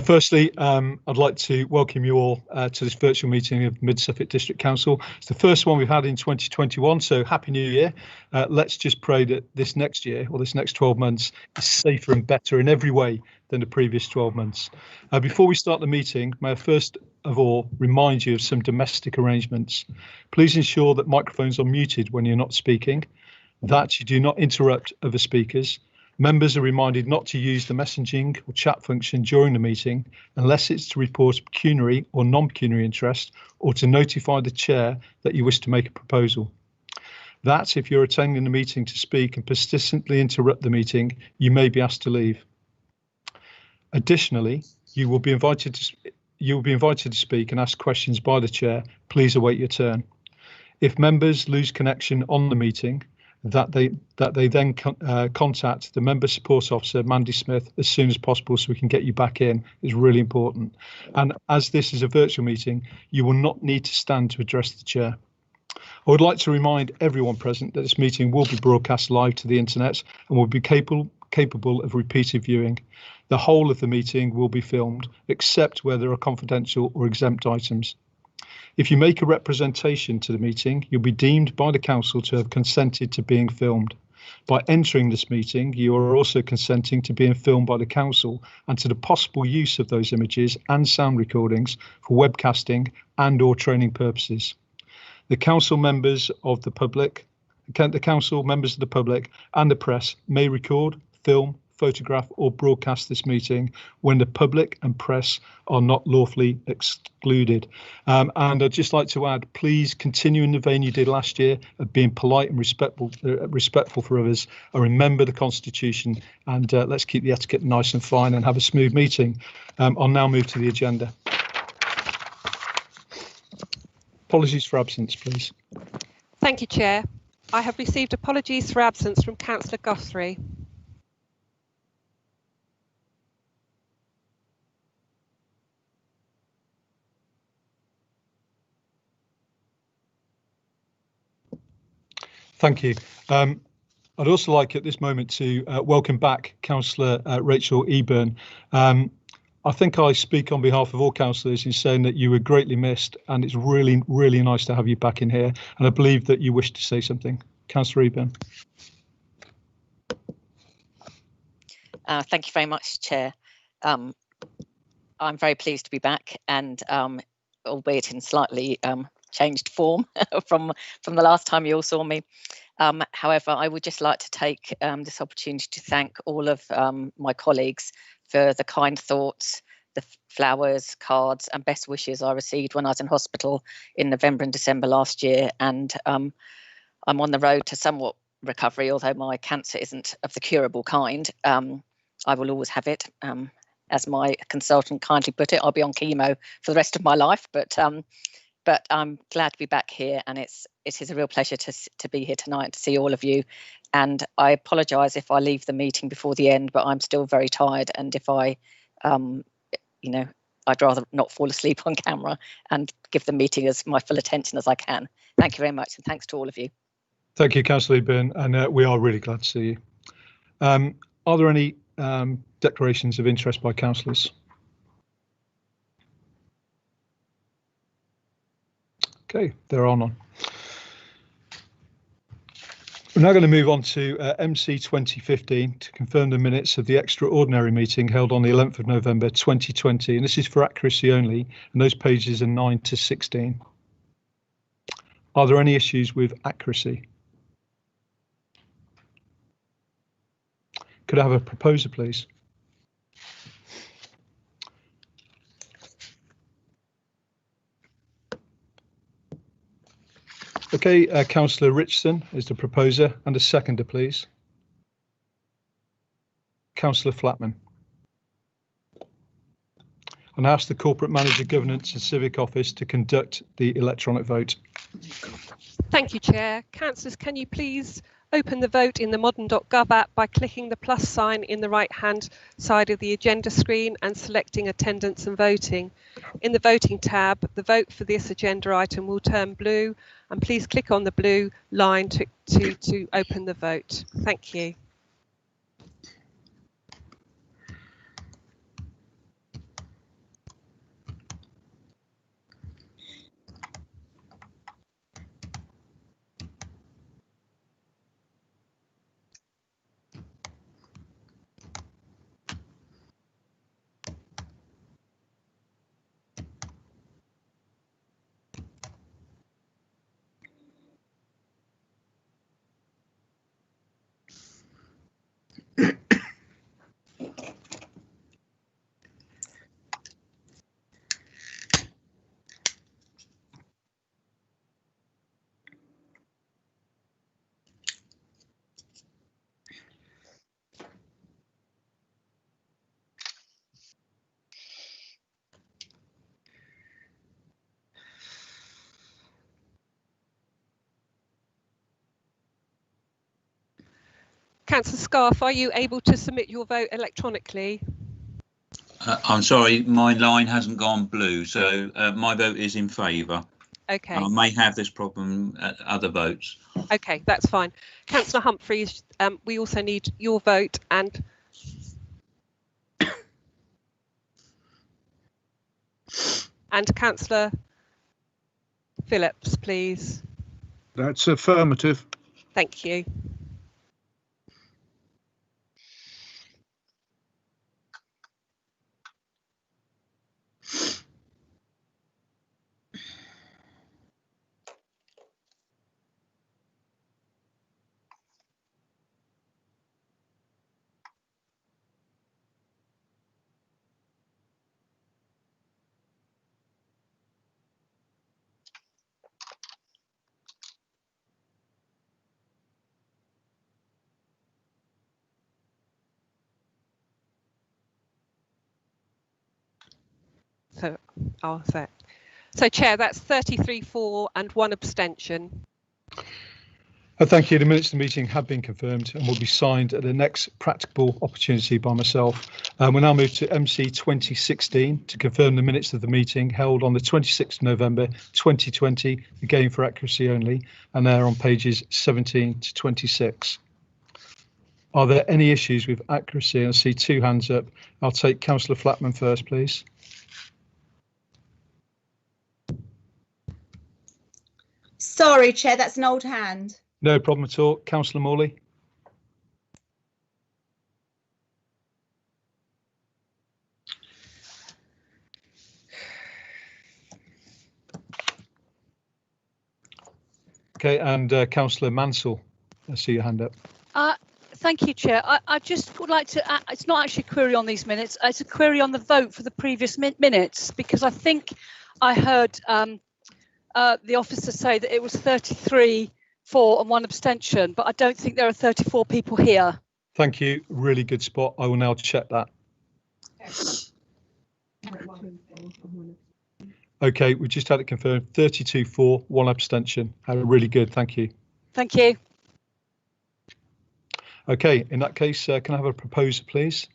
Firstly, I'd like to welcome you all to this virtual meeting of Mid Suffolk District Council. It's the first one we've had in 2021, so Happy New Year. Let's just pray that this next year, or this next 12 months, is safer and better in every way than the previous 12 months. Before we start the meeting, may I first of all remind you of some domestic arrangements. Please ensure that microphones are muted when you're not speaking, that you do not interrupt other speakers. Members are reminded not to use the messaging or chat function during the meeting unless it's to report pecuniary or non-pecuniary interest or to notify the chair that you wish to make a proposal. That if you're attending the meeting to speak and persistently interrupt the meeting, you may be asked to leave. Additionally, you will be invited to speak and ask questions by the chair. Please await your turn. If members lose connection on the meeting, that they then contact the member support officer, Mandy Smith, as soon as possible so we can get you back in is really important. And as this is a virtual meeting, you will not need to stand to address the chair. I would like to remind everyone present that this meeting will be broadcast live to the internet and will be capable of repeated viewing. The whole of the meeting will be filmed, except where there are confidential or exempt items. If you make a representation to the meeting, you'll be deemed by the council to have consented to being filmed. By entering this meeting, you are also consenting to being filmed by the council and to the possible use of those images and sound recordings for webcasting and or training purposes. The council members of the public, and the press may record, film, photograph or broadcast this meeting when the public and press are not lawfully excluded. And I'd just like to add, please continue in the vein you did last year of being polite and respectful for others. And remember the Constitution, and let's keep the etiquette nice and fine and have a smooth meeting. I'll now move to the agenda. Apologies for absence, please. Thank you, Chair. I have received apologies for absence from Councillor Guthrie. Thank you. I'd also like at this moment to welcome back Councillor Rachel Eburn. I think I speak on behalf of all councillors in saying that you were greatly missed, and it's really, really nice to have you back in here. And I believe that you wish to say something. Councillor Eburn. Thank you very much, Chair. I'm very pleased to be back, and albeit in slightly changed form from the last time you all saw me. However, I would just like to take this opportunity to thank all of my colleagues for the kind thoughts, the flowers, cards and best wishes I received when I was in hospital in November and December last year. And I'm on the road to somewhat recovery, although my cancer isn't of the curable kind. I will always have it. As my consultant kindly put it, I'll be on chemo for the rest of my life, but I'm glad to be back here, and it is a real pleasure to be here tonight to see all of you. And I apologise if I leave the meeting before the end, but I'm still very tired, and if I, I'd rather not fall asleep on camera and give the meeting as my full attention as I can. Thank you very much, and thanks to all of you. Thank you, Councillor Eburn, and we are really glad to see you. Are there any declarations of interest by councillors? Okay, there are none. We're now going to move on to MC 2015 to confirm the minutes of the extraordinary meeting held on the 11th of November 2020, and this is for accuracy only, and those pages are 9 to 16. Are there any issues with accuracy? Could I have a proposer, please? Okay, Councillor Richardson is the proposer, and a seconder, please. Councillor Flatman. And I ask the Corporate Manager Governance and Civic Office to conduct the electronic vote. Thank you, Chair. Councillors, can you please open the vote in the modern.gov app by clicking the plus sign in the right-hand side of the agenda screen and selecting attendance and voting. In the voting tab, the vote for this agenda item will turn blue, and please click on the blue line to open the vote. Thank you. Councillor Scarf, are you able to submit your vote electronically? I'm sorry, my line hasn't gone blue, so my vote is in favour. Okay. I may have this problem at other votes. Okay, that's fine. Councillor Humphreys, we also need your vote and Councillor Phillips, please. That's affirmative. Thank you. So I'll say. So, Chair, that's 33-4 and 1 abstention. Thank you. The minutes of the meeting have been confirmed and will be signed at the next practicable opportunity by myself. We'll now move to MC 2016 to confirm the minutes of the meeting held on the 26th of November 2020, again for accuracy only, and they're on pages 17 to 26. Are there any issues with accuracy? I see 2 hands up. I'll take Councillor Flatman first, please. Sorry, Chair, that's an old hand. No problem at all. Councillor Morley. Okay, and Councillor Mansell, I see your hand up. Thank you, Chair. I just would like to, it's not actually a query on these minutes, it's a query on the vote for the previous minutes, because I think I heard the officer say that it was 33-4 and 1 abstention, but I don't think there are 34 people here. Thank you. Really good spot. I will now check that. Okay, we just had it confirmed. 32-4, 1 abstention. Really good. Thank you. Thank you. Okay, in that case, can I have a proposer, please?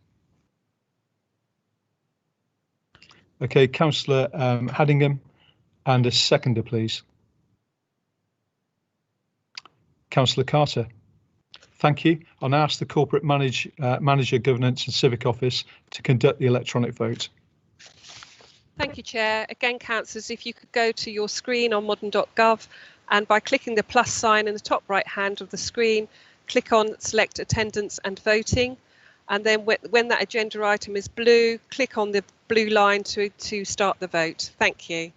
Okay, Councillor Haddingham, and a seconder, please. Councillor Carter. Thank you. I'll now ask the Corporate Manager, Governance and Civic Office to conduct the electronic vote. Thank you, Chair. Again, councillors, if you could go to your screen on modern.gov and by clicking the plus sign in the top right hand of the screen, click on select attendance and voting, and then when that agenda item is blue, click on the blue line to start the vote. Thank you.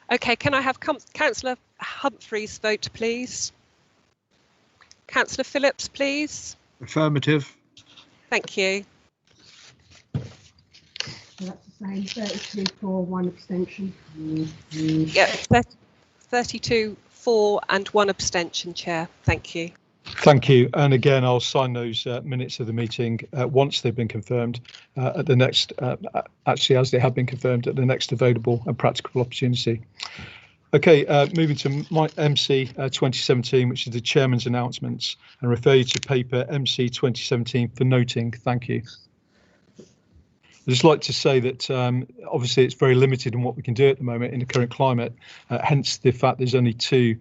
Okay, can I have Councillor Humphreys vote, please? Councillor Phillips, please. Affirmative. Thank you. So that's the same, 32-4, 1 abstention. Yeah, 32-4 and 1 abstention, Chair. Thank you. Thank you. And again, I'll sign those minutes of the meeting once they've been confirmed at the next, actually as they have been confirmed at the next available and practicable opportunity. Okay, moving to my MC 2017, which is the Chairman's announcements, and refer you to paper MC 2017 for noting. Thank you. I'd just like to say that obviously it's very limited in what we can do at the moment in the current climate, hence the fact there's only 2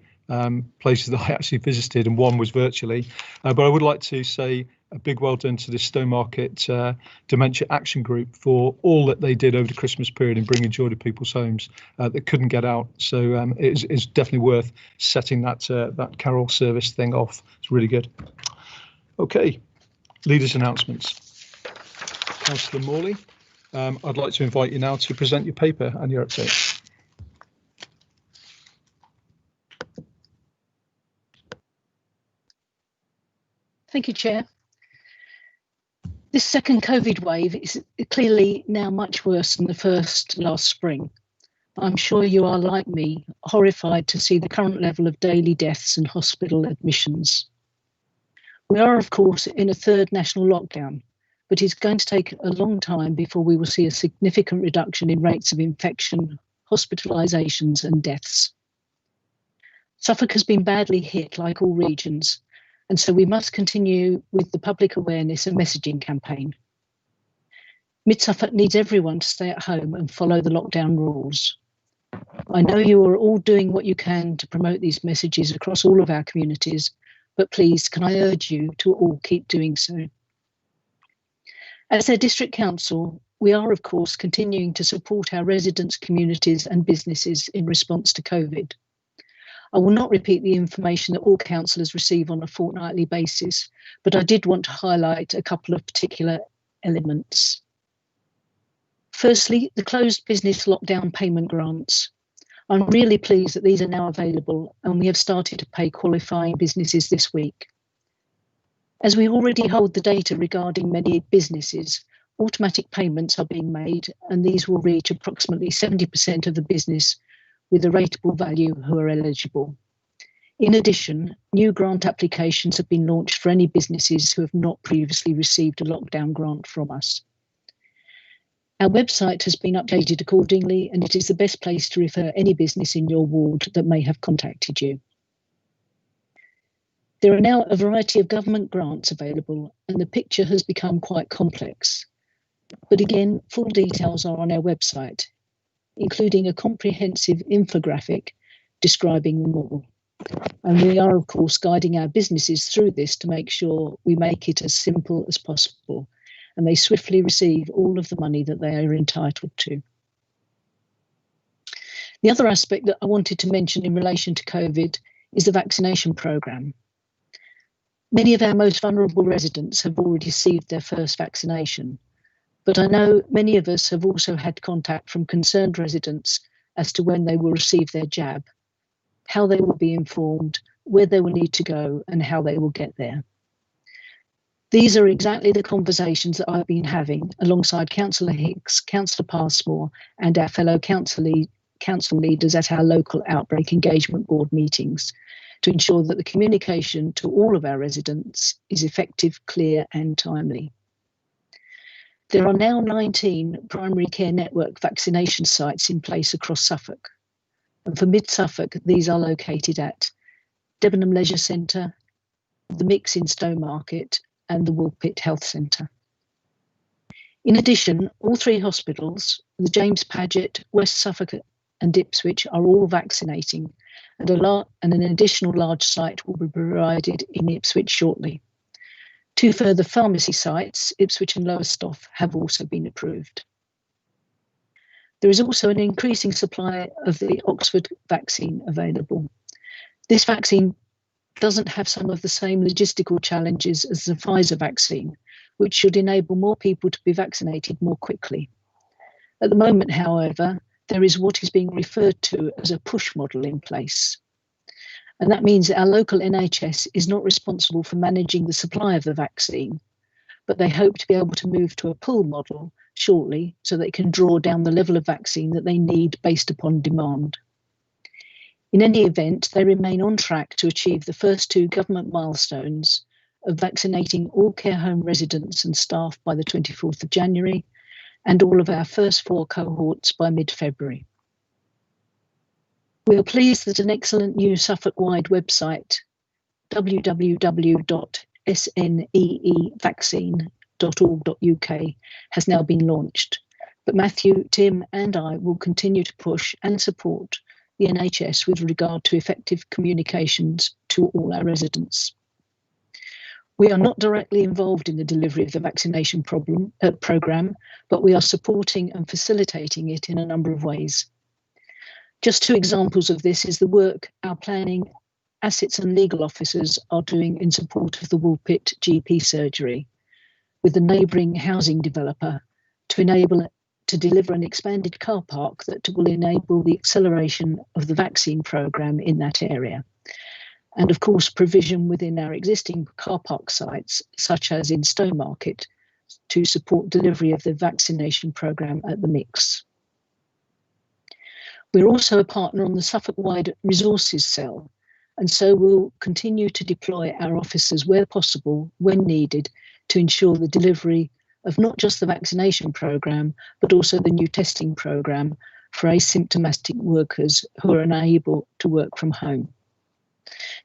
places that I actually visited, and 1 was virtually. But I would like to say a big well done to the Stowmarket Dementia Action Group for all that they did over the Christmas period in bringing joy to people's homes that couldn't get out. So it's definitely worth setting that carol service thing off. It's really good. Okay, leaders' announcements. Councillor Morley, I'd like to invite you now to present your paper and your update. Thank you, Chair. This second COVID wave is clearly now much worse than the first last spring. I'm sure you are, like me, horrified to see the current level of daily deaths and hospital admissions. We are, of course, in a third national lockdown, but it's going to take a long time before we will see a significant reduction in rates of infection, hospitalisations and deaths. Suffolk has been badly hit, like all regions, and so we must continue with the public awareness and messaging campaign. Mid-Suffolk needs everyone to stay at home and follow the lockdown rules. I know you are all doing what you can to promote these messages across all of our communities, but please, can I urge you to all keep doing so. As their district council, we are, of course, continuing to support our residents, communities and businesses in response to COVID. I will not repeat the information that all councillors receive on a fortnightly basis, but I did want to highlight a couple of particular elements. Firstly, the closed business lockdown payment grants. I'm really pleased that these are now available and we have started to pay qualifying businesses this week. As we already hold the data regarding many businesses, automatic payments are being made and these will reach approximately 70% of the business with a rateable value who are eligible. In addition, new grant applications have been launched for any businesses who have not previously received a lockdown grant from us. Our website has been updated accordingly and it is the best place to refer any business in your ward that may have contacted you. There are now a variety of government grants available and the picture has become quite complex. But again, full details are on our website, including a comprehensive infographic describing them all. And we are, of course, guiding our businesses through this to make sure we make it as simple as possible and they swiftly receive all of the money that they are entitled to. The other aspect that I wanted to mention in relation to COVID is the vaccination programme. Many of our most vulnerable residents have already received their first vaccination, but I know many of us have also had contact from concerned residents as to when they will receive their jab, how they will be informed, where they will need to go and how they will get there. These are exactly the conversations that I've been having alongside Councillor Hicks, Councillor Passmore and our fellow council leaders at our local outbreak engagement board meetings to ensure that the communication to all of our residents is effective, clear and timely. There are now 19 primary care network vaccination sites in place across Suffolk. And for Mid-Suffolk, these are located at Debenham Leisure Centre, the Mix in Stowmarket and the Woolpit Health Centre. In addition, all three hospitals, the James Paget, West Suffolk and Ipswich are all vaccinating and an additional large site will be provided in Ipswich shortly. Two further pharmacy sites, Ipswich and Lowestoft, have also been approved. There is also an increasing supply of the Oxford vaccine available. This vaccine doesn't have some of the same logistical challenges as the Pfizer vaccine, which should enable more people to be vaccinated more quickly. At the moment, however, there is what is being referred to as a push model in place. And that means that our local NHS is not responsible for managing the supply of the vaccine, but they hope to be able to move to a pull model shortly so they can draw down the level of vaccine that they need based upon demand. In any event, they remain on track to achieve the first two government milestones of vaccinating all care home residents and staff by the 24th of January and all of our first 4 cohorts by mid-February. We are pleased that an excellent new Suffolk-wide website, www.sneevaccine.org.uk, has now been launched. But Matthew, Tim and I will continue to push and support the NHS with regard to effective communications to all our residents. We are not directly involved in the delivery of the vaccination programme, but we are supporting and facilitating it in a number of ways. Just 2 examples of this is the work our planning, assets and legal officers are doing in support of the Woolpit GP surgery, with a neighbouring housing developer to deliver an expanded car park that will enable the acceleration of the vaccine programme in that area. And of course, provision within our existing car park sites, such as in Stowmarket, to support delivery of the vaccination programme at the Mix. We're also a partner on the Suffolk-wide resources cell, and so we'll continue to deploy our officers where possible, when needed, to ensure the delivery of not just the vaccination programme, but also the new testing programme for asymptomatic workers who are unable to work from home.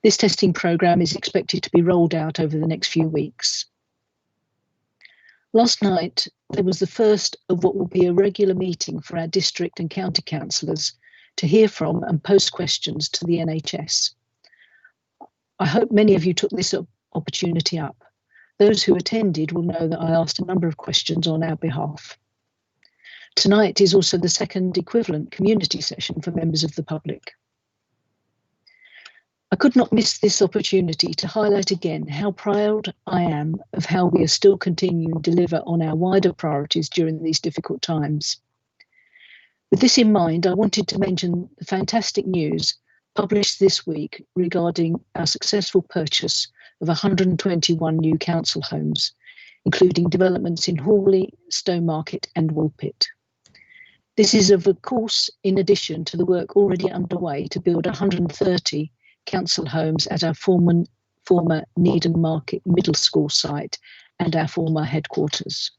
This testing programme is expected to be rolled out over the next few weeks. Last night, there was the first of what will be a regular meeting for our district and county councillors to hear from and post questions to the NHS. I hope many of you took this opportunity up. Those who attended will know that I asked a number of questions on our behalf. Tonight is also the second equivalent community session for members of the public. I could not miss this opportunity to highlight again how proud I am of how we are still continuing to deliver on our wider priorities during these difficult times. With this in mind, I wanted to mention the fantastic news published this week regarding our successful purchase of 121 new council homes, including developments in Hawley, Stowmarket and Woolpit. This is of course in addition to the work already underway to build 130 council homes at our former Needham Market Middle School site and our former headquarters.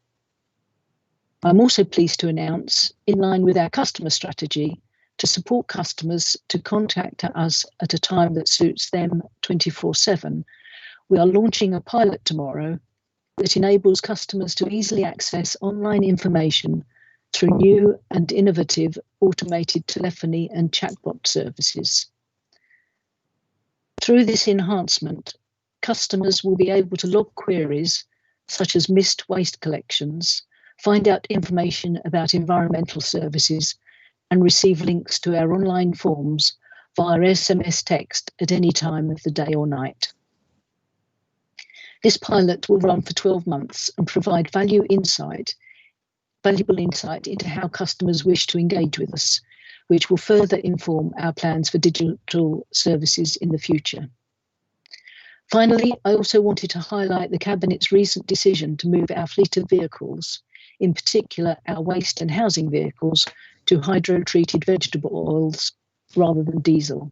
I'm also pleased to announce, in line with our customer strategy, to support customers to contact us at a time that suits them 24/7, we are launching a pilot tomorrow that enables customers to easily access online information through new and innovative automated telephony and chatbot services. Through this enhancement, customers will be able to log queries such as missed waste collections, find out information about environmental services, and receive links to our online forms via SMS text at any time of the day or night. This pilot will run for 12 months and provide valuable insight into how customers wish to engage with us, which will further inform our plans for digital services in the future. Finally, I also wanted to highlight the Cabinet's recent decision to move our fleet of vehicles, in particular our waste and housing vehicles, to hydro-treated vegetable oils rather than diesel.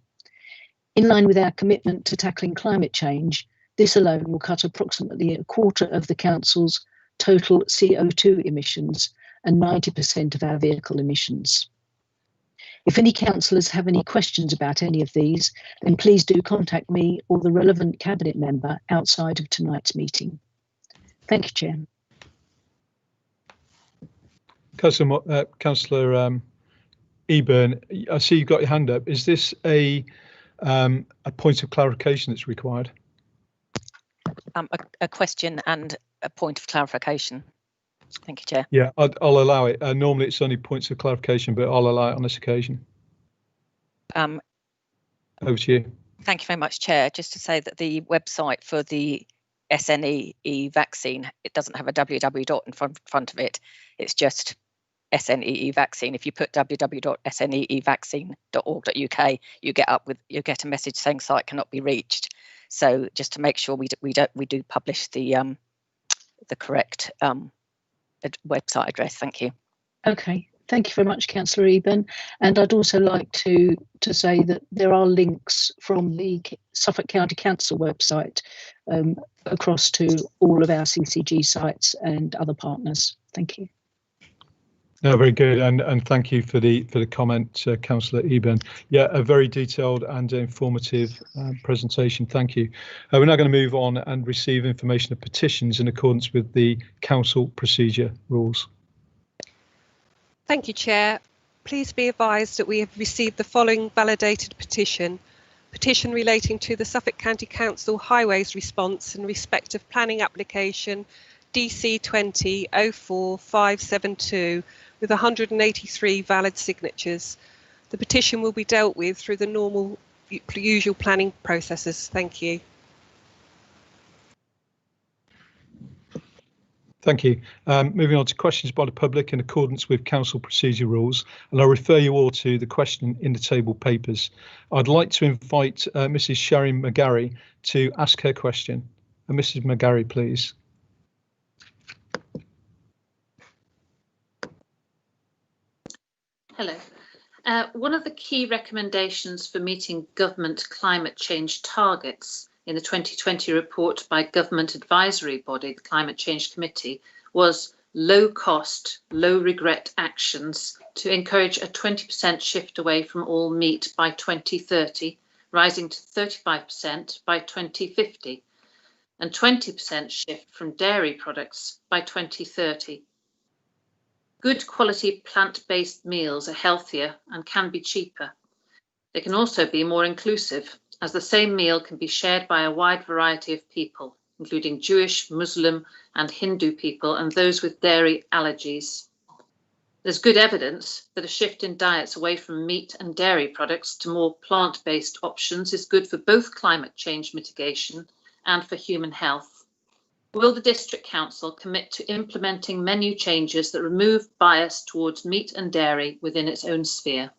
In line with our commitment to tackling climate change, this alone will cut approximately a quarter of the Council's total CO2 emissions and 90% of our vehicle emissions. If any councillors have any questions about any of these, then please do contact me or the relevant Cabinet member outside of tonight's meeting. Thank you, Chair. Councillor Eburn, I see you've got your hand up. Is this a point of clarification that's required? A question and a point of clarification. Thank you, Chair. Yeah, I'll allow it. Normally it's only points of clarification, but I'll allow it on this occasion. Over to you. Thank you very much, Chair. Just to say that the website for the SNEE vaccine, it doesn't have a www dot in front of it. It's just SNEE vaccine. If you put www.sneevaccine.org.uk, you get a message saying site cannot be reached. So just to make sure we do publish the correct website address. Thank you. Okay, thank you very much, Councillor Eburn. And I'd also like to say that there are links from the Suffolk County Council website across to all of our CCG sites and other partners. Thank you. No, very good, and thank you for the comment, Councillor Eburn. Yeah, a very detailed and informative presentation. Thank you. We're now going to move on and receive information of petitions in accordance with the Council procedure rules. Thank you, Chair. Please be advised that we have received the following validated petition. Petition relating to the Suffolk County Council Highways response in respect of planning application DC 20-04572 with 183 valid signatures. The petition will be dealt with through the normal usual planning processes. Thank you. Thank you. Moving on to questions by the public in accordance with council procedure rules, and I'll refer you all to the question in the table papers. I'd like to invite Mrs. Sharon McGarry to ask her question. Mrs. McGarry, please. Hello. One of the key recommendations for meeting government climate change targets in the 2020 report by government advisory body, the Climate Change Committee, was low cost, low regret actions to encourage a 20% shift away from all meat by 2030, rising to 35% by 2050, and 20% shift from dairy products by 2030. Good quality plant-based meals are healthier and can be cheaper. They can also be more inclusive, as the same meal can be shared by a wide variety of people, including Jewish, Muslim and Hindu people and those with dairy allergies. There's good evidence that a shift in diets away from meat and dairy products to more plant-based options is good for both climate change mitigation and for human health. Will the District Council commit to implementing menu changes that remove bias towards meat and dairy within its own sphere?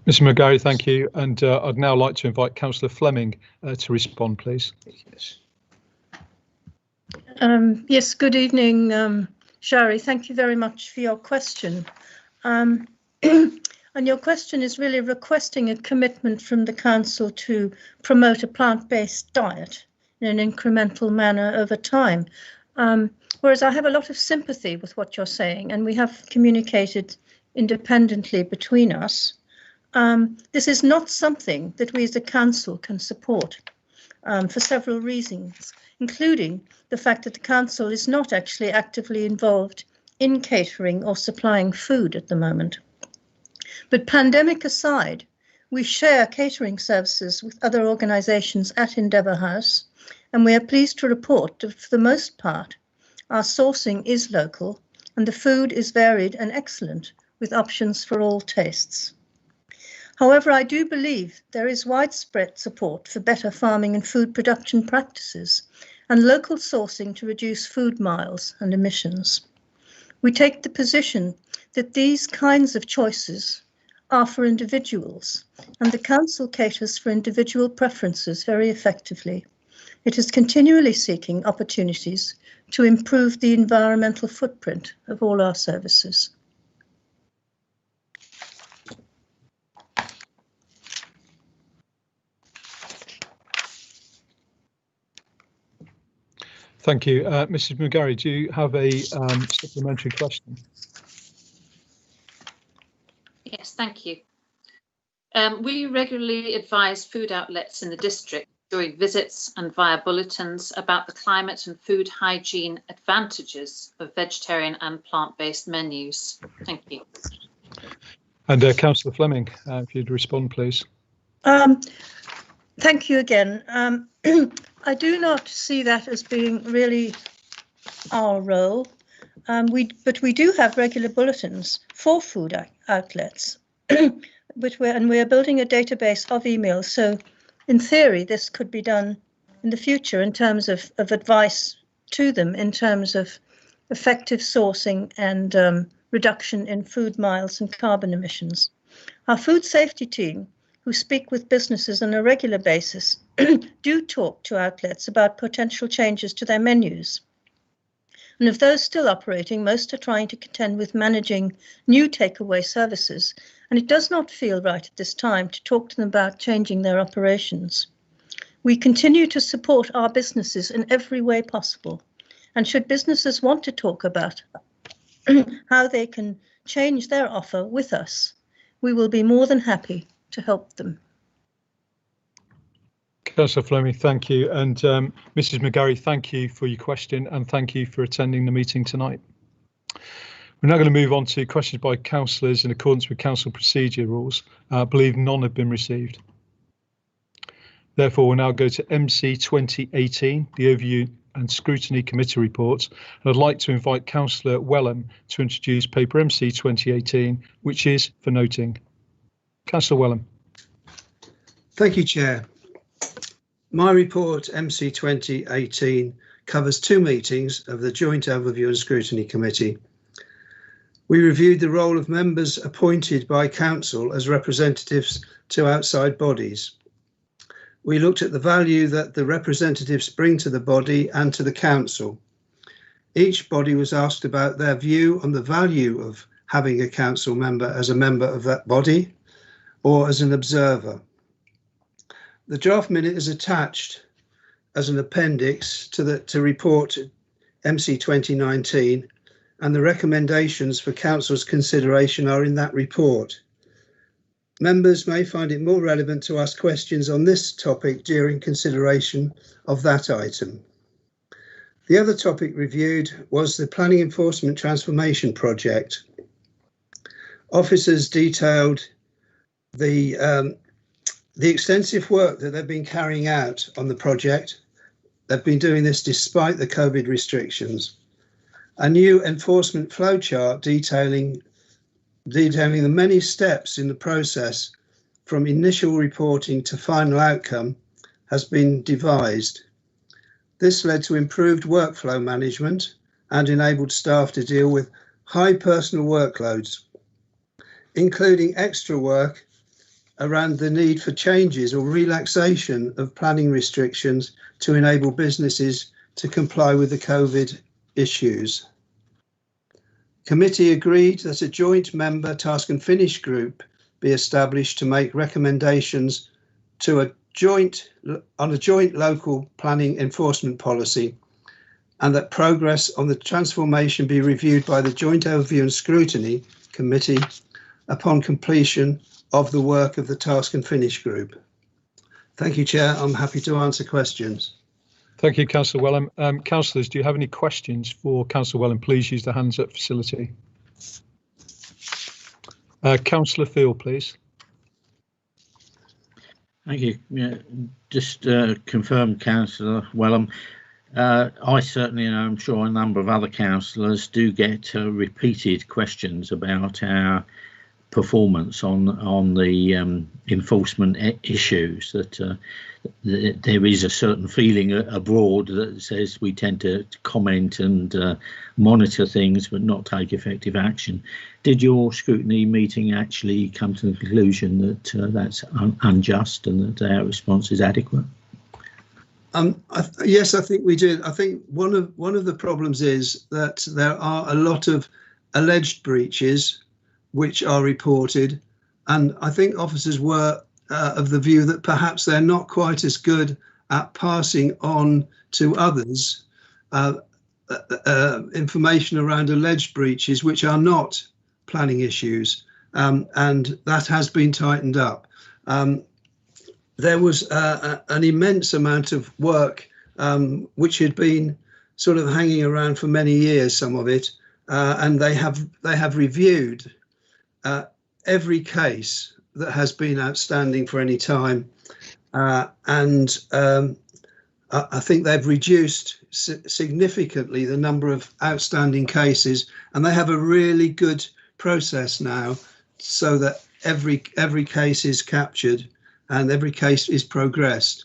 Mr. McGarry, thank you. And I'd now like to invite Councillor Fleming to respond, please. Yes, good evening, Shari. Thank you very much for your question. And your question is really requesting a commitment from the Council to promote a plant-based diet in an incremental manner over time. Whereas I have a lot of sympathy with what you're saying, and we have communicated independently between us. This is not something that we as a council can support for several reasons, including the fact that the council is not actually actively involved in catering or supplying food at the moment. But pandemic aside, we share catering services with other organisations at Endeavour House, and we are pleased to report that for the most part, our sourcing is local and the food is varied and excellent with options for all tastes. However, I do believe there is widespread support for better farming and food production practices and local sourcing to reduce food miles and emissions. We take the position that these kinds of choices are for individuals, and the Council caters for individual preferences very effectively. It is continually seeking opportunities to improve the environmental footprint of all our services. Thank you. Mrs. McGarry, do you have a supplementary question? Yes, thank you. Will you regularly advise food outlets in the district during visits and via bulletins about the climate and food hygiene advantages of vegetarian and plant-based menus? Thank you. And Councillor Fleming, if you'd respond, please. Thank you again. I do not see that as being really our role, but we do have regular bulletins for food outlets, but we are building a database of emails. So in theory, this could be done in the future in terms of advice to them in terms of effective sourcing and reduction in food miles and carbon emissions. Our food safety team, who speak with businesses on a regular basis, do talk to outlets about potential changes to their menus. And of those still operating, most are trying to contend with managing new takeaway services, and it does not feel right at this time to talk to them about changing their operations. We continue to support our businesses in every way possible, and should businesses want to talk about how they can change their offer with us, we will be more than happy to help them. Councillor Fleming, thank you. And Mrs. McGarry, thank you for your question and thank you for attending the meeting tonight. We're now going to move on to questions by councillors in accordance with council procedure rules. I believe none have been received. Therefore, we'll now go to MC 2018, the Overview and Scrutiny Committee reports. And I'd like to invite Councillor Wellham to introduce paper MC 2018, which is for noting. Councillor Wellham. Thank you, Chair. My report, MC 2018, covers 2 meetings of the Joint Overview and Scrutiny Committee. We reviewed the role of members appointed by Council as representatives to outside bodies. We looked at the value that the representatives bring to the body and to the Council. Each body was asked about their view on the value of having a Council member as a member of that body or as an observer. The draft minute is attached as an appendix to report MC 2019, and the recommendations for Council's consideration are in that report. Members may find it more relevant to ask questions on this topic during consideration of that item. The other topic reviewed was the Planning Enforcement Transformation Project. Officers detailed the extensive work that they've been carrying out on the project. They've been doing this despite the COVID restrictions. A new enforcement flowchart detailing the many steps in the process from initial reporting to final outcome has been devised. This led to improved workflow management and enabled staff to deal with high personal workloads, including extra work around the need for changes or relaxation of planning restrictions to enable businesses to comply with the COVID issues. Committee agreed that a joint member task and finish group be established to make recommendations to a joint local planning enforcement policy, and that progress on the transformation be reviewed by the Joint Overview and Scrutiny Committee upon completion of the work of the task and finish group. Thank you, Chair. I'm happy to answer questions. Thank you, Councillor Wellham. Councillors, do you have any questions for Councillor Wellham? Please use the hands up facility. Councillor Field, please. Thank you. Yeah, just confirm, Councillor Wellham. I certainly, and I'm sure a number of other councillors do get repeated questions about our performance on the enforcement issues, that there is a certain feeling abroad that says we tend to comment and monitor things but not take effective action. Did your scrutiny meeting actually come to the conclusion that that's unjust and that our response is adequate? Yes, I think we did. I think one of the problems is that there are a lot of alleged breaches which are reported, and I think officers were of the view that perhaps they're not quite as good at passing on to others information around alleged breaches which are not planning issues, and that has been tightened up. There was an immense amount of work which had been sort of hanging around for many years, some of it, and they have reviewed every case that has been outstanding for any time, and I think they've reduced significantly the number of outstanding cases, and they have a really good process now so that every case is captured and every case is progressed.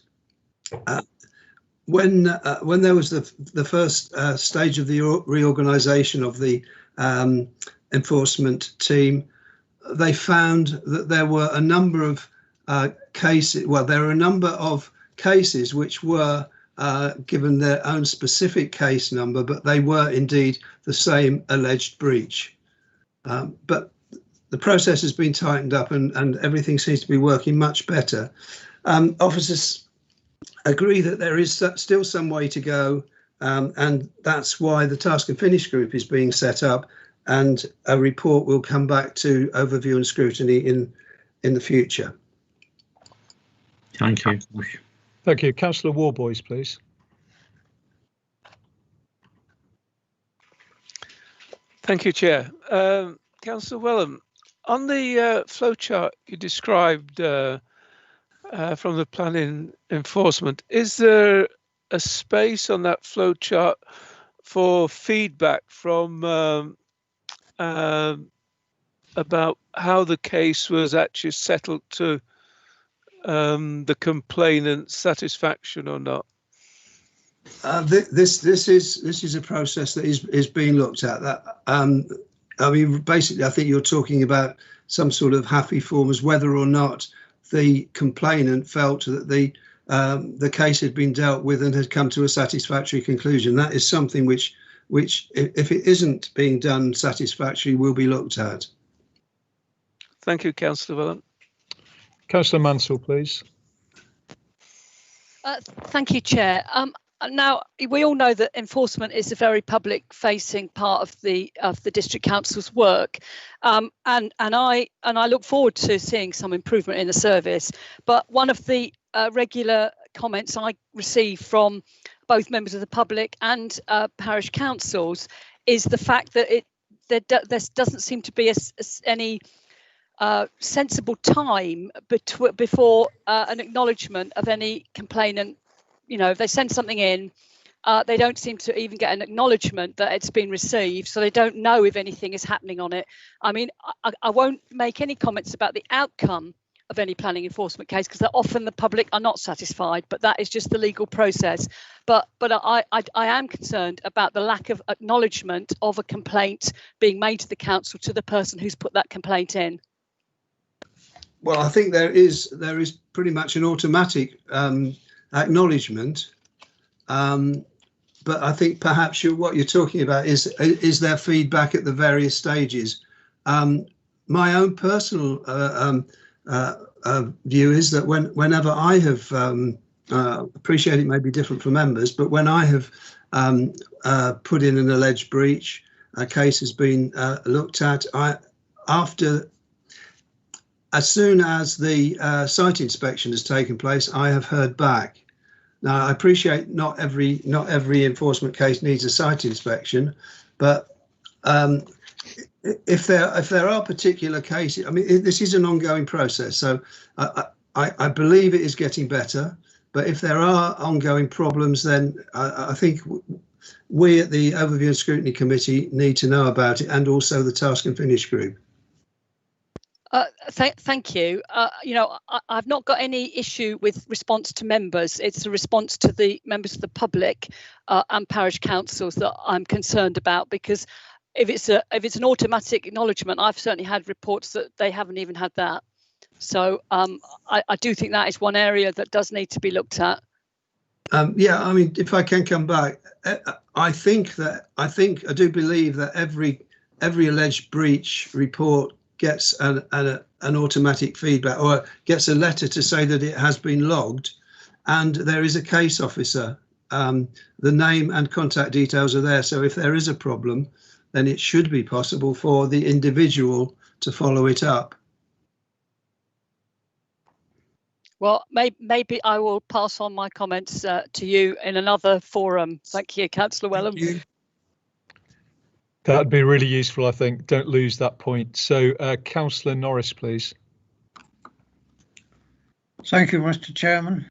When there was the first stage of the reorganisation of the enforcement team, they found that there were a number of cases. Well, there are a number of cases which were given their own specific case number, but they were indeed the same alleged breach. But the process has been tightened up, and everything seems to be working much better. Officers agree that there is still some way to go, and that's why the task and finish group is being set up, and a report will come back to overview and scrutiny in the future. Thank you. Thank you. Councillor Warboys, please. Thank you, Chair. Councillor Wellham, on the flowchart you described from the planning enforcement, is there a space on that flowchart for feedback from about how the case was actually settled to the complainant's satisfaction or not? This is a process that is being looked at. I mean, basically, I think you're talking about some sort of happy forms, whether or not the complainant felt that the case had been dealt with and had come to a satisfactory conclusion. That is something which if it isn't being done satisfactorily, will be looked at. Thank you, Councillor Wellham. Councillor Mansell, please. Thank you, Chair. Now, we all know that enforcement is a very public-facing part of the District Council's work, and I look forward to seeing some improvement in the service. But one of the regular comments I receive from both members of the public and parish councils is the fact that there doesn't seem to be any sensible time before an acknowledgement of any complainant. You know, if they send something in, they don't seem to even get an acknowledgement that it's been received, so they don't know if anything is happening on it. I mean, I won't make any comments about the outcome of any planning enforcement case, because often the public are not satisfied, but that is just the legal process. But I am concerned about the lack of acknowledgement of a complaint being made to the council to the person who's put that complaint in. Well, I think there is pretty much an automatic acknowledgement, but I think perhaps what you're talking about is their feedback at the various stages. My own personal view is that whenever I have appreciate it may be different for members, but when I have put in an alleged breach, a case has been looked at, as soon as the site inspection has taken place, I have heard back. Now, I appreciate not every enforcement case needs a site inspection, but if there are particular cases, I mean, this is an ongoing process, so I believe it is getting better. But if there are ongoing problems, then I think we at the Overview and Scrutiny Committee need to know about it, and also the Task and Finish Group. Thank you. You know, I've not got any issue with response to members. It's a response to the members of the public and parish councils that I'm concerned about, because if it's an automatic acknowledgement, I've certainly had reports that they haven't even had that. So I do think that is one area that does need to be looked at. Yeah, I mean, if I can come back, I do believe that every alleged breach report gets an automatic feedback, or gets a letter to say that it has been logged, and there is a case officer. The name and contact details are there, so if there is a problem, then it should be possible for the individual to follow it up. Well, maybe I will pass on my comments to you in another forum. Thank you, Councillor Wellham. That'd be really useful, I think. Don't lose that point. So, Councillor Norris, please. Thank you, Mr. Chairman.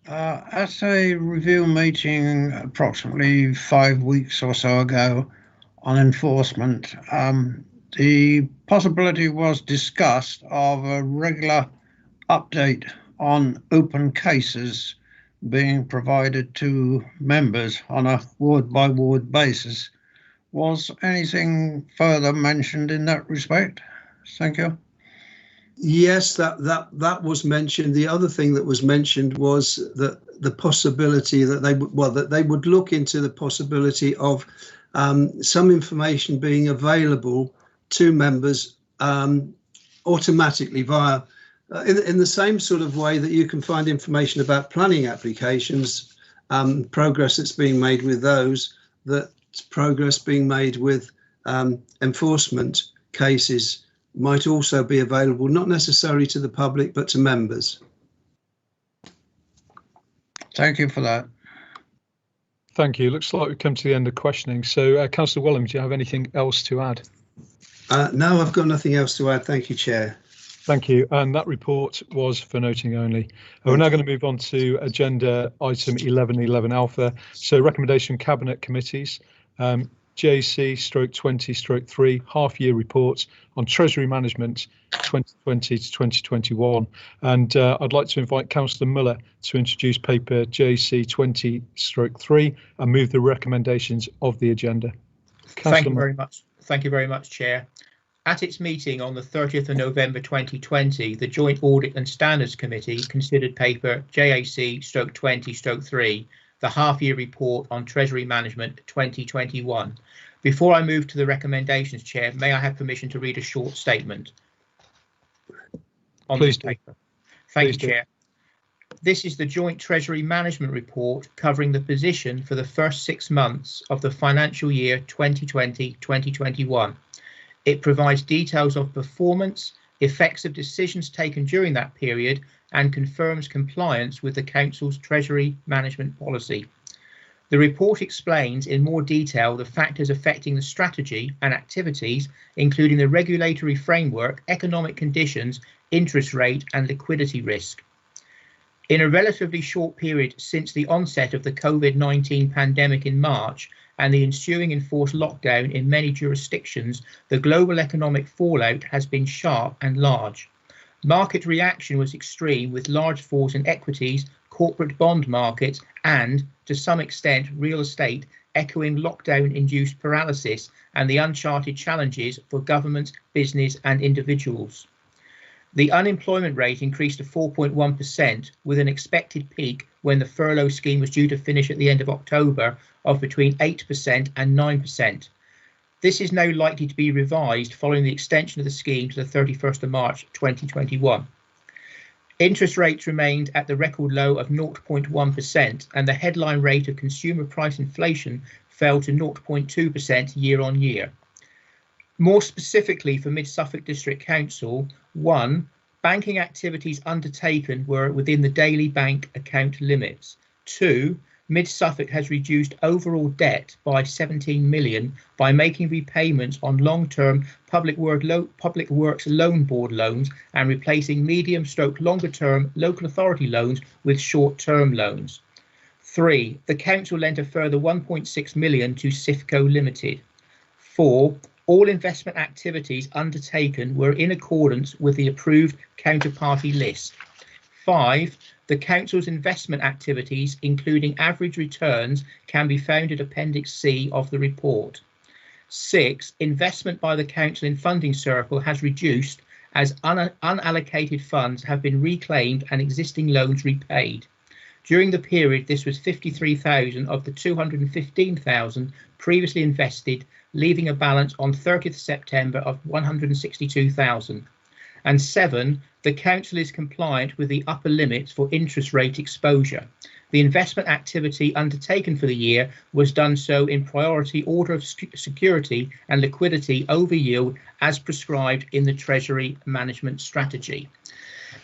At a review meeting approximately 5 weeks or so ago on enforcement, the possibility was discussed of a regular update on open cases being provided to members on a ward-by-ward basis. Was anything further mentioned in that respect? Thank you. Yes, that was mentioned. The other thing that was mentioned was that the possibility that they would look into the possibility of some information being available to members automatically via in the same sort of way that you can find information about planning applications, progress that's being made with those, that progress being made with enforcement cases might also be available, not necessarily to the public, but to members. Thank you for that. Thank you. Looks like we've come to the end of questioning. So, Councillor Wellham, do you have anything else to add? No, I've got nothing else to add. Thank you, Chair. Thank you. And that report was for noting only. We're now going to move on to agenda item 11.11 alpha. So recommendation cabinet committees. JC/20/3 half-year report on Treasury Management 2020 to 2021. And I'd like to invite Councillor Miller to introduce paper JC 20/3 and move the recommendations of the agenda. Thank you very much. Thank you very much, Chair. At its meeting on the 30th of November 2020, the Joint Audit and Standards Committee considered paper JAC/20/3, the half-year report on Treasury Management 2021. Before I move to the recommendations, Chair, may I have permission to read a short statement on this paper? Thank you, Chair. This is the Joint Treasury Management Report covering the position for the first 6 months of the financial year 2020-2021. It provides details of performance, effects of decisions taken during that period, and confirms compliance with the Council's Treasury Management Policy. The report explains in more detail the factors affecting the strategy and activities, including the regulatory framework, economic conditions, interest rate, and liquidity risk. In a relatively short period since the onset of the COVID-19 pandemic in March and the ensuing enforced lockdown in many jurisdictions, the global economic fallout has been sharp and large. Market reaction was extreme, with large falls in equities, corporate bond markets, and, to some extent, real estate, echoing lockdown-induced paralysis and the uncharted challenges for government, business, and individuals. The unemployment rate increased to 4.1%, with an expected peak when the furlough scheme was due to finish at the end of October of between 8% and 9%. This is now likely to be revised following the extension of the scheme to the 31st of March 2021. Interest rates remained at the record low of 0.1%, and the headline rate of consumer price inflation fell to 0.2% year on year. More specifically for Mid Suffolk District Council, 1. Banking activities undertaken were within the daily bank account limits. 2. Mid Suffolk has reduced overall debt by 17 million by making repayments on long-term Public Works Loan Board loans and replacing medium-stroke-longer-term local authority loans with short-term loans. 3. The council lent a further 1.6 million to Sifco Limited. 4. All investment activities undertaken were in accordance with the approved counterparty list. 5. The council's investment activities, including average returns, can be found at Appendix C of the report. 6. Investment by the council in Funding Circle has reduced as unallocated funds have been reclaimed and existing loans repaid. During the period, this was 53,000 of the 215,000 previously invested, leaving a balance on 30th September of 162,000. And 7, the council is compliant with the upper limits for interest rate exposure. The investment activity undertaken for the year was done so in priority order of security and liquidity over yield as prescribed in the Treasury Management Strategy.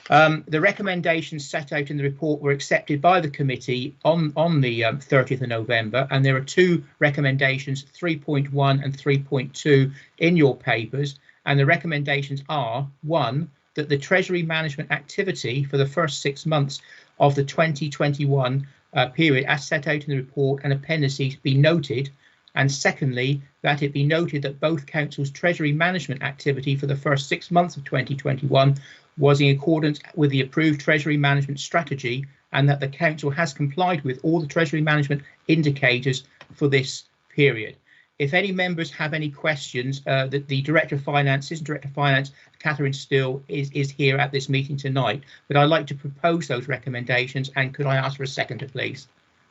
The recommendations set out in the report were accepted by the committee on the 30th of November, and there are 2 recommendations, 3.1 and 3.2 in your papers, and the recommendations are: 1, that the Treasury Management activity for the first 6 months of the 2021 period as set out in the report and appendices be noted, and secondly, that it be noted that both councils' Treasury Management activity for the first 6 months of 2021 was in accordance with the approved Treasury Management Strategy, and that the council has complied with all the Treasury Management indicators for this period. If any members have any questions, the Director of Finance, Assistant Director of Finance, Catherine Still, is here at this meeting tonight, but I'd like to propose those recommendations, and could I ask for a seconder, please?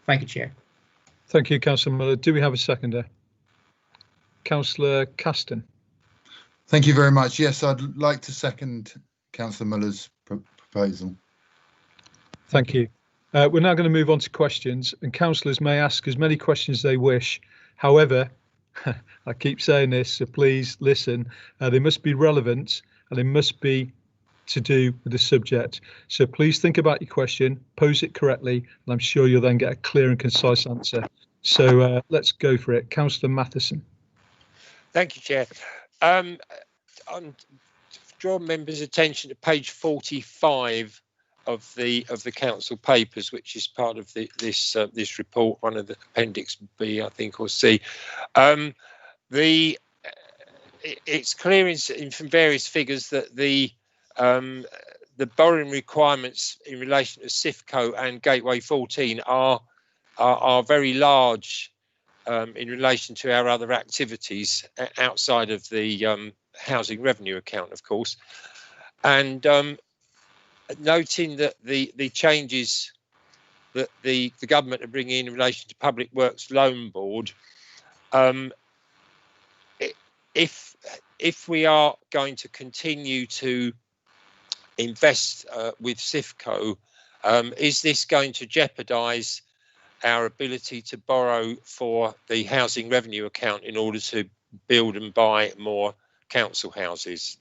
Thank you, Chair. Thank you, Councillor Miller. Do we have a seconder? Councillor Caston. Thank you very much. Yes, I'd like to second Councillor Miller's proposal. Thank you. We're now going to move on to questions, and councillors may ask as many questions as they wish. However, I keep saying this, so please listen. They must be relevant and they must be to do with the subject. So please think about your question, pose it correctly, and I'm sure you'll then get a clear and concise answer. So let's go for it. Councillor Matheson. Thank you, Chair. I'm drawing members' attention to page 45 of the council papers, which is part of this report, one of the appendix B, I think, or C. It's clear from various figures that the borrowing requirements in relation to SIFCO and Gateway 14 are very large in relation to our other activities outside of the housing revenue account, of course. And noting that the changes that the government are bringing in relation to Public Works Loan Board, if we are going to continue to invest with SIFCO, is this going to jeopardise our ability to borrow for the housing revenue account in order to build and buy more council houses?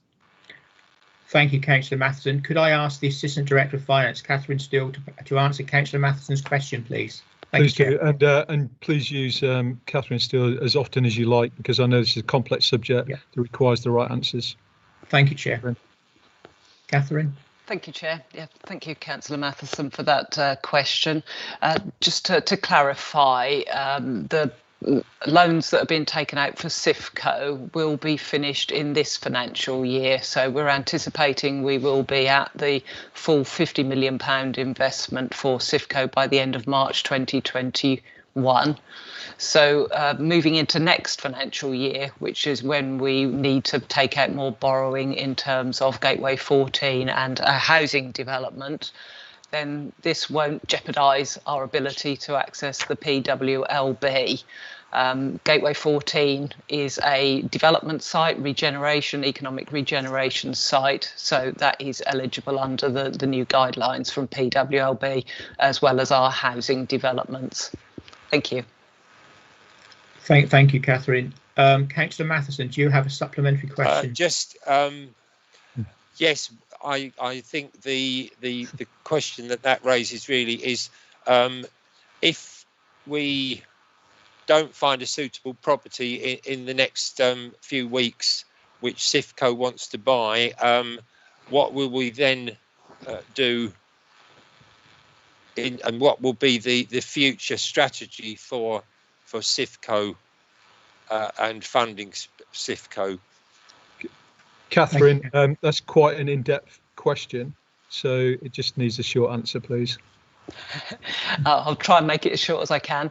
Thank you, Councillor Matheson. Could I ask the Assistant Director of Finance, Catherine Steele, to answer Councillor Matheson's question, please? Please do, and please use Catherine Steele as often as you like, because I know this is a complex subject that requires the right answers. Thank you, Chair. Catherine. Thank you, Chair. Yeah, thank you, Councillor Matheson, for that question. Just to clarify, the loans that have been taken out for SIFCO will be finished in this financial year. So we're anticipating we will be at the full £50 million investment for SIFCO by the end of March 2021. So moving into next financial year, which is when we need to take out more borrowing in terms of Gateway 14 and a housing development, then this won't jeopardise our ability to access the PWLB. Gateway 14 is a development site, economic regeneration site, so that is eligible under the new guidelines from PWLB, as well as our housing developments. Thank you. Thank you, Catherine. Councillor Matheson, do you have a supplementary question? Yes, I think the question that raises really is, if we don't find a suitable property in the next few weeks, which SIFCO wants to buy, what will we then do, and what will be the future strategy for SIFCO and funding SIFCO? Catherine, that's quite an in-depth question, so it just needs a short answer, please. I'll try and make it as short as I can.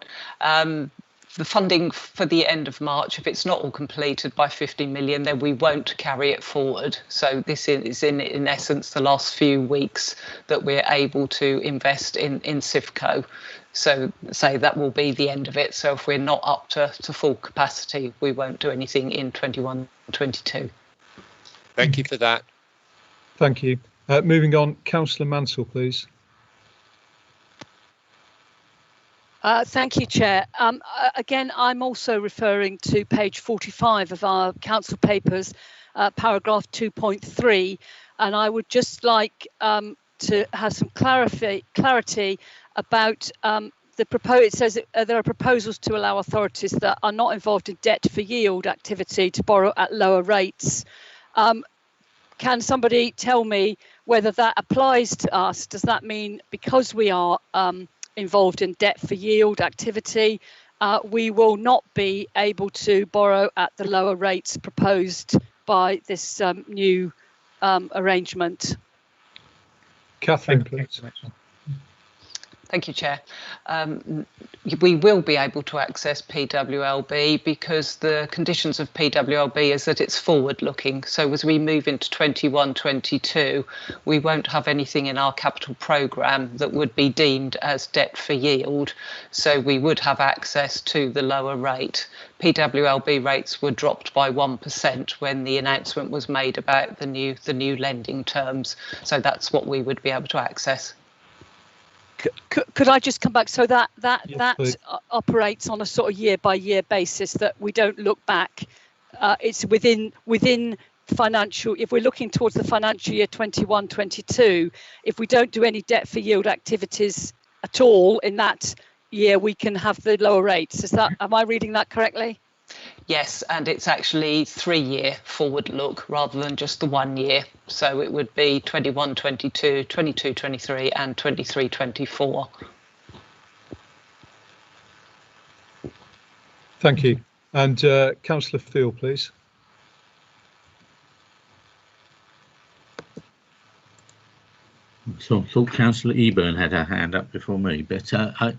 The funding for the end of March, if it's not all completed by 50 million, then we won't carry it forward. So this is in essence the last few weeks that we're able to invest in SIFCO. So say that will be the end of it. So if we're not up to full capacity, we won't do anything in 21-22. Thank you for that. Thank you. Moving on, Councillor Mansell, please. Thank you, Chair. Again, I'm also referring to page 45 of our council papers, paragraph 2.3, and I would just like to have some clarity about it says there are proposals to allow authorities that are not involved in debt for yield activity to borrow at lower rates. Can somebody tell me whether that applies to us? Does that mean because we are involved in debt for yield activity, we will not be able to borrow at the lower rates proposed by this new arrangement? Catherine, please. Thank you, Chair. We will be able to access PWLB because the conditions of PWLB is that it's forward-looking. So as we move into 21-22, we won't have anything in our capital programme that would be deemed as debt for yield. So we would have access to the lower rate. PWLB rates were dropped by 1% when the announcement was made about the new lending terms. So that's what we would be able to access. Could I just come back? So that Yes, operates on a sort of year-by-year basis, that we don't look back. It's within financial. If we're looking towards the financial year 21-22, if we don't do any debt for yield activities at all in that year, we can have the lower rates. Am I reading that correctly? Yes, and it's actually 3-year forward look rather than just the 1 year. So it would be 21-22, 22-23 and 23-24. Thank you. And Councillor Field, please. So I thought Councillor Eburn had her hand up before me, but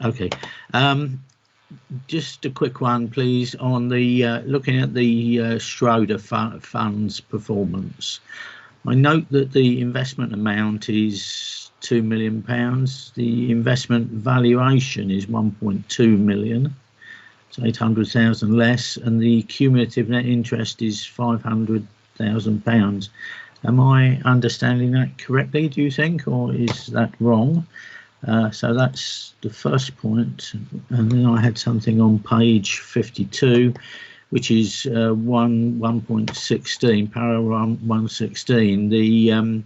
okay. Just a quick one, please, on the looking at the Schroder funds performance. I note that the investment amount is £2 million. The investment valuation is 1.2 million. It's 800,000 less, and the cumulative net interest is £500,000. Am I understanding that correctly, do you think, or is that wrong? So that's the first point. And then I had something on page 52, which is 1.16, paragraph 116. The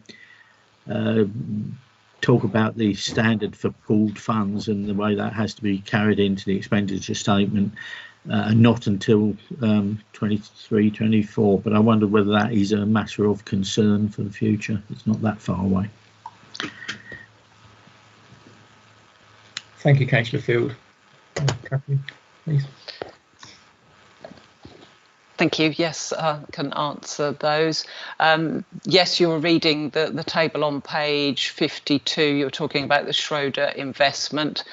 talk about the standard for pooled funds and the way that has to be carried into the expenditure statement, not until 23-24, but I wonder whether that is a matter of concern for the future. It's not that far away. Thank you, Councillor Field. Catherine, please. Thank you. Yes, I can answer those. Yes, you were reading the table on page 52. You were talking about the Schroder investment.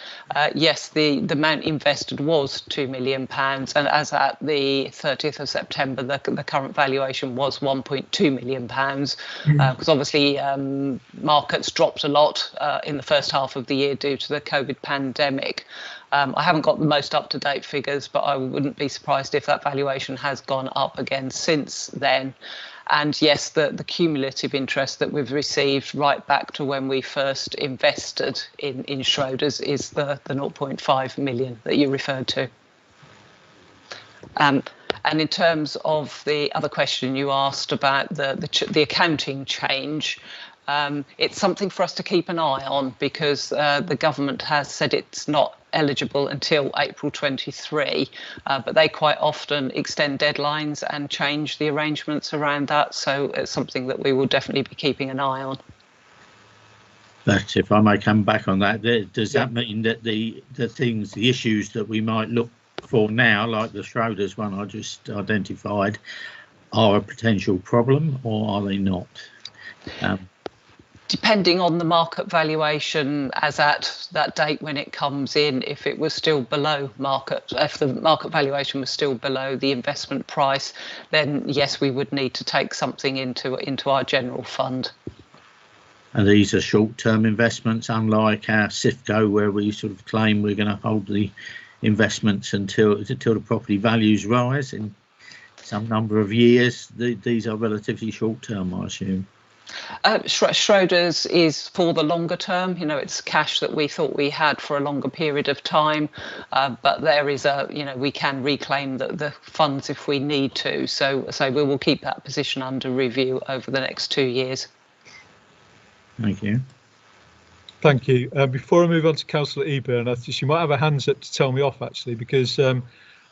Yes, the amount invested was £2 million, and as at the 30th of September, the current valuation was £1.2 million, because obviously markets dropped a lot in the first half of the year due to the COVID pandemic. I haven't got the most up-to-date figures, but I wouldn't be surprised if that valuation has gone up again since then. And yes, the cumulative interest that we've received right back to when we first invested in Schroders is the 0.5 million that you referred to. And in terms of the other question you asked about the accounting change, it's something for us to keep an eye on, because the government has said it's not eligible until April 23, but they quite often extend deadlines and change the arrangements around that, so it's something that we will definitely be keeping an eye on. But if I may come back on that, does that mean that the issues that we might look for now, like the Schroders one I just identified, are a potential problem, or are they not? Depending on the market valuation as at that date when it comes in, if it was still below market, if the market valuation was still below the investment price, then yes, we would need to take something into our general fund. And these are short-term investments, unlike our SIFCO, where we sort of claim we're going to hold the investments until the property values rise in some number of years. These are relatively short-term, I assume. Schroders is for the longer term. It's cash that we thought we had for a longer period of time, but there is we can reclaim the funds if we need to. So we will keep that position under review over the next 2 years. Thank you. Thank you. Before I move on to Councillor Eburn, she might have her hands up to tell me off, actually, because I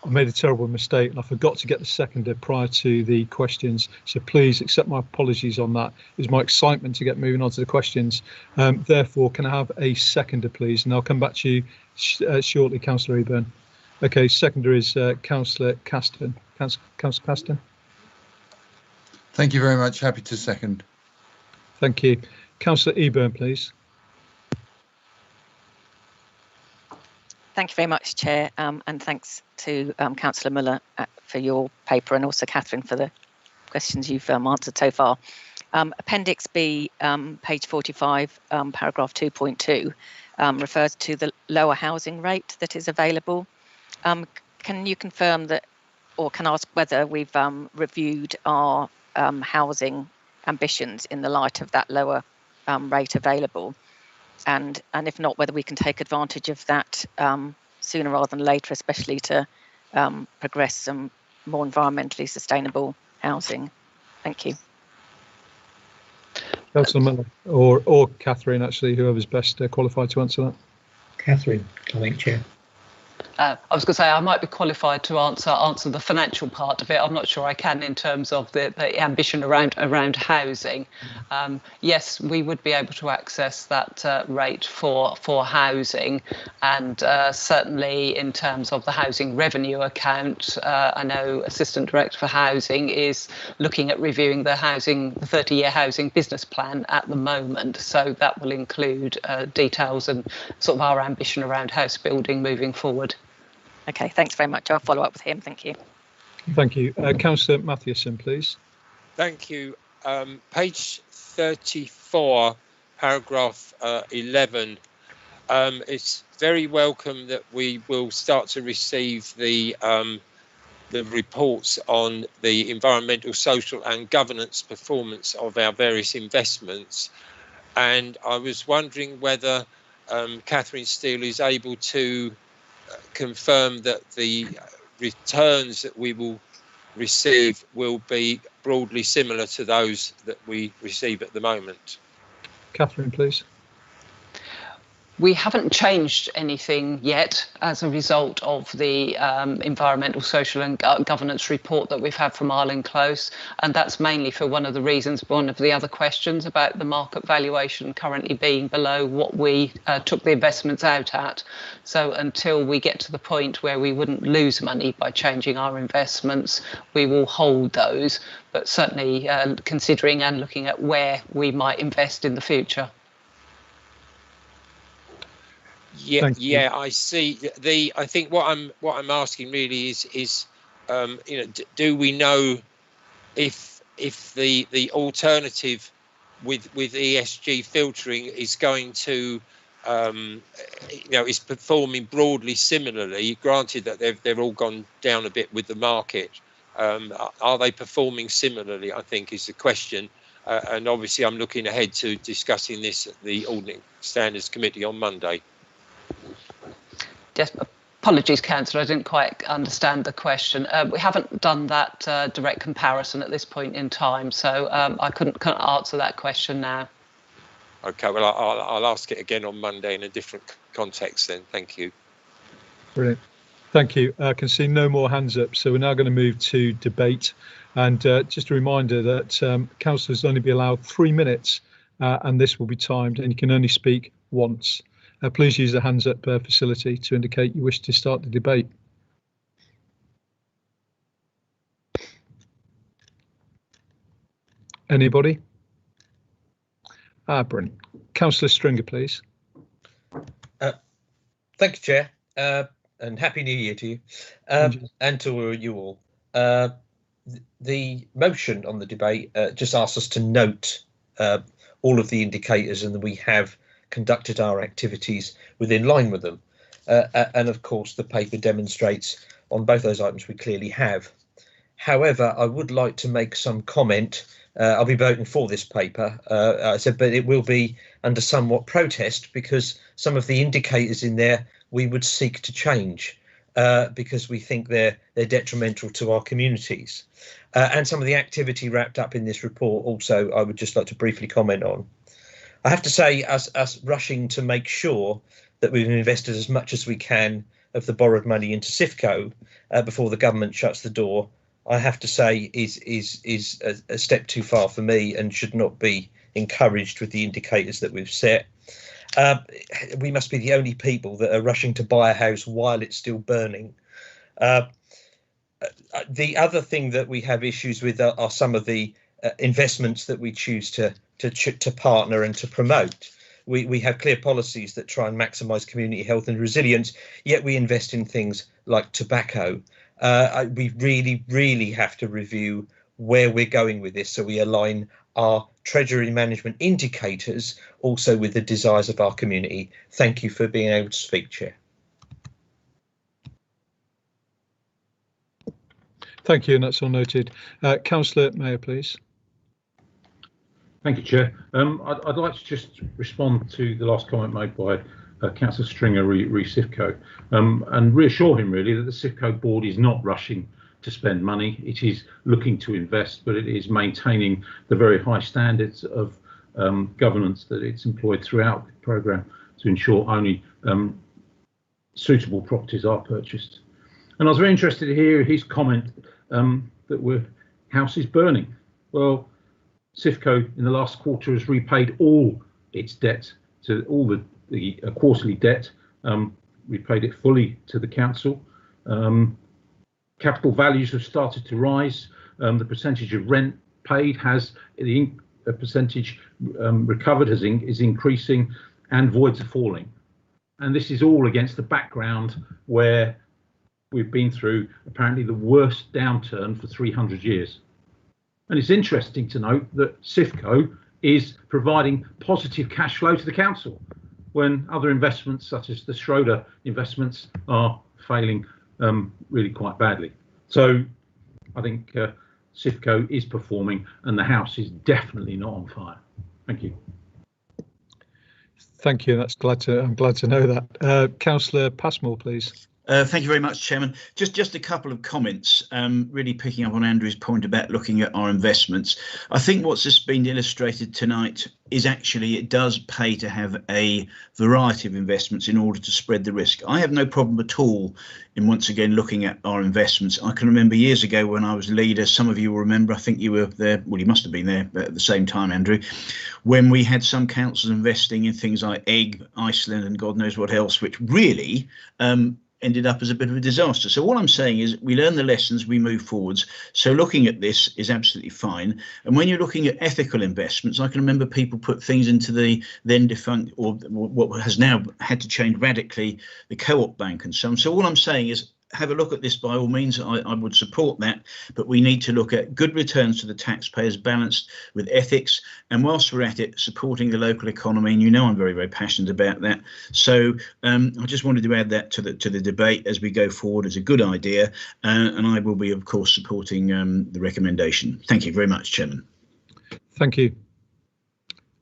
made a terrible mistake and I forgot to get the seconder prior to the questions. So please accept my apologies on that. It was my excitement to get moving on to the questions. Therefore, can I have a seconder, please? And I'll come back to you shortly, Councillor Eburn. Okay, seconder is Councillor Caston. Councillor Caston. Thank you very much. Happy to second. Thank you. Councillor Eburn, please. Thank you very much, Chair, and thanks to Councillor Muller for your paper, and also Catherine for the questions you've answered so far. Appendix B, page 45, paragraph 2.2, refers to the lower housing rate that is available. Can you confirm that, or can I ask whether we've reviewed our housing ambitions in the light of that lower rate available? And if not, whether we can take advantage of that sooner rather than later, especially to progress some more environmentally sustainable housing. Thank you. Councillor Miller, or Catherine, actually, whoever's best qualified to answer that. Catherine, I think, Chair. I was going to say I might be qualified to answer the financial part of it. I'm not sure I can in terms of the ambition around housing. Yes, we would be able to access that rate for housing, and certainly in terms of the housing revenue account, I know Assistant Director for Housing is looking at reviewing the 30-year housing business plan at the moment. So that will include details and sort of our ambition around house building moving forward. Okay, thanks very much. I'll follow up with him. Thank you. Thank you. Councillor Mathewson, please. Thank you. Page 34, paragraph 11. It's very welcome that we will start to receive the reports on the environmental, social and governance performance of our various investments. And I was wondering whether Catherine Steele is able to confirm that the returns that we will receive will be broadly similar to those that we receive at the moment. Catherine, please. We haven't changed anything yet as a result of the environmental, social and governance report that we've had from Ireland Close, and that's mainly for one of the other questions about the market valuation currently being below what we took the investments out at. So until we get to the point where we wouldn't lose money by changing our investments, we will hold those, but certainly considering and looking at where we might invest in the future. Yeah, I see. I think what I'm asking really is do we know if the alternative with ESG filtering is going to is performing broadly similarly? Granted that they've all gone down a bit with the market. Are they performing similarly, I think, is the question. And obviously I'm looking ahead to discussing this at the Auditing Standards Committee on Monday. Yes, apologies, Councillor, I didn't quite understand the question. We haven't done that direct comparison at this point in time, so I couldn't answer that question now. Okay, well, I'll ask it again on Monday in a different context then. Thank you. Brilliant. Thank you. I can see no more hands up, so we're now going to move to debate. And just a reminder that councillors only be allowed 3 minutes, and this will be timed, and you can only speak once. Please use the hands up facility to indicate you wish to start the debate. Anybody? Brilliant. Councillor Stringer, please. Thank you, Chair, and Happy New Year to you, and to you all. The motion on the debate just asks us to note all of the indicators, and that we have conducted our activities within line with them. And of course, the paper demonstrates on both those items we clearly have. However, I would like to make some comment. I'll be voting for this paper, I said, but it will be under somewhat protest because some of the indicators in there we would seek to change because we think they're detrimental to our communities. And some of the activity wrapped up in this report also I would just like to briefly comment on. I have to say, us rushing to make sure that we've invested as much as we can of the borrowed money into Sifco before the government shuts the door, I have to say is a step too far for me and should not be encouraged with the indicators that we've set. We must be the only people that are rushing to buy a house while it's still burning. The other thing that we have issues with are some of the investments that we choose to partner and to promote. We have clear policies that try and maximise community health and resilience, yet we invest in things like tobacco. We really have to review where we're going with this so we align our treasury management indicators also with the desires of our community. Thank you for being able to speak, Chair. Thank you, and that's all noted. Councillor Mayor, please. Thank you, Chair. I'd like to just respond to the last comment made by Councillor Stringer re Sifco and reassure him really that the Sifco board is not rushing to spend money. It is looking to invest, but it is maintaining the very high standards of governance that it's employed throughout the programme to ensure only suitable properties are purchased. And I was very interested to hear his comment that house is burning. Well, Sifco in the last quarter has repaid all its debt, to all the quarterly debt, repaid it fully to the council. Capital values have started to rise. The percentage of rent paid has the percentage recovered is increasing, and voids are falling. And this is all against the background where we've been through apparently the worst downturn for 300 years. And it's interesting to note that Sifco is providing positive cash flow to the council when other investments such as the Schroeder investments are failing really quite badly. So I think Sifco is performing and the house is definitely not on fire. Thank you. Thank you. I'm glad to know that. Councillor Passmore, please. Thank you very much, Chairman. Just a couple of comments, really picking up on Andrew's point about looking at our investments. I think what's just been illustrated tonight is actually it does pay to have a variety of investments in order to spread the risk. I have no problem at all in once again looking at our investments. I can remember years ago when I was leader, some of you will remember, I think you were there, well, you must have been there at the same time, Andrew, when we had some councils investing in things like Egg, Iceland and God knows what else, which really ended up as a bit of a disaster. So what I'm saying is we learn the lessons, we move forwards. So looking at this is absolutely fine. And when you're looking at ethical investments, I can remember people put things into the then defunct, or what has now had to change radically, the Co-op Bank and so on. So all I'm saying is have a look at this by all means. I would support that, but we need to look at good returns to the taxpayers balanced with ethics, and whilst we're at it, supporting the local economy, and you know I'm very, very passionate about that. So I just wanted to add that to the debate as we go forward. It's a good idea, and I will be of course supporting the recommendation. Thank you very much, Chairman. Thank you.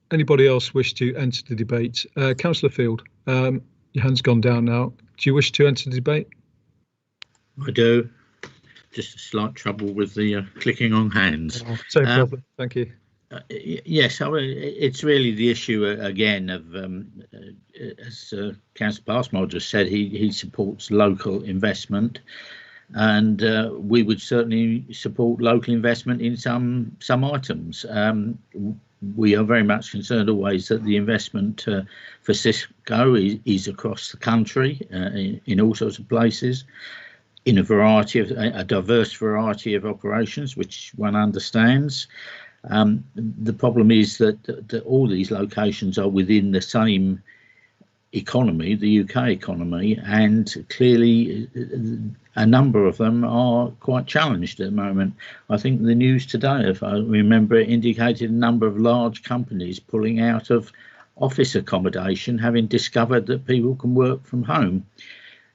Anybody else wish to enter the debate? Councillor Field, your hand's gone down now. Do you wish to enter the debate? I do. Just a slight trouble with the clicking on hands. Same problem. Thank you. Yes, it's really the issue again of, as Councillor Passmore just said, he supports local investment, and we would certainly support local investment in some items. We are very much concerned always that the investment for Sifco is across the country in all sorts of places, in a diverse variety of operations, which one understands. The problem is that all these locations are within the same economy, the UK economy, and clearly a number of them are quite challenged at the moment. I think the news today, if I remember, indicated a number of large companies pulling out of office accommodation, having discovered that people can work from home.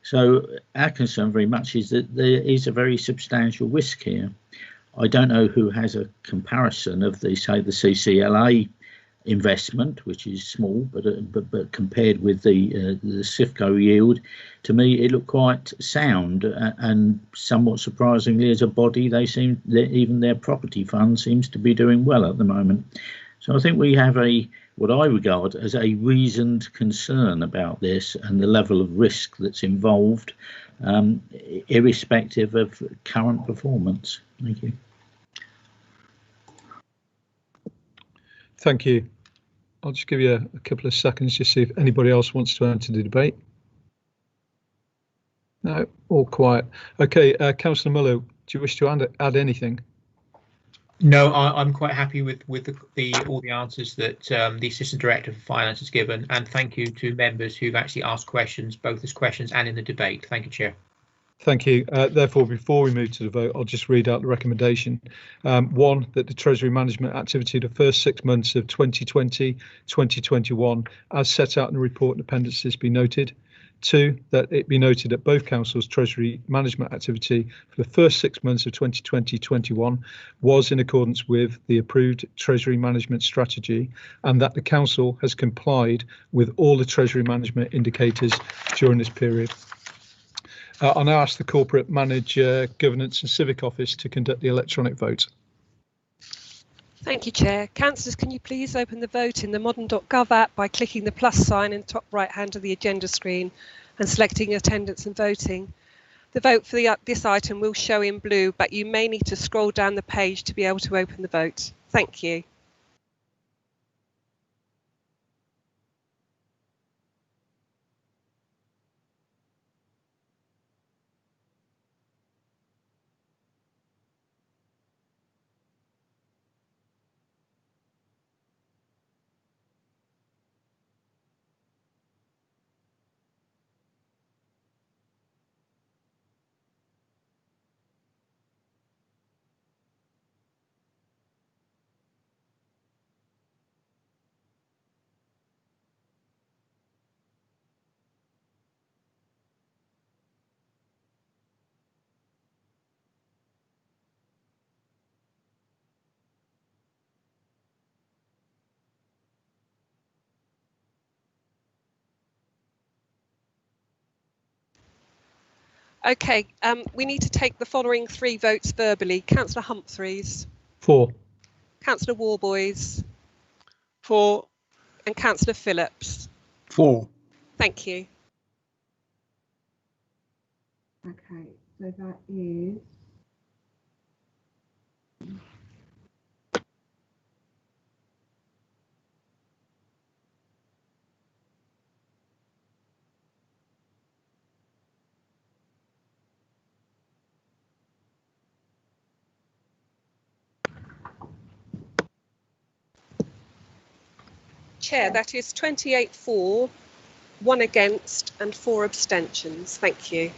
So our concern very much is that there is a very substantial risk here. I don't know who has a comparison of the, say, the CCLA investment, which is small, but compared with the Sifco yield, to me it looked quite sound, and somewhat surprisingly, as a body, even their property fund seems to be doing well at the moment. So I think we have what I regard as a reasoned concern about this and the level of risk that's involved, irrespective of current performance. Thank you. Thank you. I'll just give you a couple of seconds to see if anybody else wants to enter the debate. No, all quiet. Okay, Councillor Muller, do you wish to add anything? No, I'm quite happy with all the answers that the Assistant Director for Finance has given, and thank you to members who've actually asked questions, both as questions and in the debate. Thank you, Chair. Thank you. Therefore, before we move to the vote, I'll just read out the recommendation. One, that the Treasury management activity the first 6 months of 2020-2021, as set out in the report and appendices, be noted. 2, that it be noted that both councils' Treasury management activity for the first 6 months of 2020-21 was in accordance with the approved Treasury management strategy, and that the council has complied with all the Treasury management indicators during this period. I'll now ask the Corporate Manager, Governance and Civic Office to conduct the electronic vote. Thank you, Chair. Councillors, can you please open the vote in the modern.gov app by clicking the plus sign in the top right hand of the agenda screen and selecting attendance and voting. The vote for this item will show in blue, but you may need to scroll down the page to be able to open the vote. Thank you. Okay, we need to take the following 3 votes verbally. Councillor Humphreys. 4. Councillor Warboys. 4. And Councillor Phillips. 4. Thank you. Okay, so that is Chair, that is 28 for, 1 against and 4 abstentions. Thank you.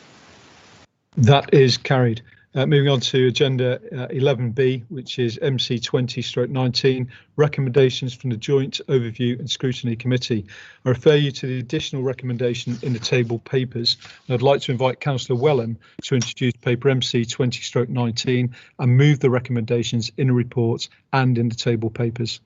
That is carried. Moving on to agenda 11B, which is MC 20/19, recommendations from the Joint Overview and Scrutiny Committee. I refer you to the additional recommendation in the table papers. And I'd like to invite Councillor Wellham to introduce paper MC 20/19 and move the recommendations in the report and in the table papers.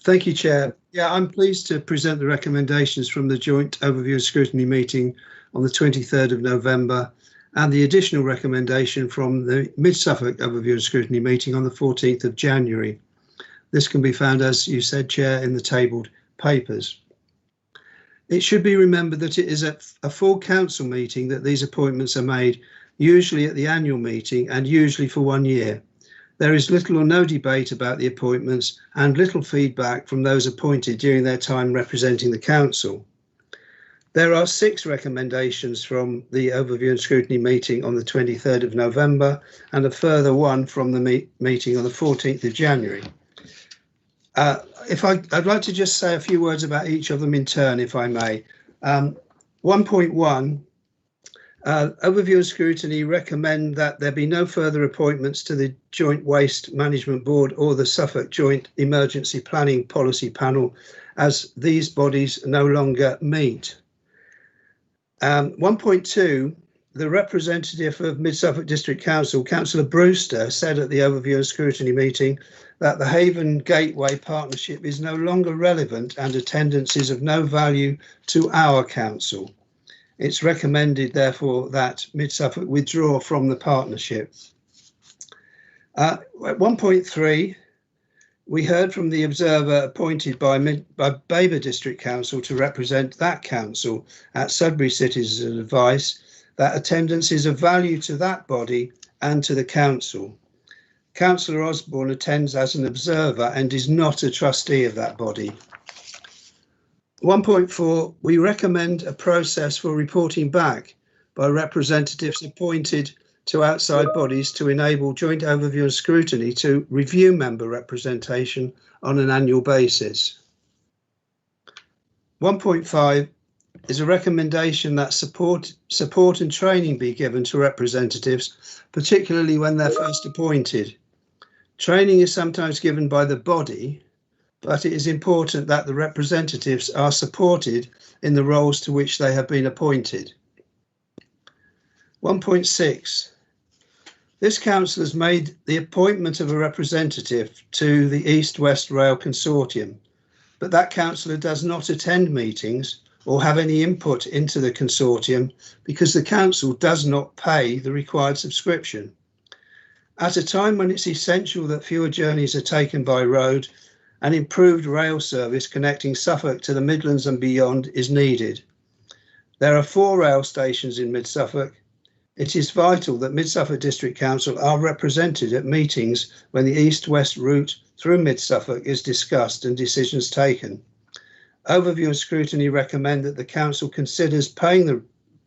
Thank you, Chair. Yeah, I'm pleased to present the recommendations from the Joint Overview and Scrutiny meeting on the 23rd of November and the additional recommendation from the Mid-Suffolk Overview and Scrutiny meeting on the 14th of January. This can be found, as you said, Chair, in the tabled papers. It should be remembered that it is at a full council meeting that these appointments are made, usually at the annual meeting and usually for 1 year. There is little or no debate about the appointments and little feedback from those appointed during their time representing the council. There are 6 recommendations from the Overview and Scrutiny meeting on the 23rd of November and a further 1 from the meeting on the 14th of January. I'd like to just say a few words about each of them in turn, if I may. 1.1, Overview and Scrutiny recommend that there be no further appointments to the Joint Waste Management Board or the Suffolk Joint Emergency Planning Policy Panel, as these bodies no longer meet. 1.2, the representative of Mid-Suffolk District Council, Councillor Brewster, said at the Overview and Scrutiny meeting that the Haven Gateway Partnership is no longer relevant and attendance is of no value to our council. It's recommended, therefore, that Mid-Suffolk withdraw from the partnership. At 1.3, we heard from the observer appointed by Babergh District Council to represent that council at Sudbury City's advice that attendance is of value to that body and to the council. Councillor Osborne attends as an observer and is not a trustee of that body. 1.4, we recommend a process for reporting back by representatives appointed to outside bodies to enable joint overview and scrutiny to review member representation on an annual basis. 1.5 is a recommendation that support and training be given to representatives, particularly when they're first appointed. Training is sometimes given by the body, but it is important that the representatives are supported in the roles to which they have been appointed. 1.6. This council has made the appointment of a representative to the East West Rail Consortium, but that councillor does not attend meetings or have any input into the consortium because the council does not pay the required subscription. At a time when it's essential that fewer journeys are taken by road, an improved rail service connecting Suffolk to the Midlands and beyond is needed. There are 4 rail stations in Mid Suffolk. It is vital that Mid Suffolk District Council are represented at meetings when the east-west route through Mid Suffolk is discussed and decisions taken. Overview and scrutiny recommend that the council considers paying the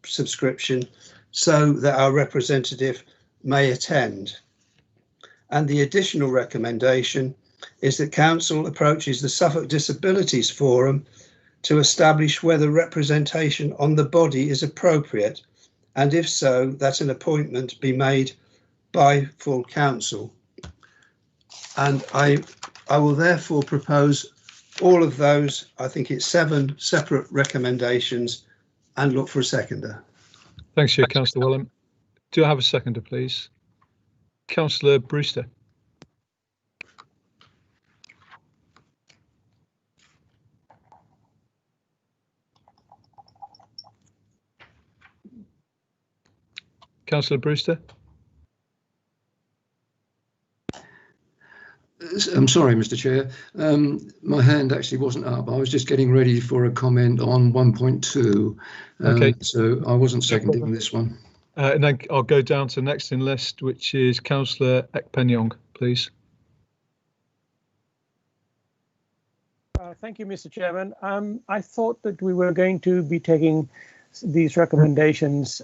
subscription so that our representative may attend. And the additional recommendation is that council approaches the Suffolk Disabilities Forum to establish whether representation on the body is appropriate, and if so, that an appointment be made by full council. And I will therefore propose all of those, I think it's 7 separate recommendations, and look for a seconder. Thanks, Councillor Wellham. Do I have a seconder, please? Councillor Brewster. Councillor Brewster. I'm sorry, Mr. Chair. My hand actually wasn't up. I was just getting ready for a comment on 1.2. Okay. So I wasn't seconding this one. And then I'll go down to next in list, which is Councillor Ekpenyong, please. Thank you, Mr. Chairman. I thought that we were going to be taking these recommendations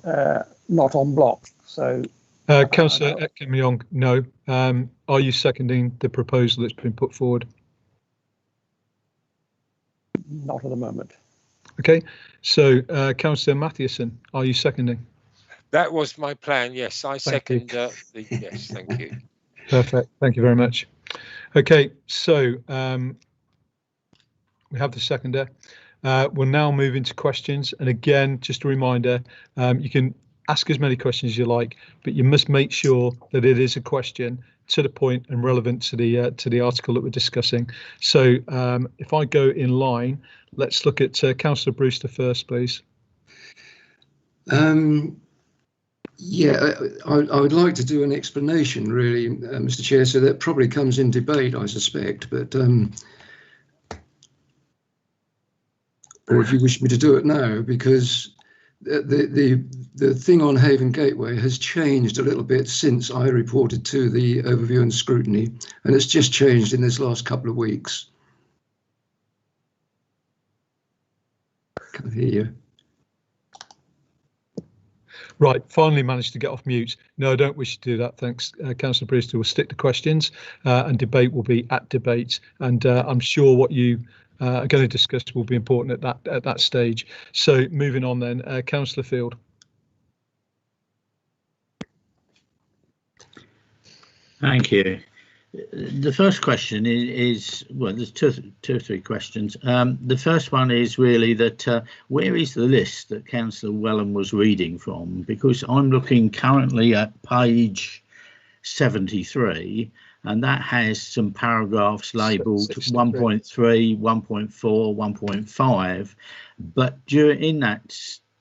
not en bloc. So, Councillor Ekpenyong, no. Are you seconding the proposal that's been put forward? Not at the moment. Okay. So, Councillor Mathieson, are you seconding? That was my plan. Yes, I second yes. Thank you. Perfect. Thank you very much. Okay. So we have the seconder. We'll now move into questions. And again, just a reminder, you can ask as many questions as you like, but you must make sure that it is a question to the point and relevant to the article that we're discussing. So if I go in line, let's look at Councillor Brewster first, please. Yeah, I would like to do an explanation, really, Mr. Chair, so that probably comes in debate, I suspect, but or if you wish me to do it now, because the thing on Haven Gateway has changed a little bit since I reported to the overview and scrutiny, and it's just changed in this last couple of weeks. Can I hear you? Right, finally managed to get off mute. No, I don't wish to do that. Thanks, Councillor Brewster. We'll stick to questions and debate will be at debate. And I'm sure what you are going to discuss will be important at that stage. So moving on then, Councillor Field. Thank you. The first question is well, there's two or three questions. The first one is really that where is the list that Councillor Wellham was reading from? Because I'm looking currently at page 73, and that has some paragraphs labelled 1.3, 1.4, 1.5. But in that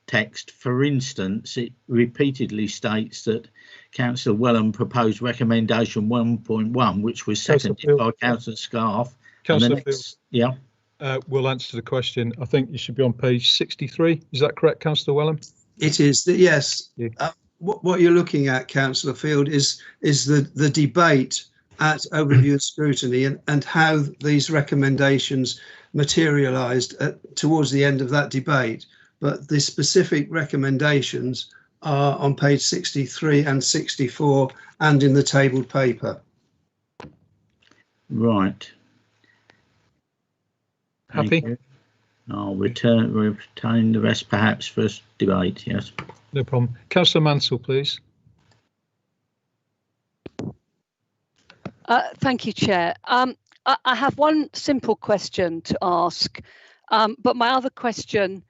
text, for instance, it repeatedly states that Councillor Wellham proposed recommendation 1.1, which was seconded by Councillor Scarf. Councillor Field, yeah. We'll answer the question. I think you should be on page 63. Is that correct, Councillor Wellham? It is, yes. Yeah. What you're looking at, Councillor Field, is the debate at overview and scrutiny and how these recommendations materialised towards the end of that debate. But the specific recommendations are on page 63 and 64 and in the tabled paper. Right. Happy? I'll retain the rest perhaps for debate, yes. No problem. Councillor Mansell, please. Thank you, Chair. I have one simple question to ask, but my other question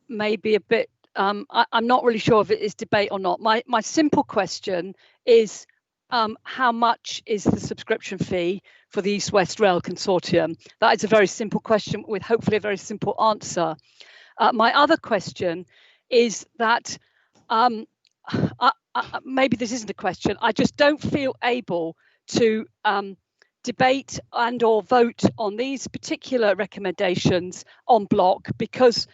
may be a bit I'm not really sure if it is debate or not. My simple question is how much is the subscription fee for the East West Rail Consortium? That is a very simple question with hopefully a very simple answer. My other question is that maybe this isn't a question. I just don't feel able to debate and or vote on these particular recommendations en bloc because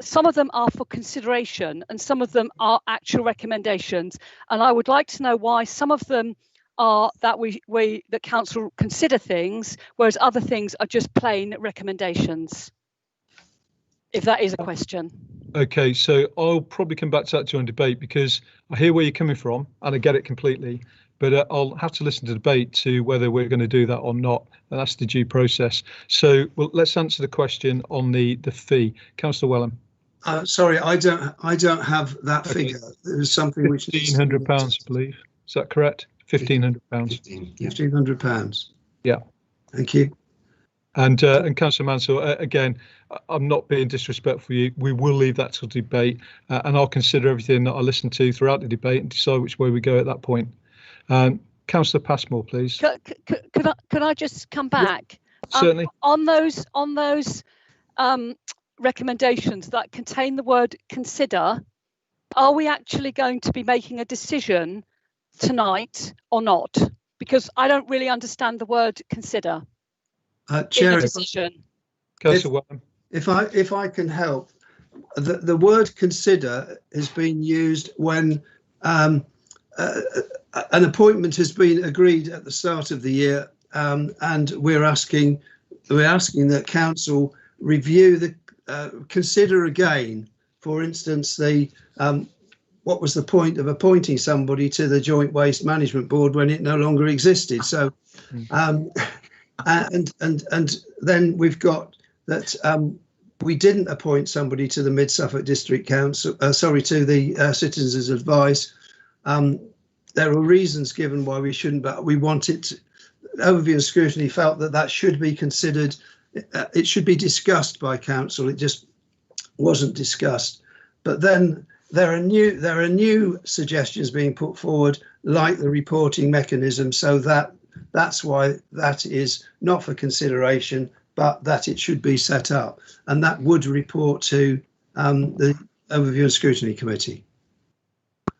some of them are for consideration and some of them are actual recommendations. And I would like to know why some of them are that the council consider things, whereas other things are just plain recommendations. If that is a question. Okay, so I'll probably come back to that during debate, because I hear where you're coming from and I get it completely, but I'll have to listen to debate to whether we're going to do that or not, and that's the due process. So well, let's answer the question on the fee. Councillor Wellham. Sorry, I don't have that figure. There was something which £1,500, I believe. Is that correct? £1,500. £1,500. Yeah. Thank you. And Councillor Mansell, again, I'm not being disrespectful for you. We will leave that to debate, and I'll consider everything that I listen to throughout the debate and decide which way we go at that point. Councillor Passmore, please. Could I just come back? Yeah, certainly. On those recommendations that contain the word consider, are we actually going to be making a decision tonight or not? Because I don't really understand the word consider. Chair, if I can help, the word consider has been used when an appointment has been agreed at the start of the year, and we're asking that council review the consider again. For instance, what was the point of appointing somebody to the Joint Waste Management Board when it no longer existed? So. And then we've got that we didn't appoint somebody to the Mid Suffolk District Council, to the Citizens' Advice. There were reasons given why we shouldn't, but we wanted to, overview and scrutiny felt that should be considered. It should be discussed by council. It just wasn't discussed. But then there are new suggestions being put forward, like the reporting mechanism, so that's why that is not for consideration, but that it should be set up, and that would report to the Overview and Scrutiny Committee.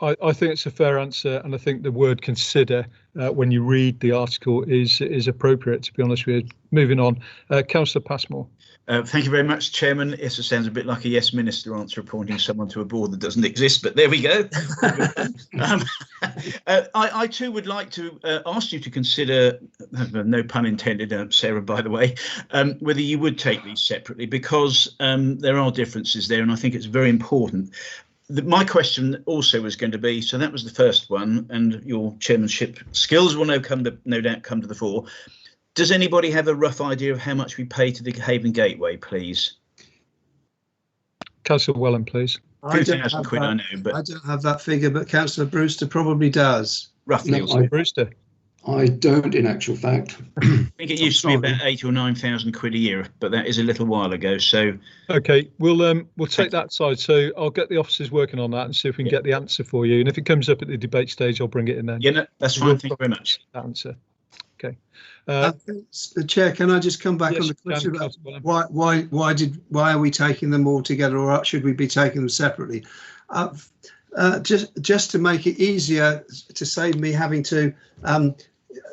I think it's a fair answer, and I think the word consider, when you read the article, is appropriate, to be honest with you. Moving on, Councillor Passmore. Thank you very much, Chairman. Yes, it sounds a bit like a yes minister answer, appointing someone to a board that doesn't exist, but there we go. I too would like to ask you to consider, no pun intended, Sarah, by the way, whether you would take these separately, because there are differences there, and I think it's very important. My question also was going to be, so that was the first one, and your chairmanship skills will no doubt come to the fore. Does anybody have a rough idea of how much we pay to the Haven Gateway, please? Councillor Wellham, please. £2,000, I know, but I don't have that figure, but Councillor Brewster probably does. Roughly, No, Brewster. I don't, in actual fact. I think it used to be about £8,000 or £9,000 a year, but that is a little while ago. So okay, we'll take that side. So I'll get the officers working on that and see if we can get the answer for you. And if it comes up at the debate stage, I'll bring it in then. Yeah, no, that's fine. Thank you very much. That answer. Okay. Chair, can I just come back on the question about why are we taking them all together, or should we be taking them separately? Just to make it easier, to save me having to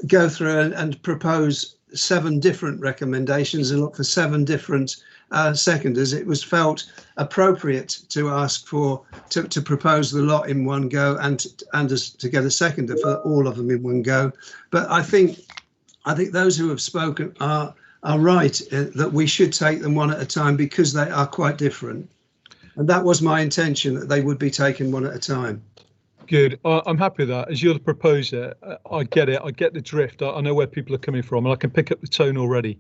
go through and propose 7 different recommendations and look for 7 different seconders, it was felt appropriate to ask to propose the lot in one go and to get a seconder for all of them in one go. But I think those who have spoken are right that we should take them one at a time, because they are quite different. And that was my intention, that they would be taken one at a time. Good. I'm happy with that. As you're the proposer, I get it. I get the drift. I know where people are coming from, and I can pick up the tone already.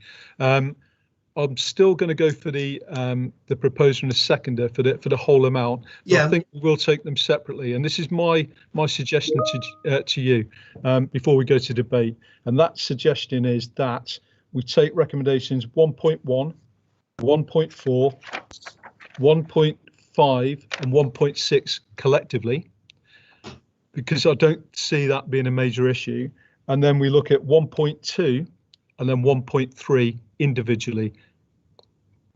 I'm still going to go for the proposer and the seconder for the whole amount. Yeah. I think we'll take them separately, and this is my suggestion to you before we go to debate. And that suggestion is that we take recommendations 1.1, 1.4, 1.5, and 1.6 collectively, because I don't see that being a major issue. And then we look at 1.2 and then 1.3 individually.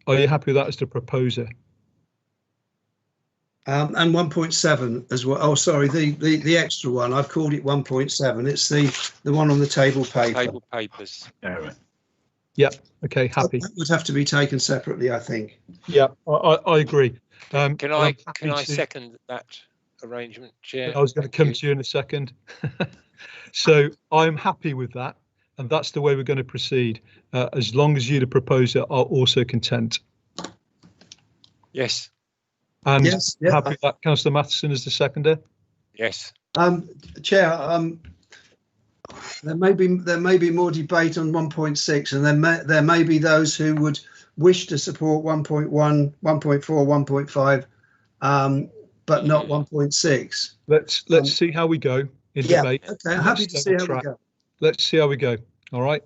Are you happy with that as the proposer? And 1.7 as well. Oh, sorry, the extra one. I've called it 1.7. It's the one on the table paper. Table papers. All right. Yeah. Okay. Happy. That would have to be taken separately, I think. Yeah, I agree. Can I second that arrangement, Chair? I was going to come to you in a second. So I'm happy with that, and that's the way we're going to proceed, as long as you, the proposer, are also content. Yes. And yes, yeah. happy that Councillor Matheson is the seconder. Yes. Chair, there may be more debate on 1.6, and there may be those who would wish to support 1.1, 1.4, 1.5, but not 1.6. Let's see how we go in debate. Okay, I'm happy to see how we go. Let's see how we go. All right.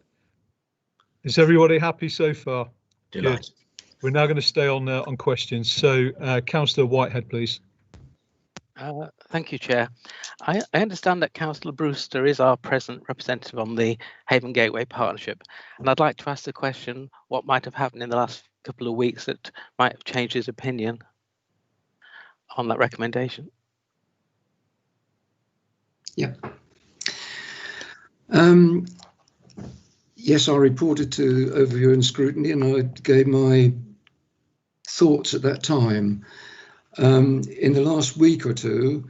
Is everybody happy so far? Delighted. Good. We're now going to stay on questions. So, Councillor Whitehead, please. Thank you, Chair. I understand that Councillor Brewster is our present representative on the Haven Gateway Partnership, and I'd like to ask the question, what might have happened in the last couple of weeks that might have changed his opinion on that recommendation? Yeah. Yes, I reported to overview and scrutiny, and I gave my thoughts at that time. In the last week or two,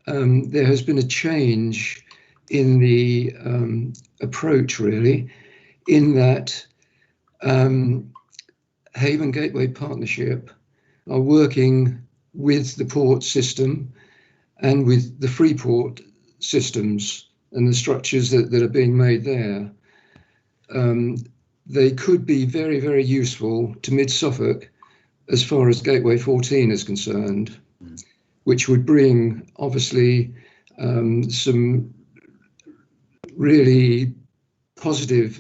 there has been a change in the approach, really, in that Haven Gateway Partnership are working with the port system and with the Freeport systems and the structures that are being made there. They could be very, very useful to Mid-Suffolk as far as Gateway 14 is concerned, which would bring, obviously, some really positive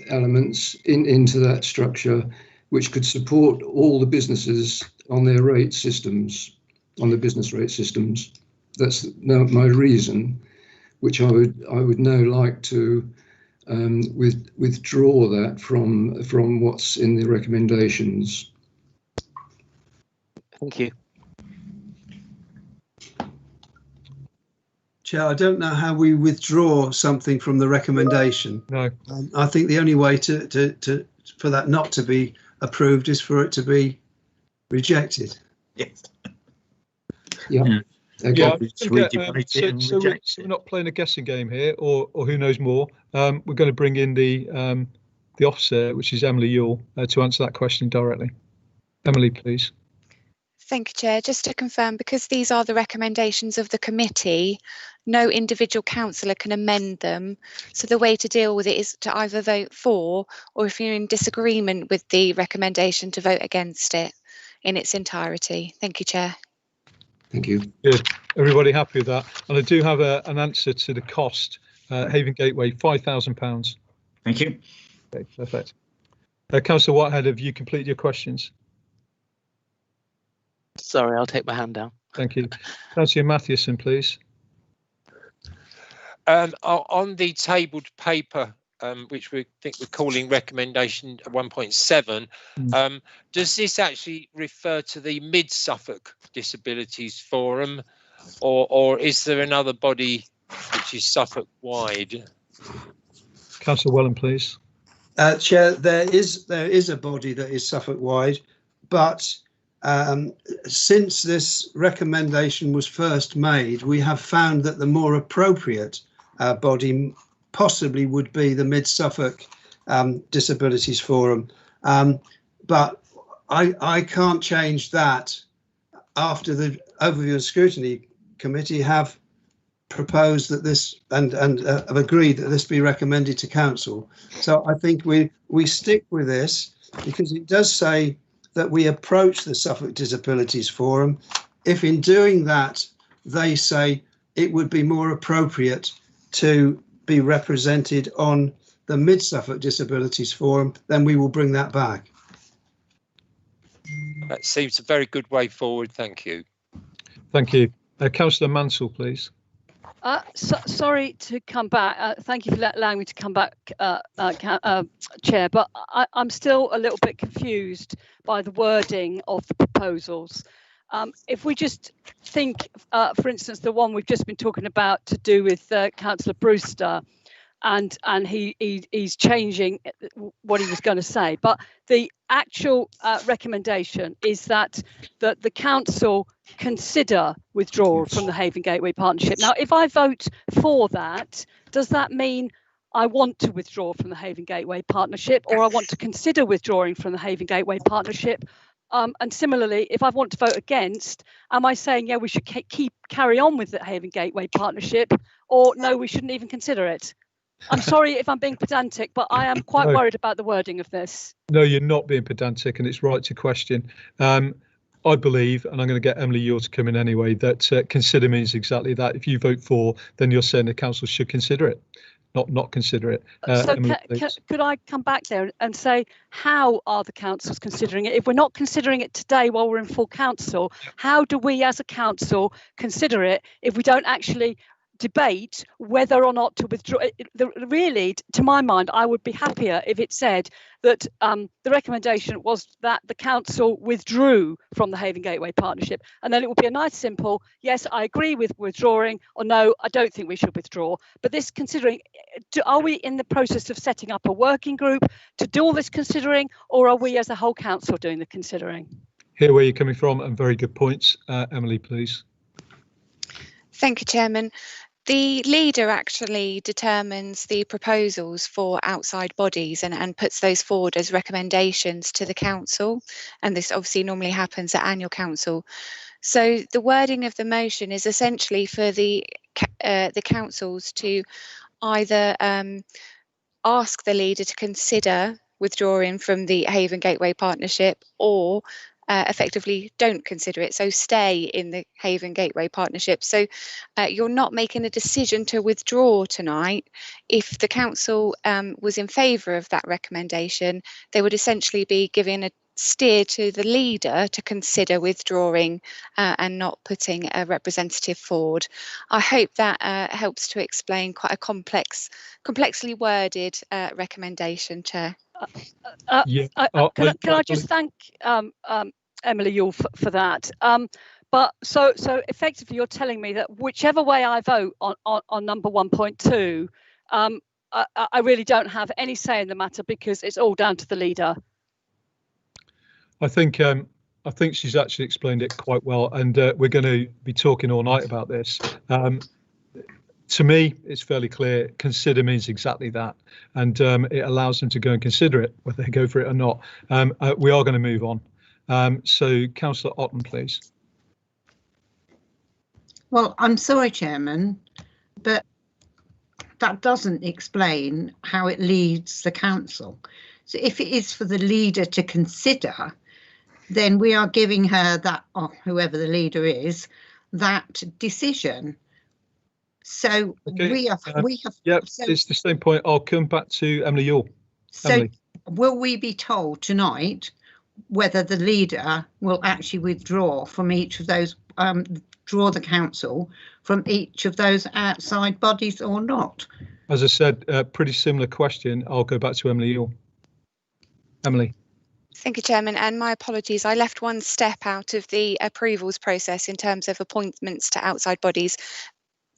elements into that structure, which could support all the businesses on their rate systems, on the business rate systems. That's now my reason, which I would now like to withdraw that from what's in the recommendations. Thank you. Chair, I don't know how we withdraw something from the recommendation. No. I think the only way for that not to be approved is for it to be rejected. Yes. Yeah. Okay. So we're not playing a guessing game here, or who knows more. We're going to bring in the officer, which is Emily Yule, to answer that question directly. Emily, please. Thank you, Chair. Just to confirm, because these are the recommendations of the committee, no individual councillor can amend them. So the way to deal with it is to either vote for, or if you're in disagreement with the recommendation, to vote against it in its entirety. Thank you, Chair. Thank you. Good. Everybody happy with that? And I do have an answer to the cost. Haven Gateway, £5,000. Thank you. Okay, perfect. Councillor Whitehead, have you completed your questions? Sorry, I'll take my hand down. Thank you. Councillor Matheson, please. On the tabled paper, which we think we're calling recommendation 1.7, does this actually refer to the Mid-Suffolk Disabilities Forum, or is there another body which is Suffolk-wide? Councillor Welland, please. Chair, there is a body that is Suffolk-wide, but since this recommendation was first made, we have found that the more appropriate body possibly would be the Mid-Suffolk Disabilities Forum. But I can't change that after the Overview and Scrutiny Committee have proposed that this and have agreed that this be recommended to Council. So I think we stick with this because it does say that we approach the Suffolk Disabilities Forum. If in doing that, they say it would be more appropriate to be represented on the Mid-Suffolk Disabilities Forum, then we will bring that back. That seems a very good way forward. Thank you. Thank you. Councillor Mansell, please. Sorry to come back. Thank you for allowing me to come back, Chair, but I'm still a little bit confused by the wording of the proposals. If we just think, for instance, the one we've just been talking about to do with Councillor Brewster, and he's changing what he was going to say. But the actual recommendation is that the council consider withdrawal from the Haven Gateway Partnership. Now, if I vote for that, does that mean I want to withdraw from the Haven Gateway Partnership, or I want to consider withdrawing from the Haven Gateway Partnership? And similarly, if I want to vote against, am I saying, yeah, we should carry on with the Haven Gateway Partnership, or no, we shouldn't even consider it? I'm sorry if I'm being pedantic, but I am quite worried about the wording of this. No, you're not being pedantic, and it's right to question. I believe, and I'm going to get Emily Yule to come in anyway, that consider means exactly that. If you vote for, then you're saying the council should consider it, not consider it. So Emily, could I come back there and say, how are the councils considering it? If we're not considering it today while we're in full council, how do we as a council consider it if we don't actually debate whether or not to withdraw? Really, to my mind, I would be happier if it said that the recommendation was that the council withdrew from the Haven Gateway Partnership, and then it would be a nice simple yes, I agree with withdrawing, or no, I don't think we should withdraw. But this considering, are we in the process of setting up a working group to do all this considering, or are we as a whole council doing the considering? Hear where you're coming from, and very good points. Emily, please. Thank you, Chairman. The leader actually determines the proposals for outside bodies and puts those forward as recommendations to the council. And this obviously normally happens at annual council. So the wording of the motion is essentially for the councils to either ask the leader to consider withdrawing from the Haven Gateway Partnership, or effectively don't consider it, so stay in the Haven Gateway Partnership. So you're not making a decision to withdraw tonight. If the council was in favour of that recommendation, they would essentially be giving a steer to the leader to consider withdrawing and not putting a representative forward. I hope that helps to explain quite a complexly worded recommendation, Chair. Yeah. Can I just thank Emily Yule for that? But so effectively, you're telling me that whichever way I vote on number 1.2, I really don't have any say in the matter because it's all down to the leader. I think she's actually explained it quite well, and we're going to be talking all night about this. To me, it's fairly clear. Consider means exactly that, and it allows them to go and consider it, whether they go for it or not. We are going to move on. So, Councillor Otten, please. Well, I'm sorry, Chairman, but that doesn't explain how it leads the council. So if it is for the leader to consider, then we are giving her that, or whoever the leader is, that decision. So okay. we have. Yep, so, it's the same point. I'll come back to Emily Yule. So Emily. Will we be told tonight whether the leader will actually withdraw from each of those, draw the council from each of those outside bodies or not? As I said, pretty similar question. I'll go back to Emily Yule. Emily. Thank you, Chairman, and my apologies. I left one step out of the approvals process in terms of appointments to outside bodies.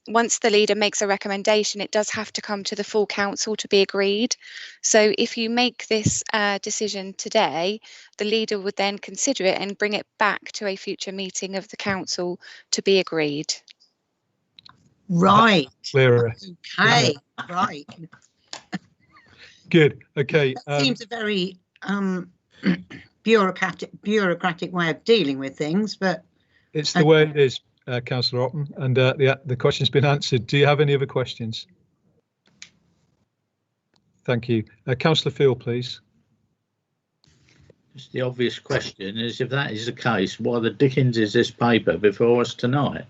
Once the leader makes a recommendation, it does have to come to the full council to be agreed. So if you make this decision today, the leader would then consider it and bring it back to a future meeting of the council to be agreed. Right. Clearer. Okay. Right. Good. Okay. That seems a very bureaucratic way of dealing with things, but it's the way it is. Councillor Otten, and the question's been answered. Do you have any other questions? Thank you. Councillor Field, please. Just the obvious question is, if that is the case, why the dickens is this paper before us tonight?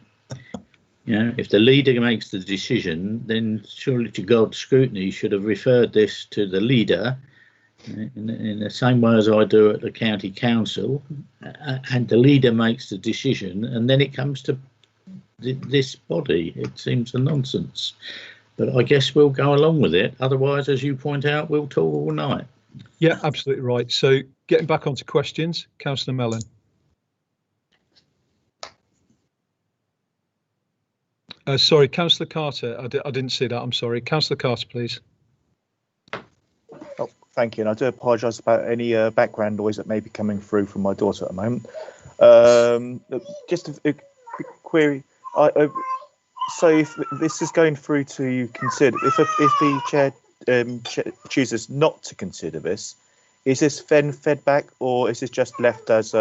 You know, if the leader makes the decision, then surely to God, scrutiny should have referred this to the leader in the same way as I do at the county council, and the leader makes the decision, and then it comes to this body. It seems a nonsense, but I guess we'll go along with it. Otherwise, as you point out, we'll talk all night. Yeah, absolutely right. So getting back onto questions, Councillor Mellon. Sorry, Councillor Carter. I didn't see that. I'm sorry. Councillor Carter, please. Oh, thank you. And I do apologise about any background noise that may be coming through from my daughter at the moment. Just a quick query. So if this is going through to consider, if the chair chooses not to consider this, is this then fed back, or is this just left as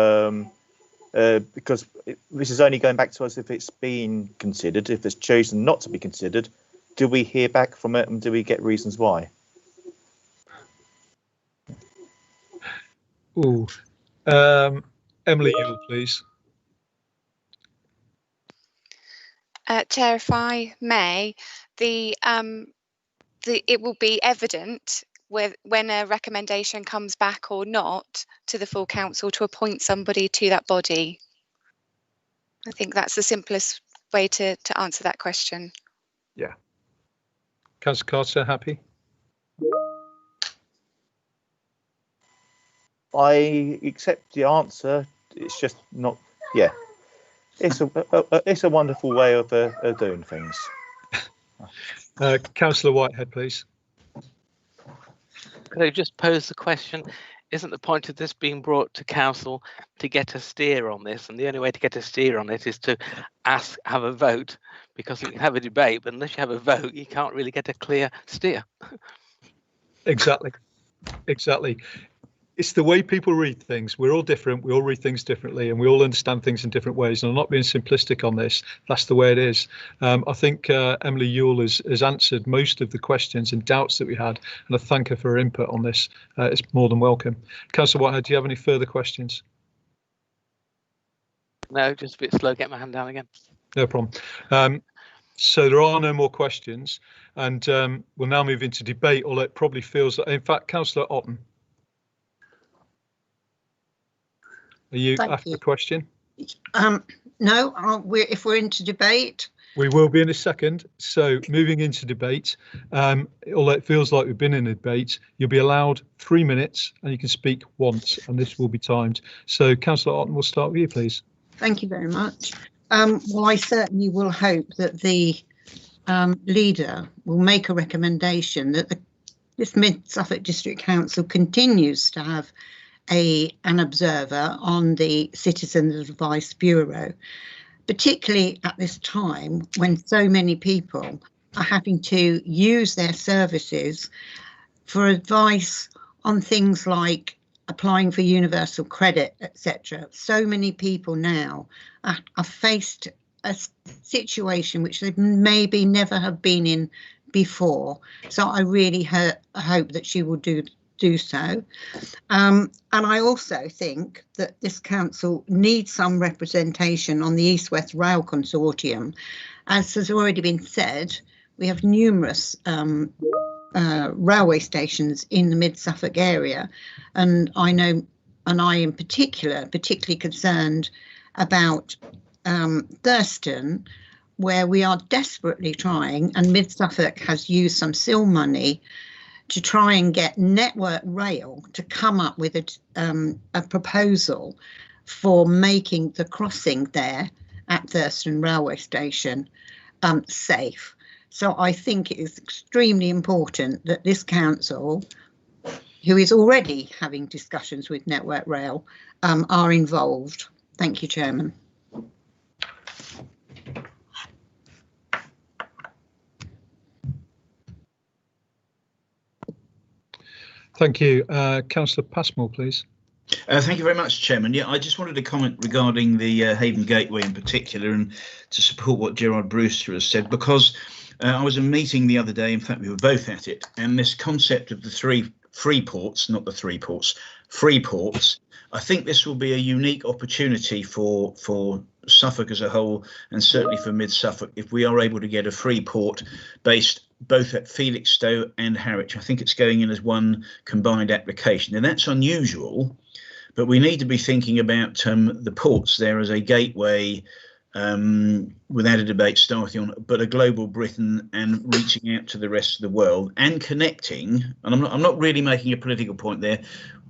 because this is only going back to us if it's been considered? If it's chosen not to be considered, do we hear back from it, and do we get reasons why? Ooh, Emily, you please. Chair, if I may, it will be evident when a recommendation comes back or not to the full council to appoint somebody to that body. I think that's the simplest way to answer that question. Yeah. Councillor Carter, happy? I accept the answer. It's just not. Yeah, it's a wonderful way of doing things. Councillor Whitehead, please. Could I just pose the question? Isn't the point of this being brought to council to get a steer on this? And the only way to get a steer on it is to have a vote, because you can have a debate, but unless you have a vote, you can't really get a clear steer. Exactly. It's the way people read things. We're all different. We all read things differently, and we all understand things in different ways. And I'm not being simplistic on this. That's the way it is. I think Emily Ewell has answered most of the questions and doubts that we had, and I thank her for her input on this. It's more than welcome. Councillor Whitehead, do you have any further questions? No, just a bit slow. Get my hand down again. No problem. So there are no more questions, and we'll now move into debate, although it probably feels like, in fact, Councillor Otten. Are you after the question? No, if we're into debate. We will be in a second. So moving into debate, although it feels like we've been in a debate, you'll be allowed 3 minutes and you can speak once, and this will be timed. So Councillor Otten, we'll start with you, please. Thank you very much. Well, I certainly will hope that the leader will make a recommendation that this Mid-Suffolk District Council continues to have an observer on the Citizens Advice Bureau, particularly at this time when so many people are having to use their services for advice on things like applying for universal credit, etc. So many people now are faced a situation which they maybe never have been in before. So I really hope that she will do so. And I also think that this council needs some representation on the East West Rail Consortium. As has already been said, we have numerous railway stations in the Mid-Suffolk area, and I am particularly concerned about Thurston, where we are desperately trying, and Mid-Suffolk has used some SIL money to try and get Network Rail to come up with a proposal for making the crossing there at Thurston Railway Station safe. So I think it is extremely important that this council, who is already having discussions with Network Rail, are involved. Thank you, Chairman. Thank you. Councillor Passmore, please. Thank you very much, Chairman. Yeah, I just wanted to comment regarding the Haven Gateway in particular, and to support what Gerard Brewster has said, because I was in a meeting the other day, in fact we were both at it, and this concept of the free ports, I think this will be a unique opportunity for Suffolk as a whole, and certainly for Mid-Suffolk, if we are able to get a free port based both at Felixstowe and Harwich. I think it's going in as one combined application, and that's unusual, but we need to be thinking about the ports there as a gateway, without a debate starting on, but a global Britain, and reaching out to the rest of the world and connecting. And I'm not really making a political point there.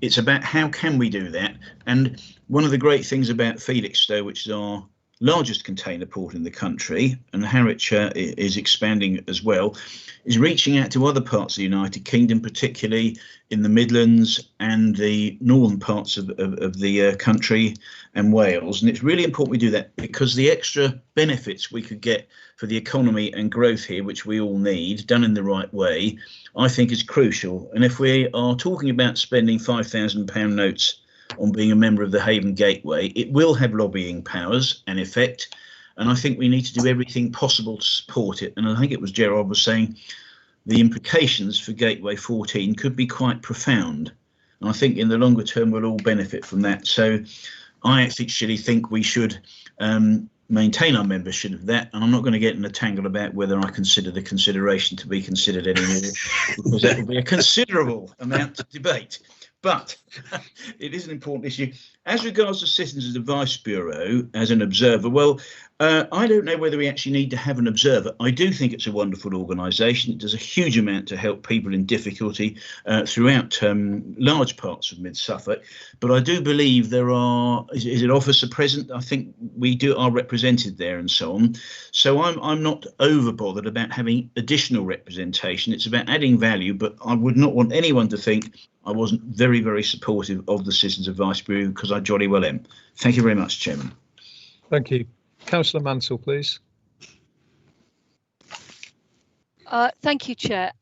It's about how can we do that. And one of the great things about Felixstowe, which is our largest container port in the country, and Harwich is expanding as well, is reaching out to other parts of the United Kingdom, particularly in the Midlands and the northern parts of the country and Wales. And it's really important we do that, because the extra benefits we could get for the economy and growth here, which we all need, done in the right way, I think is crucial. And if we are talking about spending £5,000 notes on being a member of the Haven Gateway, it will have lobbying powers and effect, and I think we need to do everything possible to support it. And I think it was Gerard was saying the implications for Gateway 14 could be quite profound, and I think in the longer term we'll all benefit from that. So I actually think we should maintain our membership of that, and I'm not going to get in a tangle about whether I consider the consideration to be considered anymore, because that would be a considerable amount to debate. But it is an important issue. As regards the Citizens Advice Bureau as an observer, well, I don't know whether we actually need to have an observer. I do think it's a wonderful organisation. It does a huge amount to help people in difficulty throughout large parts of Mid-Suffolk. But I do believe there are, is it officer present? I think we are represented there and so on. So I'm not over bothered about having additional representation. It's about adding value, but I would not want anyone to think I wasn't very, very supportive of the Citizens Advice Bureau, because I jolly well am. Thank you very much, Chairman. Thank you. Councillor Mansell, please. Thank you, Chair.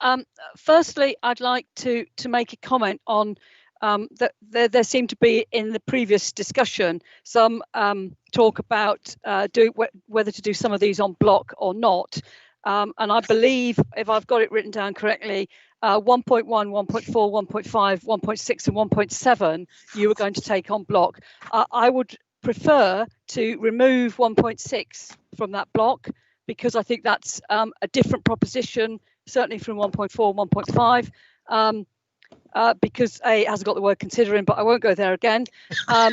Firstly, I'd like to make a comment on that there seemed to be in the previous discussion some talk about whether to do some of these on block or not. And I believe, if I've got it written down correctly, 1.1, 1.4, 1.5, 1.6 and 1.7 you were going to take on block. I would prefer to remove 1.6 from that block, because I think that's a different proposition, certainly from 1.4, 1.5, because A, it hasn't got the word considering, but I won't go there again. But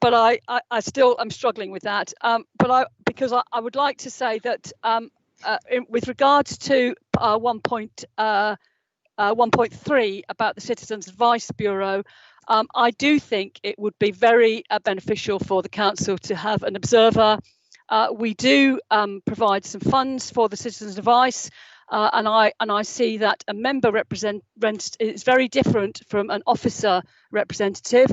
I still am struggling with that. Because I would like to say that with regards to 1.3 about the Citizens Advice Bureau, I do think it would be very beneficial for the council to have an observer. We do provide some funds for the Citizens Advice, and I see that a member is very different from an officer representative.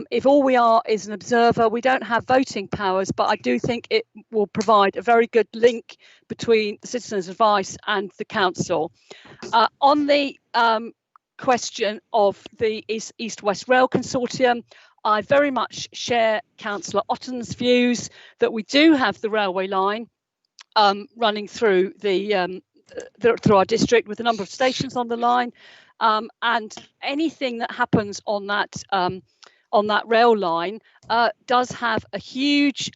If all we are is an observer, we don't have voting powers, but I do think it will provide a very good link between the Citizens Advice and the council. On the question of the East-West Rail Consortium, I very much share Councillor Otten's views that we do have the railway line running through through our district, with a number of stations on the line, and anything that happens on that rail line does have a huge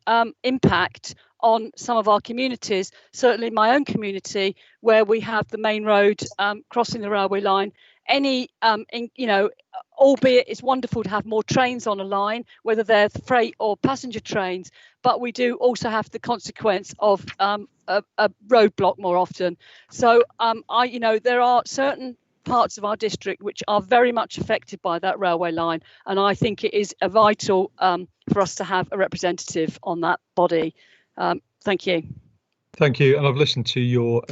impact on some of our communities, certainly my own community, where we have the main road crossing the railway line. Albeit it's wonderful to have more trains on a line, whether they're freight or passenger trains, but we do also have the consequence of a roadblock more often. So there are certain parts of our district which are very much affected by that railway line, and I think it is vital for us to have a representative on that body. Thank you. Thank you, and I've listened to your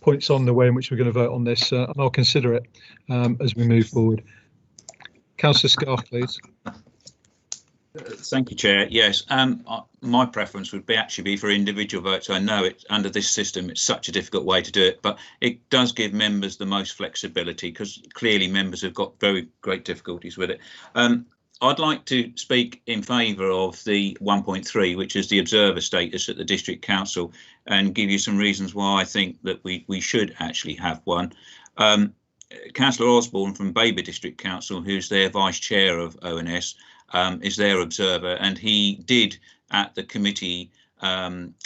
points on the way in which we're going to vote on this, and I'll consider it as we move forward. Councillor Scarf, please. Thank you, Chair. Yes, my preference would be for individual votes. I know it's under this system, it's such a difficult way to do it, but it does give members the most flexibility, because clearly members have got very great difficulties with it. I'd like to speak in favour of the 1.3, which is the observer status at the District Council, and give you some reasons why I think that we should actually have one. Councillor Osborne from Babergh District Council, who's their Vice Chair of ONS, is their observer, and he did at the committee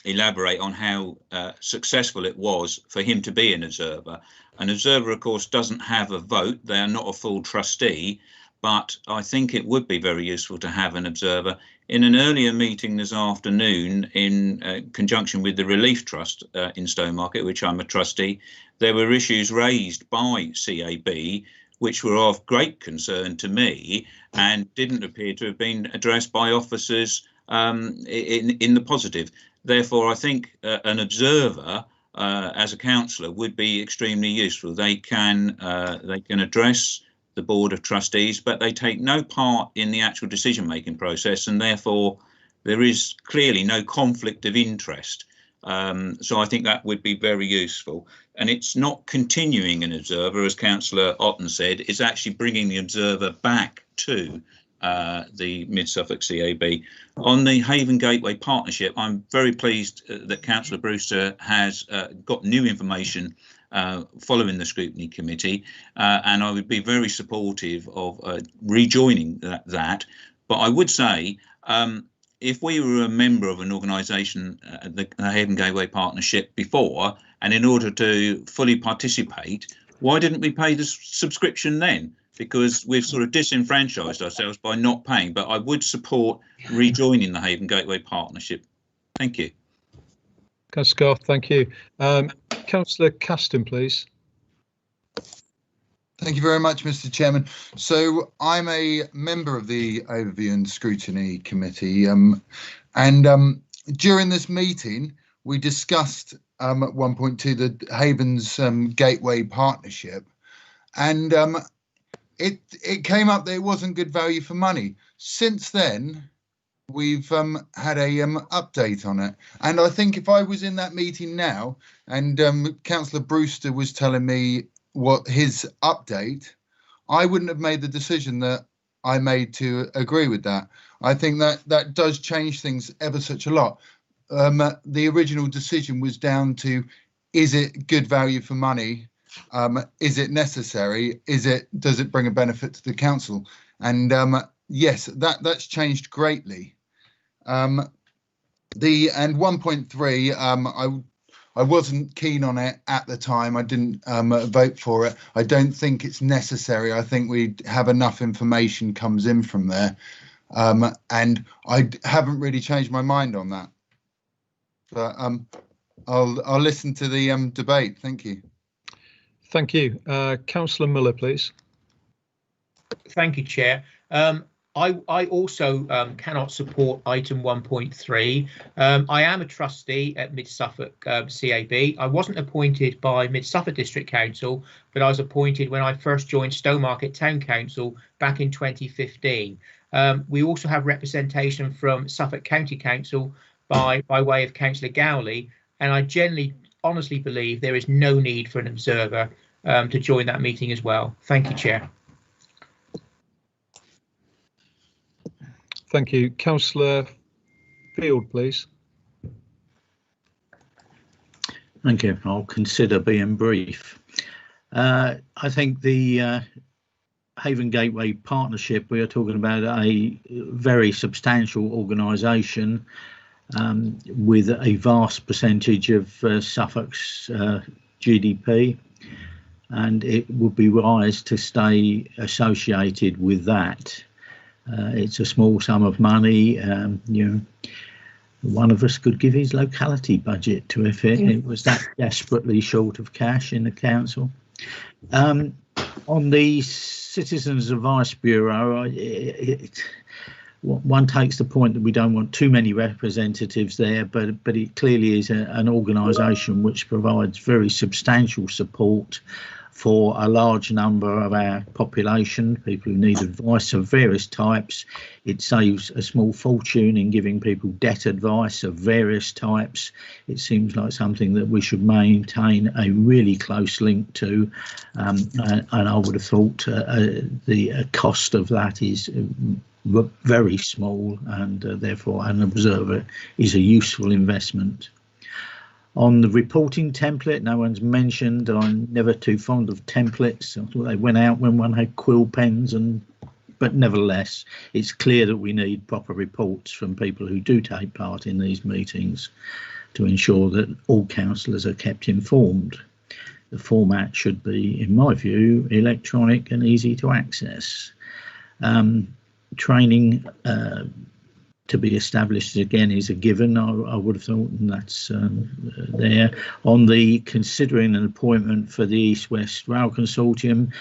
elaborate on how successful it was for him to be an observer. An observer, of course, doesn't have a vote. They are not a full trustee, but I think it would be very useful to have an observer. In an earlier meeting this afternoon, in conjunction with the Relief Trust in Stowmarket, which I'm a trustee, there were issues raised by CAB which were of great concern to me and didn't appear to have been addressed by officers in the positive. Therefore, I think an observer as a councillor would be extremely useful. They can address the Board of Trustees, but they take no part in the actual decision-making process, and therefore there is clearly no conflict of interest. So I think that would be very useful. And it's not continuing an observer, as Councillor Otten said, it's actually bringing the observer back to the Mid-Suffolk CAB. On the Haven Gateway Partnership, I'm very pleased that Councillor Brewster has got new information following the scrutiny committee, and I would be very supportive of rejoining that. But I would say, if we were a member of an organisation, the Haven Gateway Partnership before, and in order to fully participate, why didn't we pay the subscription then? Because we've sort of disenfranchised ourselves by not paying. But I would support rejoining the Haven Gateway Partnership. Thank you. Councillor Scarth, thank you. Councillor Caston, please. Thank you very much, Mr. Chairman. So I'm a member of the Overview and Scrutiny Committee, and during this meeting, we discussed at 1.2 the Havens Gateway Partnership, and it came up that it wasn't good value for money. Since then, we've had a update on it, and I think if I was in that meeting now, and Councillor Brewster was telling me what his update, I wouldn't have made the decision that I made to agree with that. I think that does change things ever such a lot. The original decision was down to, is it good value for money? Is it necessary? Does it bring a benefit to the council? And yes, that's changed greatly. And 1.3, I wasn't keen on it at the time. I didn't vote for it. I don't think it's necessary. I think we have enough information comes in from there. And I haven't really changed my mind on that. But I'll listen to the debate. Thank you. Thank you. Councillor Miller, please. Thank you, Chair. I also cannot support item 1.3. I am a trustee at Mid-Suffolk CAB. I wasn't appointed by Mid-Suffolk District Council, but I was appointed when I first joined Stowmarket Town Council back in 2015. We also have representation from Suffolk County Council by way of Councillor Gowley, and I honestly believe there is no need for an observer to join that meeting as well. Thank you, Chair. Thank you. Councillor Field, please. Thank you. I'll consider being brief. I think the Haven Gateway Partnership, we are talking about a very substantial organisation with a vast percentage of Suffolk's GDP, and it would be wise to stay associated with that. It's a small sum of money. One of us could give his locality budget to it was that desperately short of cash in the council. On the Citizens Advice Bureau, one takes the point that we don't want too many representatives there, but it clearly is an organisation which provides very substantial support for a large number of our population, people who need advice of various types. It saves a small fortune in giving people debt advice of various types. It seems like something that we should maintain a really close link to, and I would have thought the cost of that is very small, and therefore an observer is a useful investment. On the reporting template, no one's mentioned. I'm never too fond of templates. I thought they went out when one had quill pens, but nevertheless, it's clear that we need proper reports from people who do take part in these meetings to ensure that all councillors are kept informed. The format should be, in my view, electronic and easy to access. Training to be established again is a given. I would have thought, and that's there. On the considering an appointment for the East West Rail Consortium,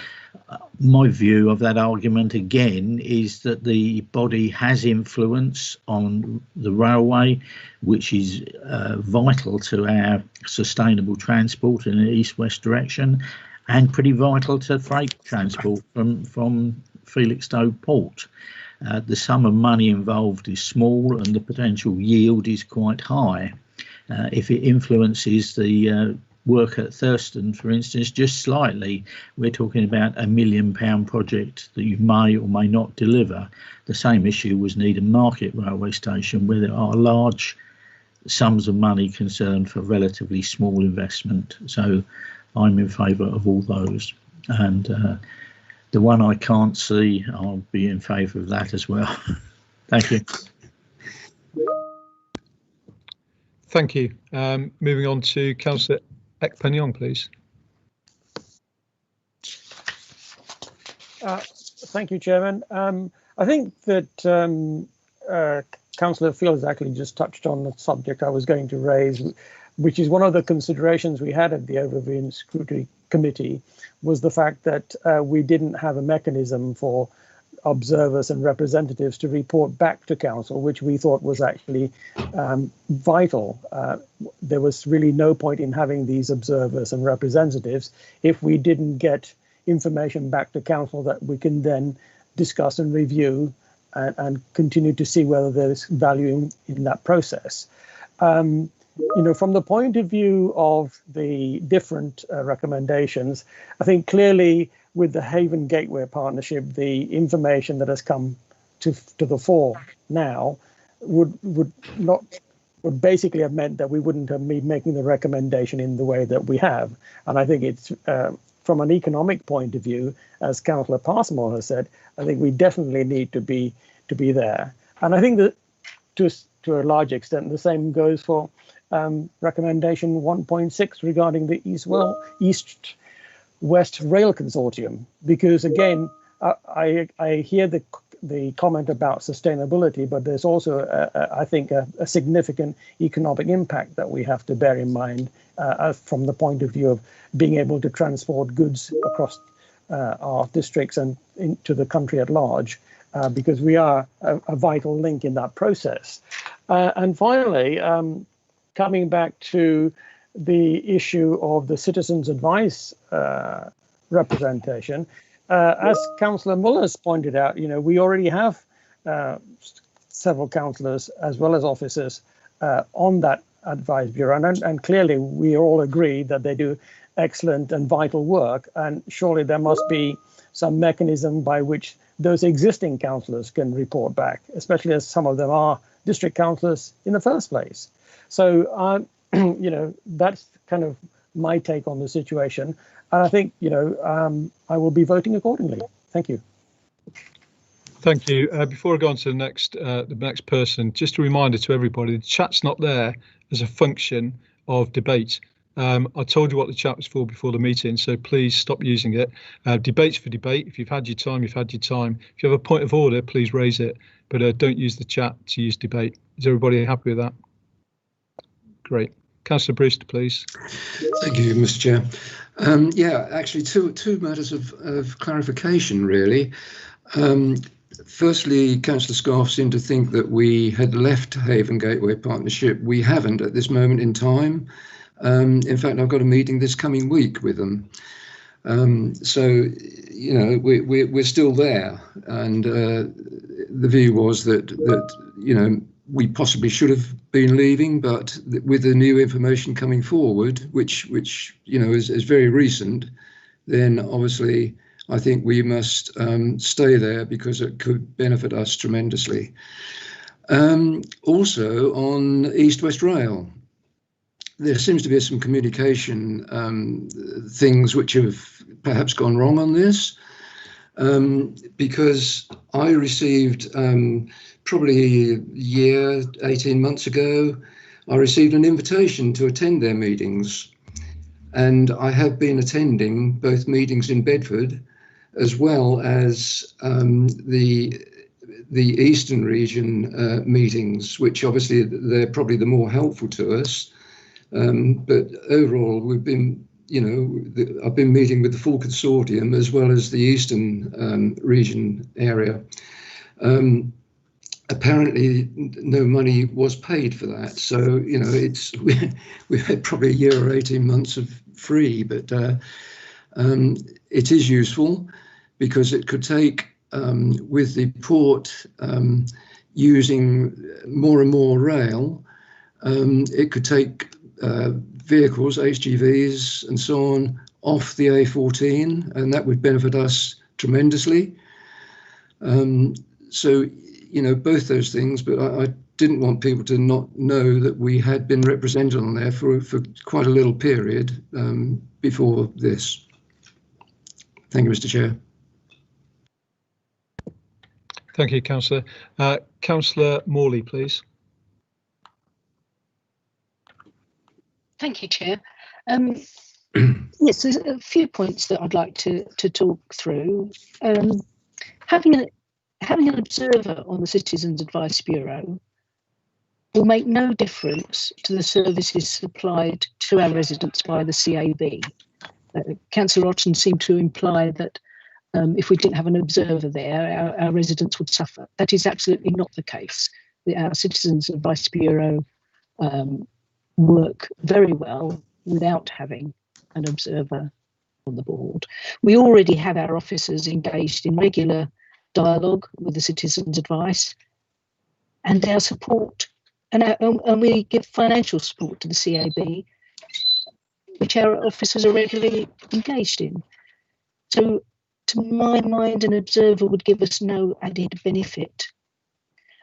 my view of that argument again is that the body has influence on the railway, which is vital to our sustainable transport in the east-west direction, and pretty vital to freight transport from Felixstowe Port. The sum of money involved is small and the potential yield is quite high. If it influences the work at Thurston, for instance, just slightly, we're talking about £1 million project that you may or may not deliver. The same issue was Needham Market Railway Station, where there are large sums of money concerned for relatively small investment. So I'm in favour of all those. And the one I can't see, I'll be in favour of that as well. Thank you. Thank you. Moving on to Councillor Ekpenyong, please. Thank you, Chairman. I think that Councillor Field has actually just touched on the subject I was going to raise, which is one of the considerations we had at the Overview and Scrutiny Committee, was the fact that we didn't have a mechanism for observers and representatives to report back to council, which we thought was actually vital. There was really no point in having these observers and representatives if we didn't get information back to council that we can then discuss and review and continue to see whether there's value in that process. You know, from the point of view of the different recommendations, I think clearly with the Haven Gateway Partnership, the information that has come to the fore now would basically have meant that we wouldn't have been making the recommendation in the way that we have. And I think it's from an economic point of view, as Councillor Passmore has said, I think we definitely need to be there. And I think that to a large extent, the same goes for recommendation 1.6 regarding the East-West Rail Consortium, because again, I hear the comment about sustainability, but there's also, I think, a significant economic impact that we have to bear in mind from the point of view of being able to transport goods across our districts and into the country at large, because we are a vital link in that process. And finally, coming back to the issue of the citizens' advice representation, as Councillor Muller's pointed out, you know, we already have several councillors as well as officers on that advice bureau, and clearly we all agree that they do excellent and vital work, and surely there must be some mechanism by which those existing councillors can report back, especially as some of them are district councillors in the first place. So, you know, that's kind of my take on the situation. And I think, you know, I will be voting accordingly. Thank you. Thank you. Before I go on to the next person, just a reminder to everybody, the chat's not there as a function of debate. I told you what the chat was for before the meeting, so please stop using it. Debate's for debate. If you've had your time, you've had your time. If you have a point of order, please raise it, but don't use the chat to use debate. Is everybody happy with that? Great. Councillor Brewster, please. Thank you, Mr. Chair. Yeah, actually, two matters of clarification, really. Firstly, Councillor Scarf seemed to think that we had left Haven Gateway Partnership. We haven't at this moment in time. In fact, I've got a meeting this coming week with them. So, you know, we're still there. And the view was that, you know, we possibly should have been leaving, but with the new information coming forward, which you know is very recent, then obviously I think we must stay there because it could benefit us tremendously. Also on East-West Rail, there seems to be some communication things which have perhaps gone wrong on this, because I received probably a year, 18 months ago, I received an invitation to attend their meetings. And I have been attending both meetings in Bedford, as well as the the Eastern region meetings, which obviously they're probably the more helpful to us. But overall, we've been, I've been meeting with the full consortium as well as the Eastern region area. Apparently, no money was paid for that. So, we've had probably a year or 18 months of free, but it is useful because it could take, with the port using more and more rail, it could take vehicles, HGVs and so on, off the A14, and that would benefit us tremendously. So, both those things, but I didn't want people to not know that we had been represented on there for quite a little period before this. Thank you, Mr. Chair. Thank you, Councillor. Councillor Morley, please. Thank you, Chair. Yes, there's a few points that I'd like to talk through. Having an observer on the Citizens Advice Bureau will make no difference to the services supplied to our residents by the CAB. Councillor Otten seemed to imply that if we didn't have an observer there, our residents would suffer. That is absolutely not the case. Our Citizens Advice Bureau work very well without having an observer on the board. We already have our officers engaged in regular dialogue with the Citizens Advice, and our support, and we give financial support to the CAB, which our officers are regularly engaged in. So, to my mind, an observer would give us no added benefit.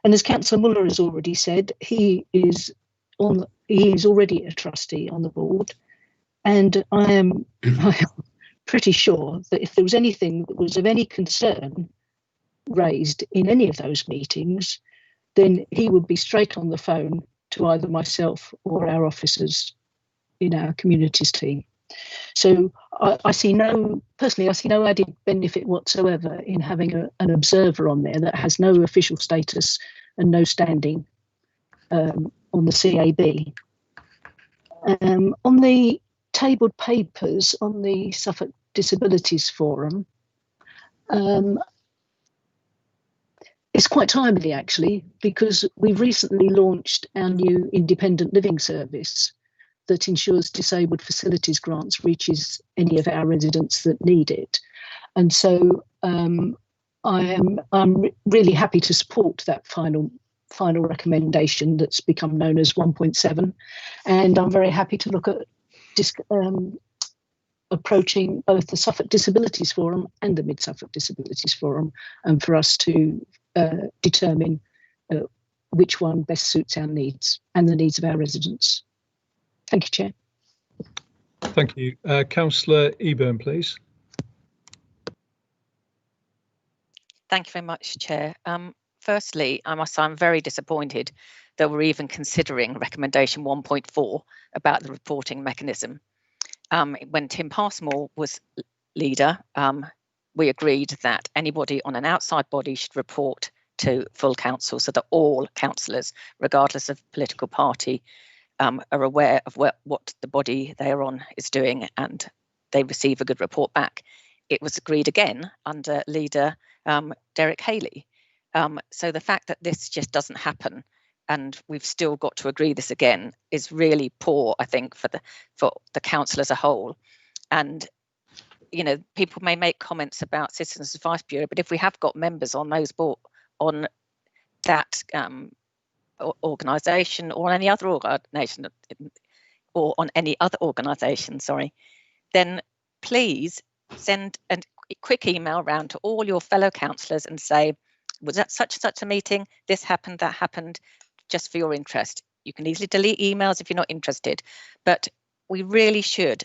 And as Councillor Muller has already said, he is already a trustee on the board, and I am pretty sure that if there was anything that was of any concern raised in any of those meetings, then he would be straight on the phone to either myself or our officers in our communities team. So I see no added benefit whatsoever in having an observer on there that has no official status and no standing on the CAB. On the tabled papers on the Suffolk Disabilities Forum, it's quite timely actually, because we've recently launched our new independent living service that ensures disabled facilities grants reaches any of our residents that need it. And so I'm really happy to support that final recommendation that's become known as 1.7, and I'm very happy to look at approaching both the Suffolk Disabilities Forum and the Mid Suffolk Disabilities Forum, and for us to determine which one best suits our needs and the needs of our residents. Thank you, Chair. Thank you. Councillor Eburn, please. Thank you very much, Chair. Firstly, I must say I'm very disappointed that we're even considering recommendation 1.4 about the reporting mechanism. When Tim Passmore was leader, we agreed that anybody on an outside body should report to full council, so that all councillors, regardless of political party, are aware of what the body they are on is doing, and they receive a good report back. It was agreed again under leader Derek Haley. So the fact that this just doesn't happen and we've still got to agree this again is really poor, I think, for the council as a whole. And people may make comments about Citizens Advice Bureau, but if we have got members on those on that organisation or any other organisation, or on any other organisation, then please send a quick email around to all your fellow councillors and say, was that such and such a meeting? This happened, that happened, just for your interest. You can easily delete emails if you're not interested, but we really should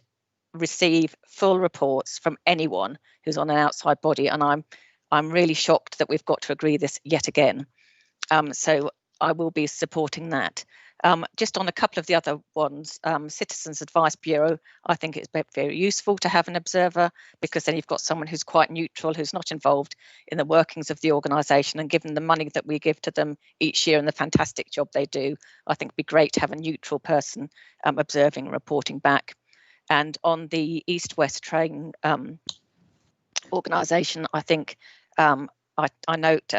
receive full reports from anyone who's on an outside body, and I'm really shocked that we've got to agree this yet again. So I will be supporting that. Just on a couple of the other ones, Citizens Advice Bureau, I think it's very useful to have an observer, because then you've got someone who's quite neutral, who's not involved in the workings of the organisation, and given the money that we give to them each year and the fantastic job they do, I think it'd be great to have a neutral person observing and reporting back. And on the East-West train organisation, I think I note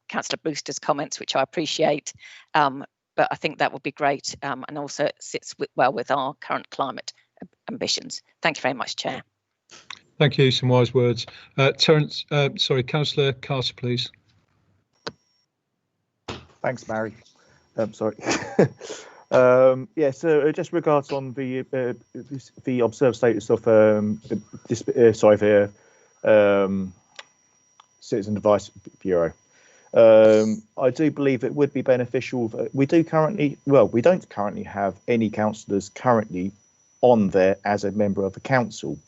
Councillor Brewster's comments, which I appreciate, but I think that would be great, and also sits well with our current climate ambitions. Thank you very much, Chair. Thank you. Some wise words. Terence, Councillor Carter, please. Thanks, Mary. Sorry. Yeah, so just regards on the observed status of Citizen Advice Bureau. I do believe it would be beneficial. We don't currently have any councillors currently on there as a member of the council.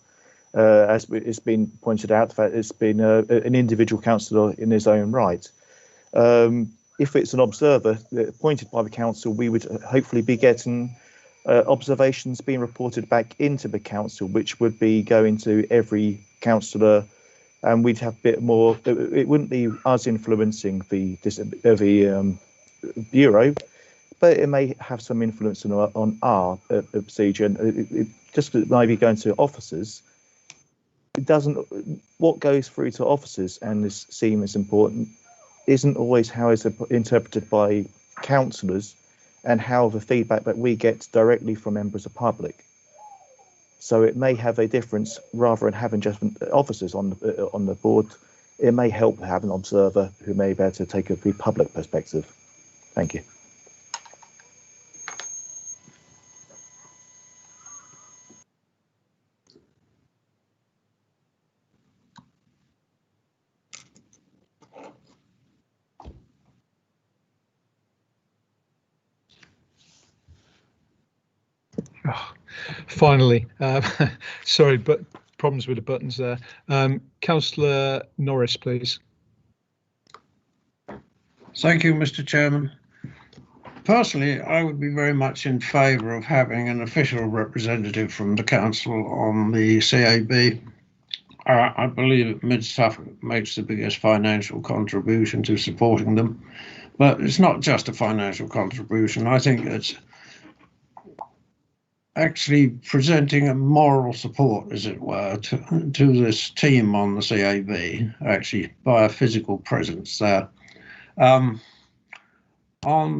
As it's been pointed out, the fact it's been an individual councillor in his own right. If it's an observer appointed by the council, we would hopefully be getting observations being reported back into the council, which would be going to every councillor, and we'd have a bit more. It wouldn't be us influencing the bureau, but it may have some influence on our procedure. And just maybe going to officers, it doesn't. What goes through to officers and is seen as important isn't always how it's interpreted by councillors and how the feedback that we get directly from members of public. So it may have a difference rather than having just officers on the board. It may help have an observer who may be able to take a public perspective. Thank you. Oh, finally, sorry, but problems with the buttons there. Councillor Norris, please. Thank you, Mr. Chairman. Personally, I would be very much in favour of having an official representative from the council on the CAB. I believe Mid Suffolk makes the biggest financial contribution to supporting them, but it's not just a financial contribution. I think it's actually presenting a moral support, as it were, to this team on the CAB, actually by a physical presence there. On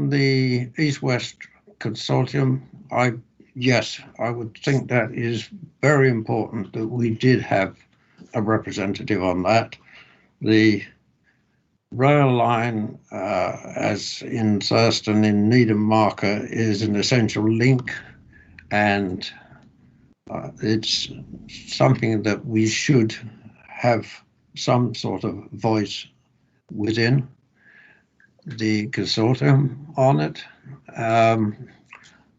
the East-West Consortium, yes, I would think that is very important that we did have a representative on that. The rail line, as in Thurston in Needham Marker, is an essential link, and it's something that we should have some sort of voice within the consortium on it.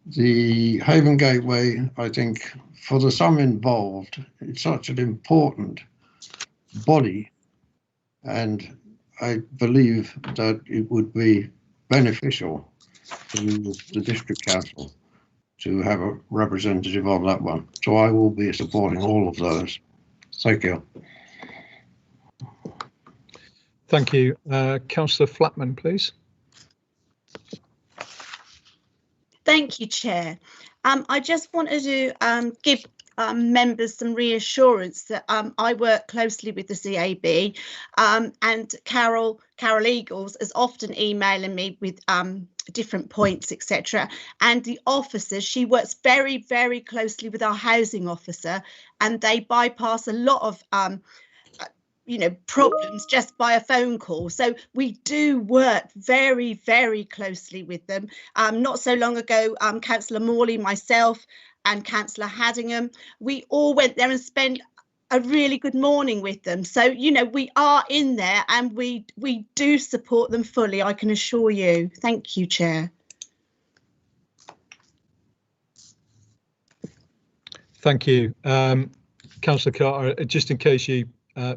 The Haven Gateway, I think, for the some involved, it's such an important body, and I believe that it would be beneficial to the district council to have a representative on that one. So I will be supporting all of those. Thank you. Thank you. Councillor Flatman, please. Thank you, Chair. I just wanted to give members some reassurance that I work closely with the CAB, and Carol Eagles is often emailing me with different points, etc. And the officers, she works very, very closely with our housing officer, and they bypass a lot of problems just by a phone call. So we do work very, very closely with them. Not so long ago, Councillor Morley, myself and Councillor Haddingham, we all went there and spent a really good morning with them. So, we are in there and we do support them fully, I can assure you. Thank you, Chair. Thank you. Councillor Carter, just in case you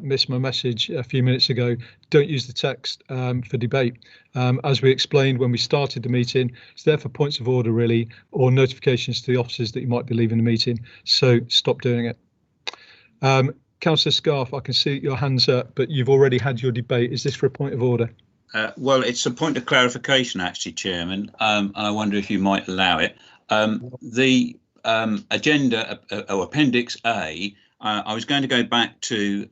missed my message a few minutes ago, don't use the text for debate. As we explained when we started the meeting, it's there for points of order really, or notifications to the officers that you might be leaving the meeting. So stop doing it. Councillor Scarf, I can see your hands up, but you've already had your debate. Is this for a point of order? Well, it's a point of clarification, actually, Chairman, and I wonder if you might allow it. The agenda, or Appendix A, I was going to go back to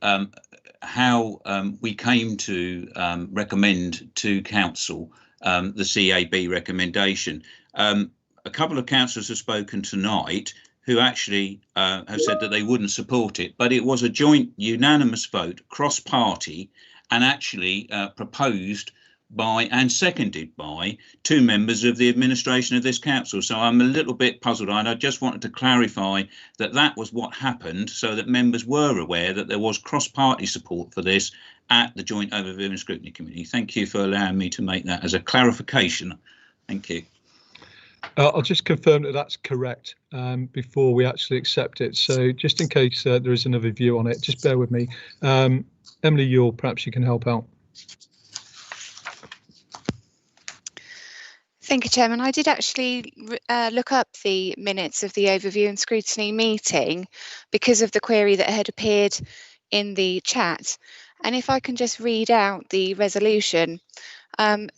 how we came to recommend to Council the CAB recommendation. A couple of councillors have spoken tonight who actually have said that they wouldn't support it, but it was a joint unanimous vote, cross-party, and actually proposed by and seconded by 2 members of the administration of this council. So I'm a little bit puzzled, and I just wanted to clarify that that was what happened, so that members were aware that there was cross-party support for this at the Joint Overview and Scrutiny Committee. Thank you for allowing me to make that as a clarification. Thank you. I'll just confirm that that's correct before we actually accept it. So just in case there is another view on it, just bear with me. Emily Ewell, perhaps you can help out. Thank you, Chairman. I did actually look up the minutes of the overview and scrutiny meeting because of the query that had appeared in the chat. And if I can just read out the resolution.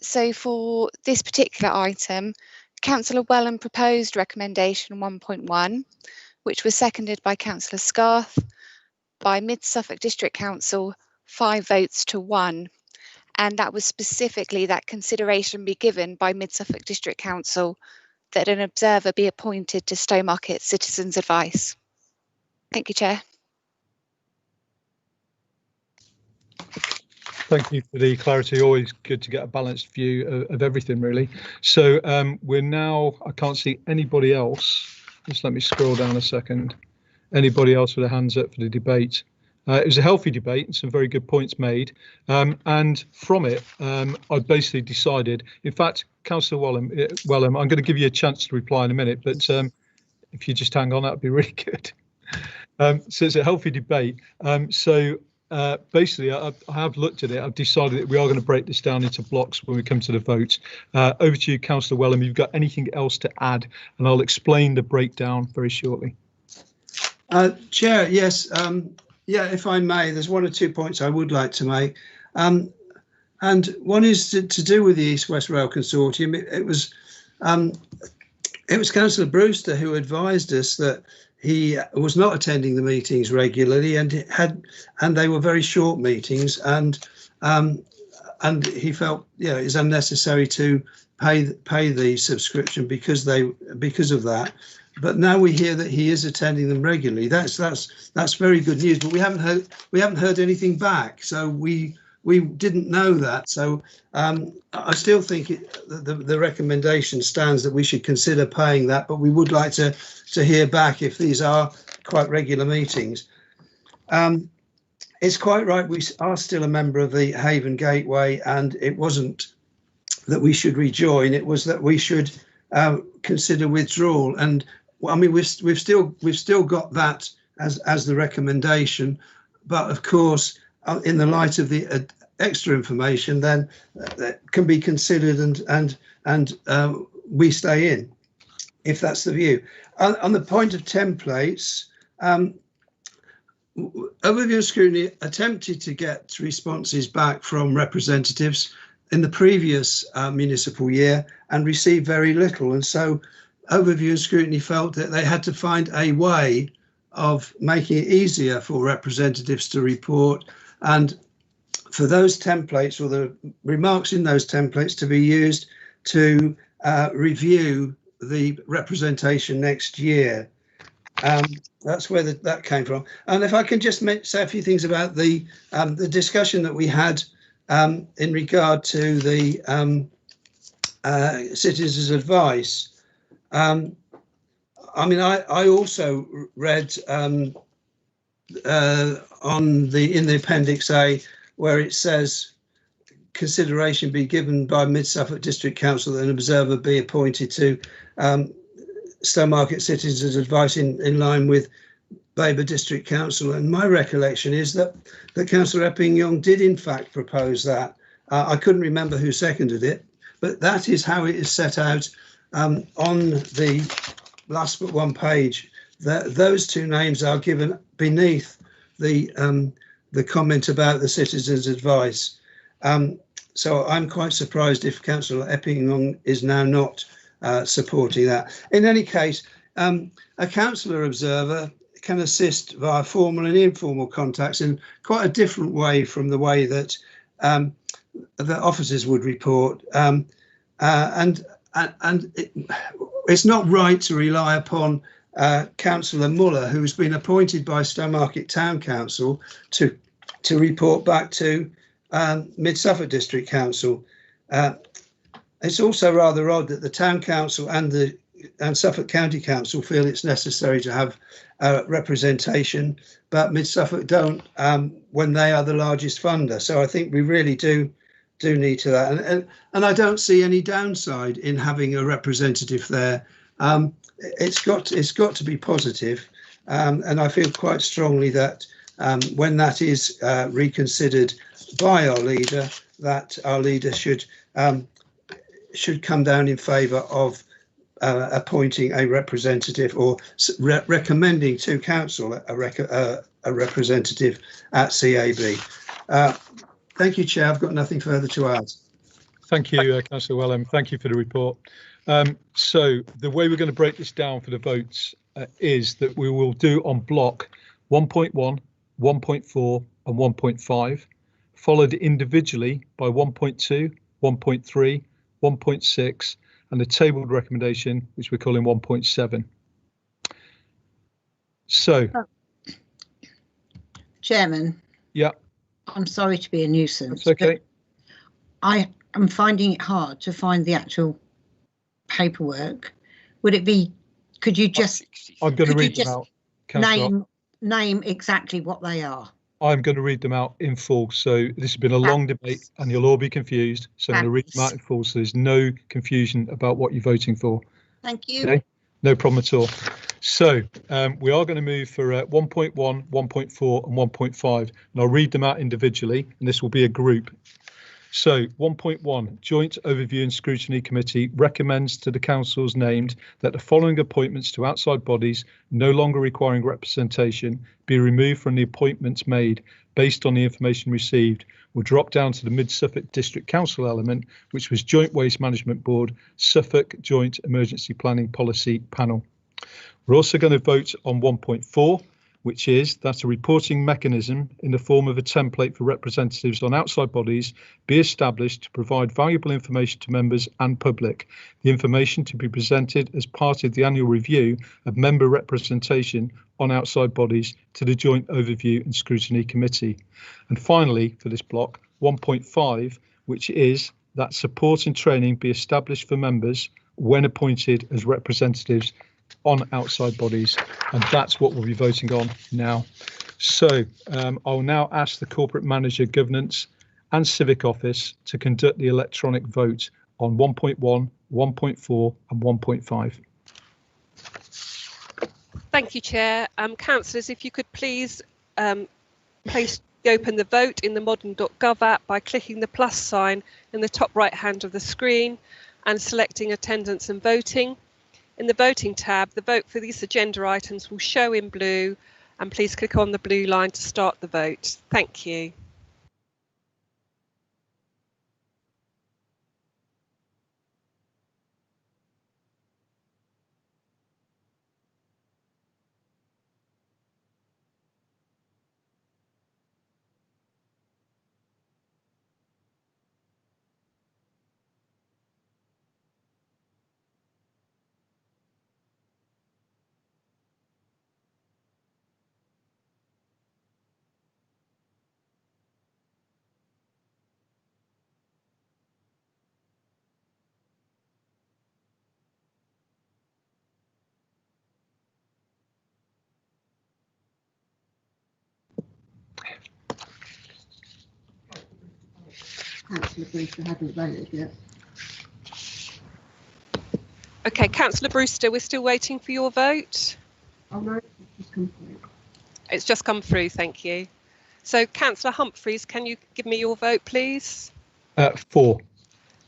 So for this particular item, Councillor Wellham proposed recommendation 1.1, which was seconded by Councillor Scarth. By Mid Suffolk District Council, 5 votes to 1. And that was specifically that consideration be given by Mid Suffolk District Council that an observer be appointed to Stowmarket Citizens Advice. Thank you, Chair. Thank you for the clarity. Always good to get a balanced view of everything, really. So we're now, I can't see anybody else. Just let me scroll down a second. Anybody else with their hands up for the debate? It was a healthy debate and some very good points made. And from it, I basically decided, in fact, Councillor Wellham, I'm going to give you a chance to reply in a minute, but if you just hang on, that would be really good. So it's a healthy debate. Basically, I have looked at it. I've decided that we are going to break this down into blocks when we come to the vote. Over to you, Councillor Wellham. You've got anything else to add? And I'll explain the breakdown very shortly. Chair, yes. Yeah, if I may, there's 1 or 2 points I would like to make. And one is to do with the East West Rail Consortium. It was Councillor Brewster who advised us that he was not attending the meetings regularly, and they were very short meetings, and he felt it's unnecessary to pay the subscription because of that. But now we hear that he is attending them regularly. That's very good news. But we haven't heard anything back, so we didn't know that. So I still think the recommendation stands that we should consider paying that. But we would like to hear back if these are quite regular meetings. It's quite right. We are still a member of the Haven Gateway, and it wasn't that we should rejoin. It was that we should consider withdrawal. And I mean, we've still got that as the recommendation, but of course, in the light of the extra information, then that can be considered, and we stay in, if that's the view. On the point of templates, Overview and Scrutiny attempted to get responses back from representatives in the previous municipal year and received very little, and so Overview and Scrutiny felt that they had to find a way of making it easier for representatives to report, and for those templates or the remarks in those templates to be used to review the representation next year. That's where that came from. And if I can just say a few things about the discussion that we had in regard to the citizens' advice. I mean, I also read in the Appendix A where it says consideration be given by Mid Suffolk District Council that an observer be appointed to Stowmarket Citizens' Advice in line with Babergh District Council, and my recollection is that Councillor Epping-Young did in fact propose that. I couldn't remember who seconded it, but that is how it is set out on the last but one page. Those two names are given beneath the comment about the citizens' advice. So I'm quite surprised if Councillor Epping-Young is now not supporting that. In any case, a councillor observer can assist via formal and informal contacts in quite a different way from the way that the officers would report. It's not right to rely upon Councillor Muller, who's been appointed by Stowmarket Town Council to report back to Mid Suffolk District Council. It's also rather odd that the Town Council and Suffolk County Council feel it's necessary to have representation, but Mid Suffolk don't when they are the largest funder. So I think we really do need to that, and I don't see any downside in having a representative there. It's got to be positive, and I feel quite strongly that when that is reconsidered by our leader, that our leader should come down in favour of appointing a representative or recommending to council a representative at CAB. Thank you, Chair. I've got nothing further to add. Thank you, Councillor Wellham. Thank you for the report. So the way we're going to break this down for the votes is that we will do on block 1.1, 1.4 and 1.5, followed individually by 1.2, 1.3, 1.6 and the tabled recommendation, which we're calling 1.7. So, Chairman. Yeah. I'm sorry to be a nuisance. That's okay. I am finding it hard to find the actual paperwork. Would it be? Could you just? I'm going to read them out. Name exactly what they are. I'm going to read them out in full. So this has been a long debate and you'll all be confused. So I'm going to read them out in full so there's no confusion about what you're voting for. Thank you. Okay? No problem at all. So we are going to move for 1.1, 1.4 and 1.5. And I'll read them out individually and this will be a group. So 1.1, Joint Overview and Scrutiny Committee recommends to the councils named that the following appointments to outside bodies no longer requiring representation be removed from the appointments made based on the information received will drop down to the Mid Suffolk District Council element, which was Joint Waste Management Board, Suffolk Joint Emergency Planning Policy Panel. We're also going to vote on 1.4, which is that a reporting mechanism in the form of a template for representatives on outside bodies be established to provide valuable information to members and public. The information to be presented as part of the annual review of member representation on outside bodies to the Joint Overview and Scrutiny Committee. And finally, for this block, 1.5, which is that support and training be established for members when appointed as representatives on outside bodies, and that's what we'll be voting on now. So I'll now ask the Corporate Manager, Governance and Civic Office to conduct the electronic vote on 1.1, 1.4 and 1.5. Thank you, Chair. Councillors, if you could please open the vote in the modern.gov app by clicking the plus sign in the top right hand of the screen and selecting attendance and voting. In the voting tab, the vote for these agenda items will show in blue, and please click on the blue line to start the vote. Thank you. Councillor Brewster hasn't voted yet. Okay, Councillor Brewster, we're still waiting for your vote. Oh no, it's just come It's just come through, thank you. So Councillor Humphreys, can you give me your vote, please? 4.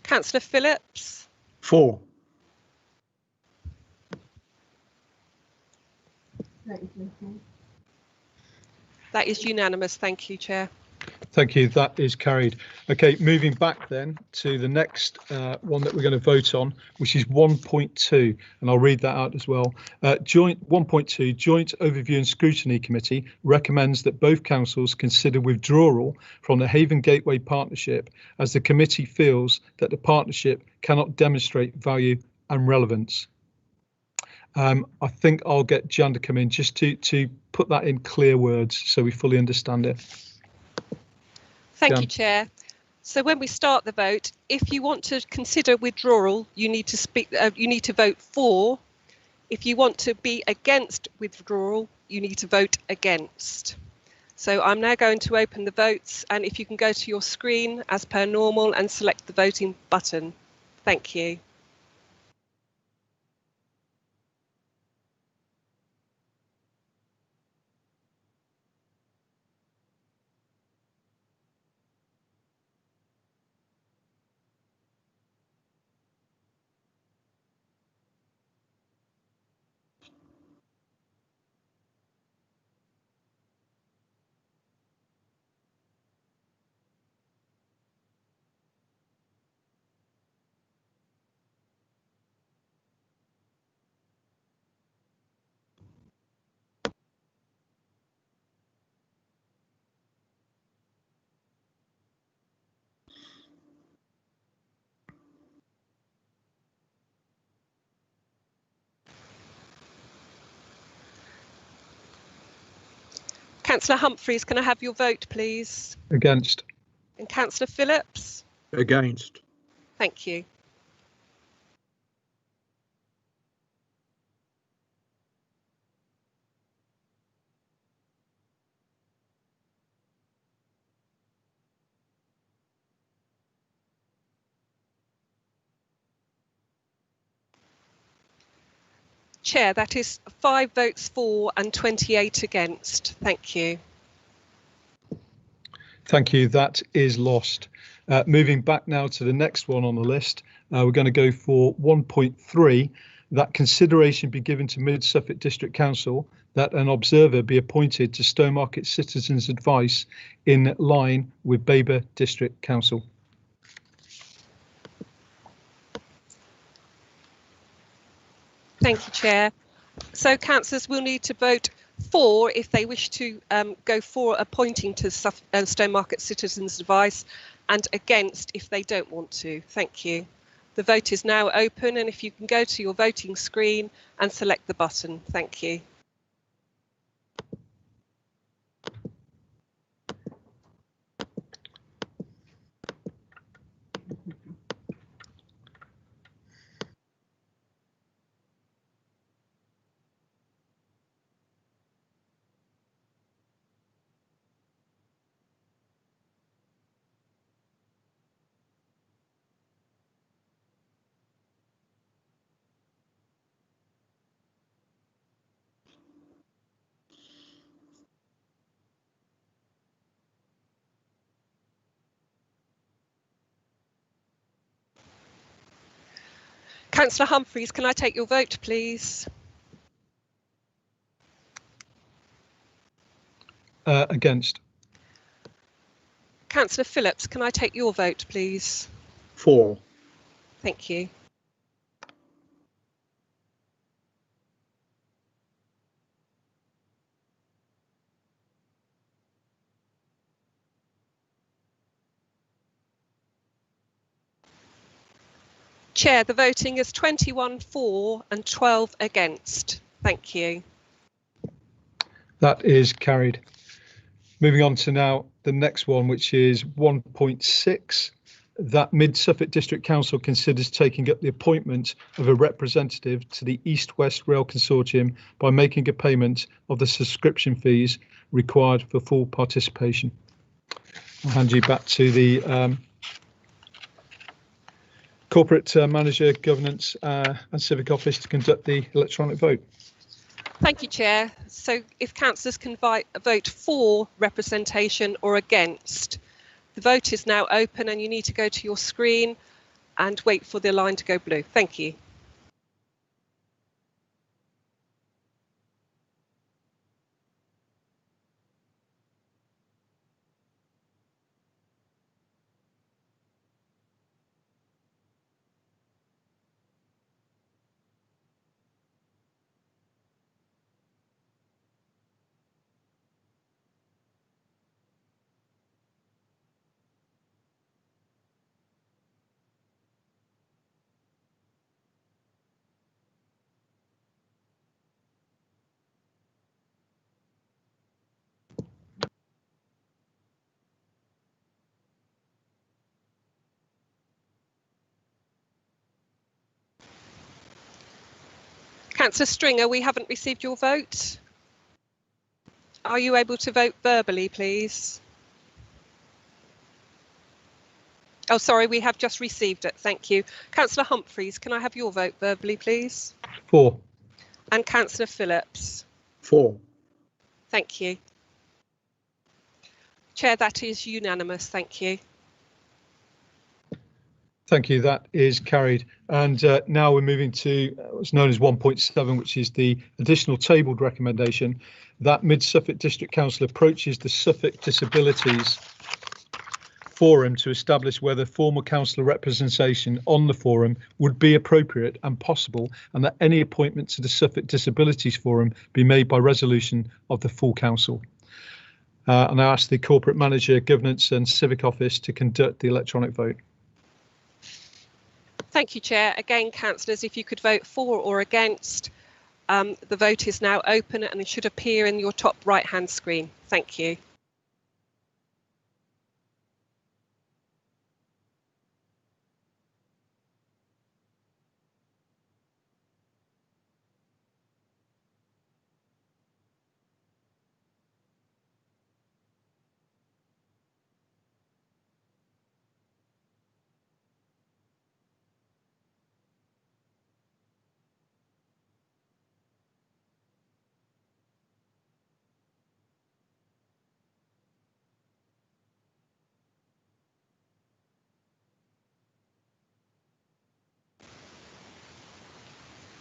Councillor Phillips? 4. That is unanimous, thank you, Chair. Thank you, that is carried. Okay, moving back then to the next one that we're going to vote on, which is 1.2, and I'll read that out as well. Joint 1.2, Joint Overview and Scrutiny Committee recommends that both councils consider withdrawal from the Haven Gateway Partnership, as the committee feels that the partnership cannot demonstrate value and relevance. I think I'll get Jan to come in just to put that in clear words so we fully understand it. Thank you, Chair. So when we start the vote, if you want to consider withdrawal, you need to speak. You need to vote for. If you want to be against withdrawal, you need to vote against. So I'm now going to open the votes, and if you can go to your screen as per normal and select the voting button. Thank you. Councillor Humphreys, can I have your vote, please? Against. And Councillor Phillips? Against. Thank you. Chair, that is 5 votes for and 28 against. Thank you. Thank you. That is lost. Moving back now to the next one on the list, we're going to go for 1.3, that consideration be given to Mid Suffolk District Council that an observer be appointed to Stowmarket Citizens Advice in line with Babergh District Council. Thank you, Chair. So councillors will need to vote for if they wish to go for appointing to Stowmarket Citizens Advice, and against if they don't want to. Thank you. The vote is now open, and if you can go to your voting screen and select the button. Thank you. Councillor Humphreys, can I take your vote, please? Against. Councillor Phillips, can I take your vote, please? 4. Thank you. Chair, the voting is 21 for and 12 against. Thank you. That is carried. Moving on to now the next one, which is 1.6, that Mid Suffolk District Council considers taking up the appointment of a representative to the East West Rail Consortium by making a payment of the subscription fees required for full participation. I'll hand you back to the Corporate Manager, Governance and Civic Office to conduct the electronic vote. Thank you, Chair. So if councillors can vote for representation or against, the vote is now open and you need to go to your screen and wait for the line to go blue. Thank you. Councillor Stringer, we haven't received your vote. Are you able to vote verbally, please? Oh, sorry, we have just received it. Thank you. Councillor Humphreys, can I have your vote verbally, please? 4. And Councillor Phillips? 4. Thank you. Chair, that is unanimous. Thank you. Thank you. That is carried. And now we're moving to what's known as 1.7, which is the additional tabled recommendation that Mid Suffolk District Council approaches the Suffolk Disabilities Forum to establish whether formal councillor representation on the forum would be appropriate and possible, and that any appointment to the Suffolk Disabilities Forum be made by resolution of the full council. And I ask the Corporate Manager, Governance and Civic Office to conduct the electronic vote. Thank you, Chair. Again, councillors, if you could vote for or against, the vote is now open and it should appear in your top right-hand screen. Thank you.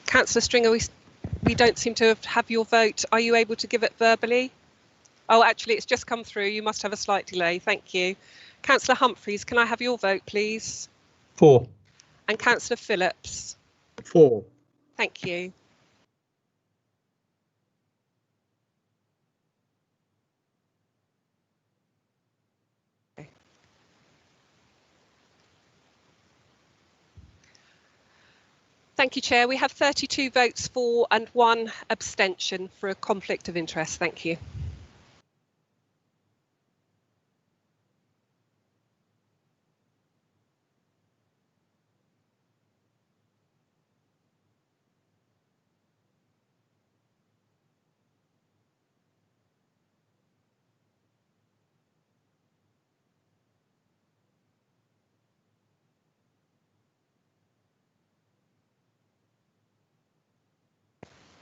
Councillor Stringer, we don't seem to have your vote. Are you able to give it verbally? Oh, actually, it's just come through. You must have a slight delay. Thank you. Councillor Humphreys, can I have your vote, please? 4. And Councillor Phillips? 4. Thank you. Thank you, Chair. We have 32 votes for and 1 abstention for a conflict of interest. Thank you.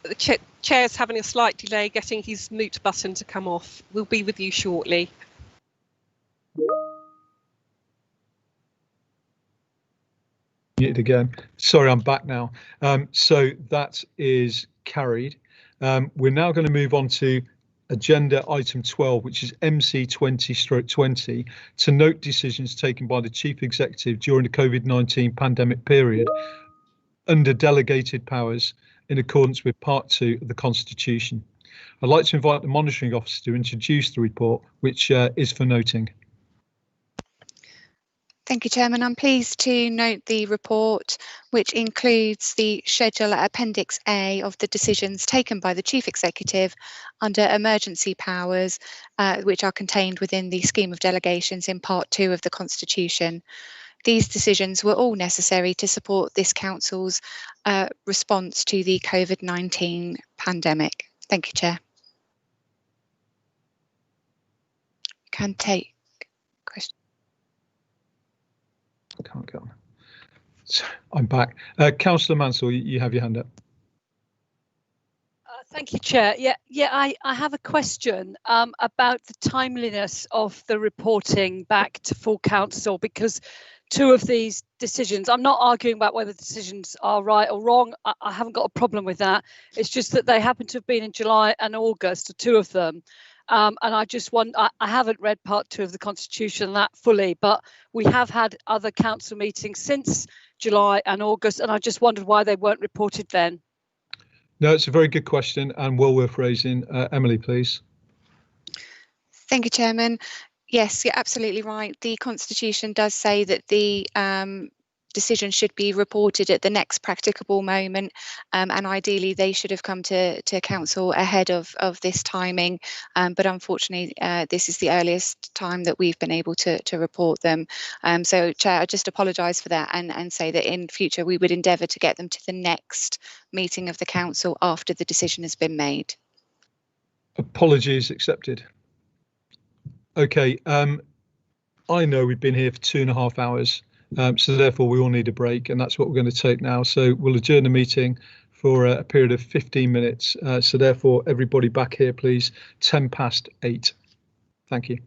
The Chair's having a slight delay getting his mute button to come off. We'll be with you shortly. Muted again. Sorry, I'm back now. So that is carried. We're now going to move on to agenda item 12, which is MC 20/20, to note decisions taken by the Chief Executive during the COVID-19 pandemic period under delegated powers in accordance with Part 2 of the Constitution. I'd like to invite the Monitoring Officer to introduce the report, which is for noting. Thank you, Chairman. I'm pleased to note the report, which includes the schedule at Appendix A of the decisions taken by the Chief Executive under emergency powers, which are contained within the scheme of delegations in Part 2 of the Constitution. These decisions were all necessary to support this Council's response to the COVID-19 pandemic. Thank you, Chair. Can take questions. Can't get on. So I'm back. Councillor Mansell, you have your hand up. Thank you, Chair. I have a question about the timeliness of the reporting back to full council, because two of these decisions, I'm not arguing about whether decisions are right or wrong. I haven't got a problem with that. It's just that they happen to have been in July and August, two of them. And I just want, I haven't read part 2 of the Constitution that fully, but we have had other council meetings since July and August, and I just wondered why they weren't reported then. No, it's a very good question and well worth raising. Emily, please. Thank you, Chairman. Yes, you're absolutely right. The Constitution does say that the decision should be reported at the next practicable moment, and ideally they should have come to council ahead of this timing, but unfortunately this is the earliest time that we've been able to report them. So Chair, I just apologise for that and say that in future we would endeavour to get them to the next meeting of the council after the decision has been made. Apologies accepted. Okay, I know we've been here for 2.5 hours, so therefore we all need a break, and that's what we're going to take now. So we'll adjourn the meeting for a period of 15 minutes. So therefore, everybody back here, please, 8:10. Thank you.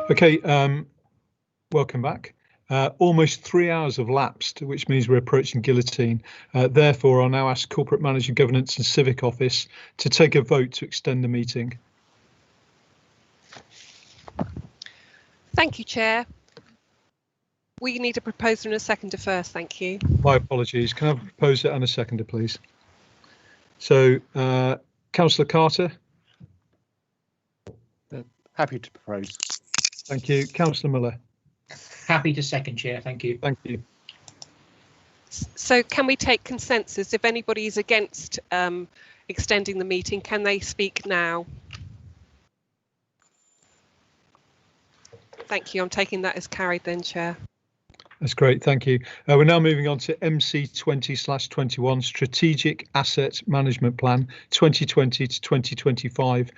Okay, welcome back. Almost 3 hours have lapsed, which means we're approaching guillotine. Therefore, I'll now ask Corporate Manager, Governance and Civic Office to take a vote to extend the meeting. Thank you, Chair. We need a proposer and a seconder first, thank you. My apologies. Can I have a proposer and a seconder, please? So, Councillor Carter. Happy to propose. Thank you. Councillor Miller. Happy to second, Chair. Thank you. Thank you. So can we take consensus? If anybody is against extending the meeting, can they speak now? Thank you. I'm taking that as carried then, Chair. That's great. Thank you. We're now moving on to MC20/21 Strategic Asset Management Plan 2020 to 2025.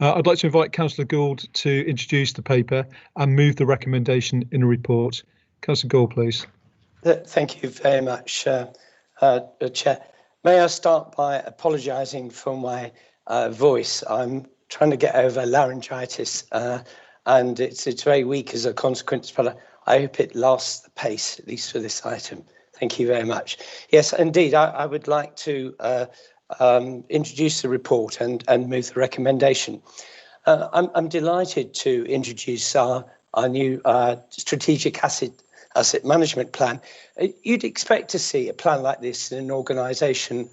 I'd like to invite Councillor Gould to introduce the paper and move the recommendation in a report. Councillor Gould, please. Thank you very much, Chair. May I start by apologising for my voice. I'm trying to get over laryngitis and it's very weak as a consequence, but I hope it lasts the pace, at least for this item. Thank you very much. Yes, indeed, I would like to introduce the report and move the recommendation. I'm delighted to introduce our new strategic asset management plan. You'd expect to see a plan like this in an organisation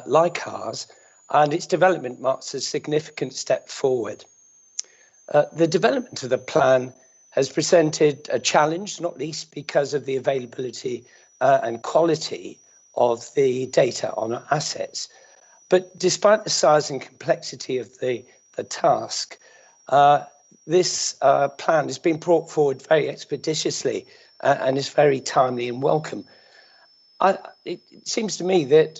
like ours, and its development marks a significant step forward. The development of the plan has presented a challenge, not least because of the availability and quality of the data on our assets. But despite the size and complexity of the task, this plan has been brought forward very expeditiously and is very timely and welcome. It seems to me that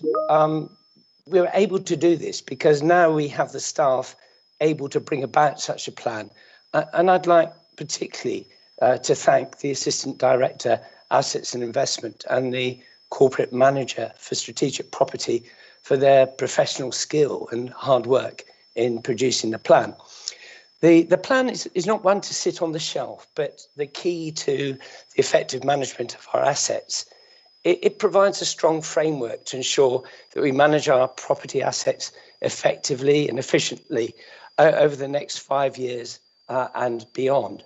we were able to do this because now we have the staff able to bring about such a plan. And I'd like particularly to thank the Assistant Director, Assets and Investment, and the Corporate Manager for Strategic Property for their professional skill and hard work in producing the plan. The plan is not one to sit on the shelf, but the key to the effective management of our assets. It provides a strong framework to ensure that we manage our property assets effectively and efficiently over the next 5 years and beyond.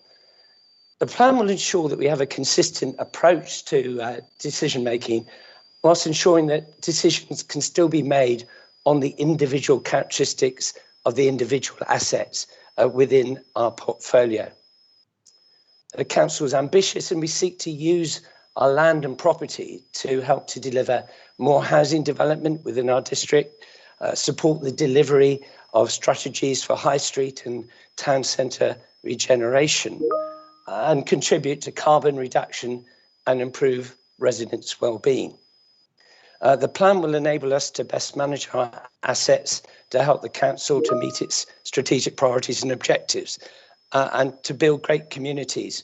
The plan will ensure that we have a consistent approach to decision making, whilst ensuring that decisions can still be made on the individual characteristics of the individual assets within our portfolio. The Council is ambitious and we seek to use our land and property to help to deliver more housing development within our district, support the delivery of strategies for high street and town centre regeneration, and contribute to carbon reduction and improve residents' well-being. The plan will enable us to best manage our assets to help the council to meet its strategic priorities and objectives and to build great communities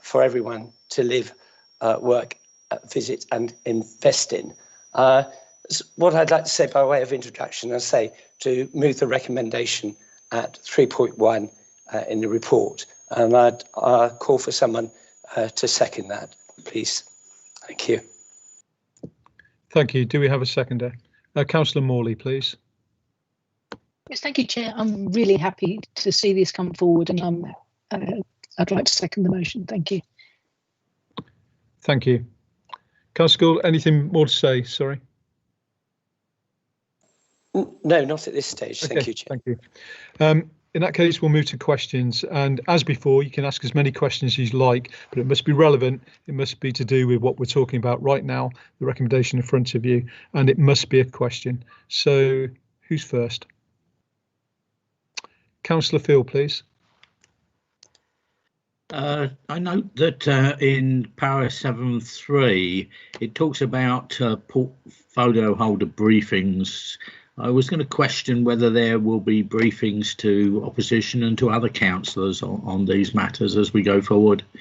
for everyone to live, work, visit and invest in. What I'd like to say by way of introduction, I say to move the recommendation at 3.1 in the report, and I'd call for someone to second that, please. Thank you. Thank you. Do we have a seconder? Councillor Morley, please. Yes, thank you, Chair. I'm really happy to see this come forward, and I'd like to second the motion. Thank you. Thank you. Councillor Gould, anything more to say? Sorry. No, not at this stage. Okay, thank you, Chair. Thank you. In that case, we'll move to questions. And as before, you can ask as many questions as you like, but it must be relevant. It must be to do with what we're talking about right now, the recommendation in front of you, and it must be a question. So who's first? Councillor Field, please. I note that in para 7.3, it talks about portfolio holder briefings. I was going to question whether there will be briefings to opposition and to other councillors on these matters as we go forward. I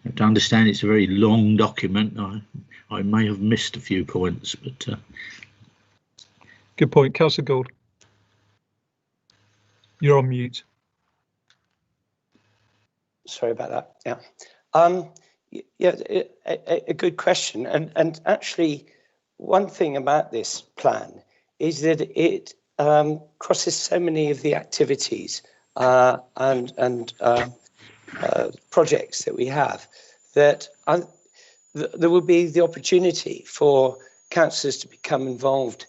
have to understand it's a very long document. I may have missed a few points, but good point. Councillor Gould. You're on mute. sorry about that. Yeah, a good question. And actually, one thing about this plan is that it crosses so many of the activities and projects that we have that there will be the opportunity for councillors to become involved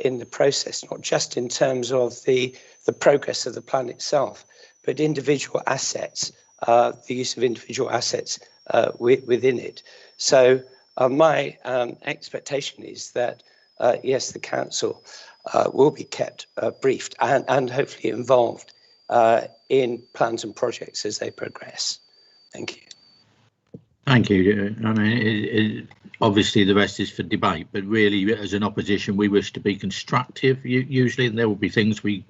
in the process, not just in terms of the progress of the plan itself, but individual assets, the use of individual assets within it. So my expectation is that, yes, the council will be kept briefed and hopefully involved in plans and projects as they progress. Thank you. Thank you. I mean, obviously the rest is for debate, but really as an opposition we wish to be constructive usually, and there will be things we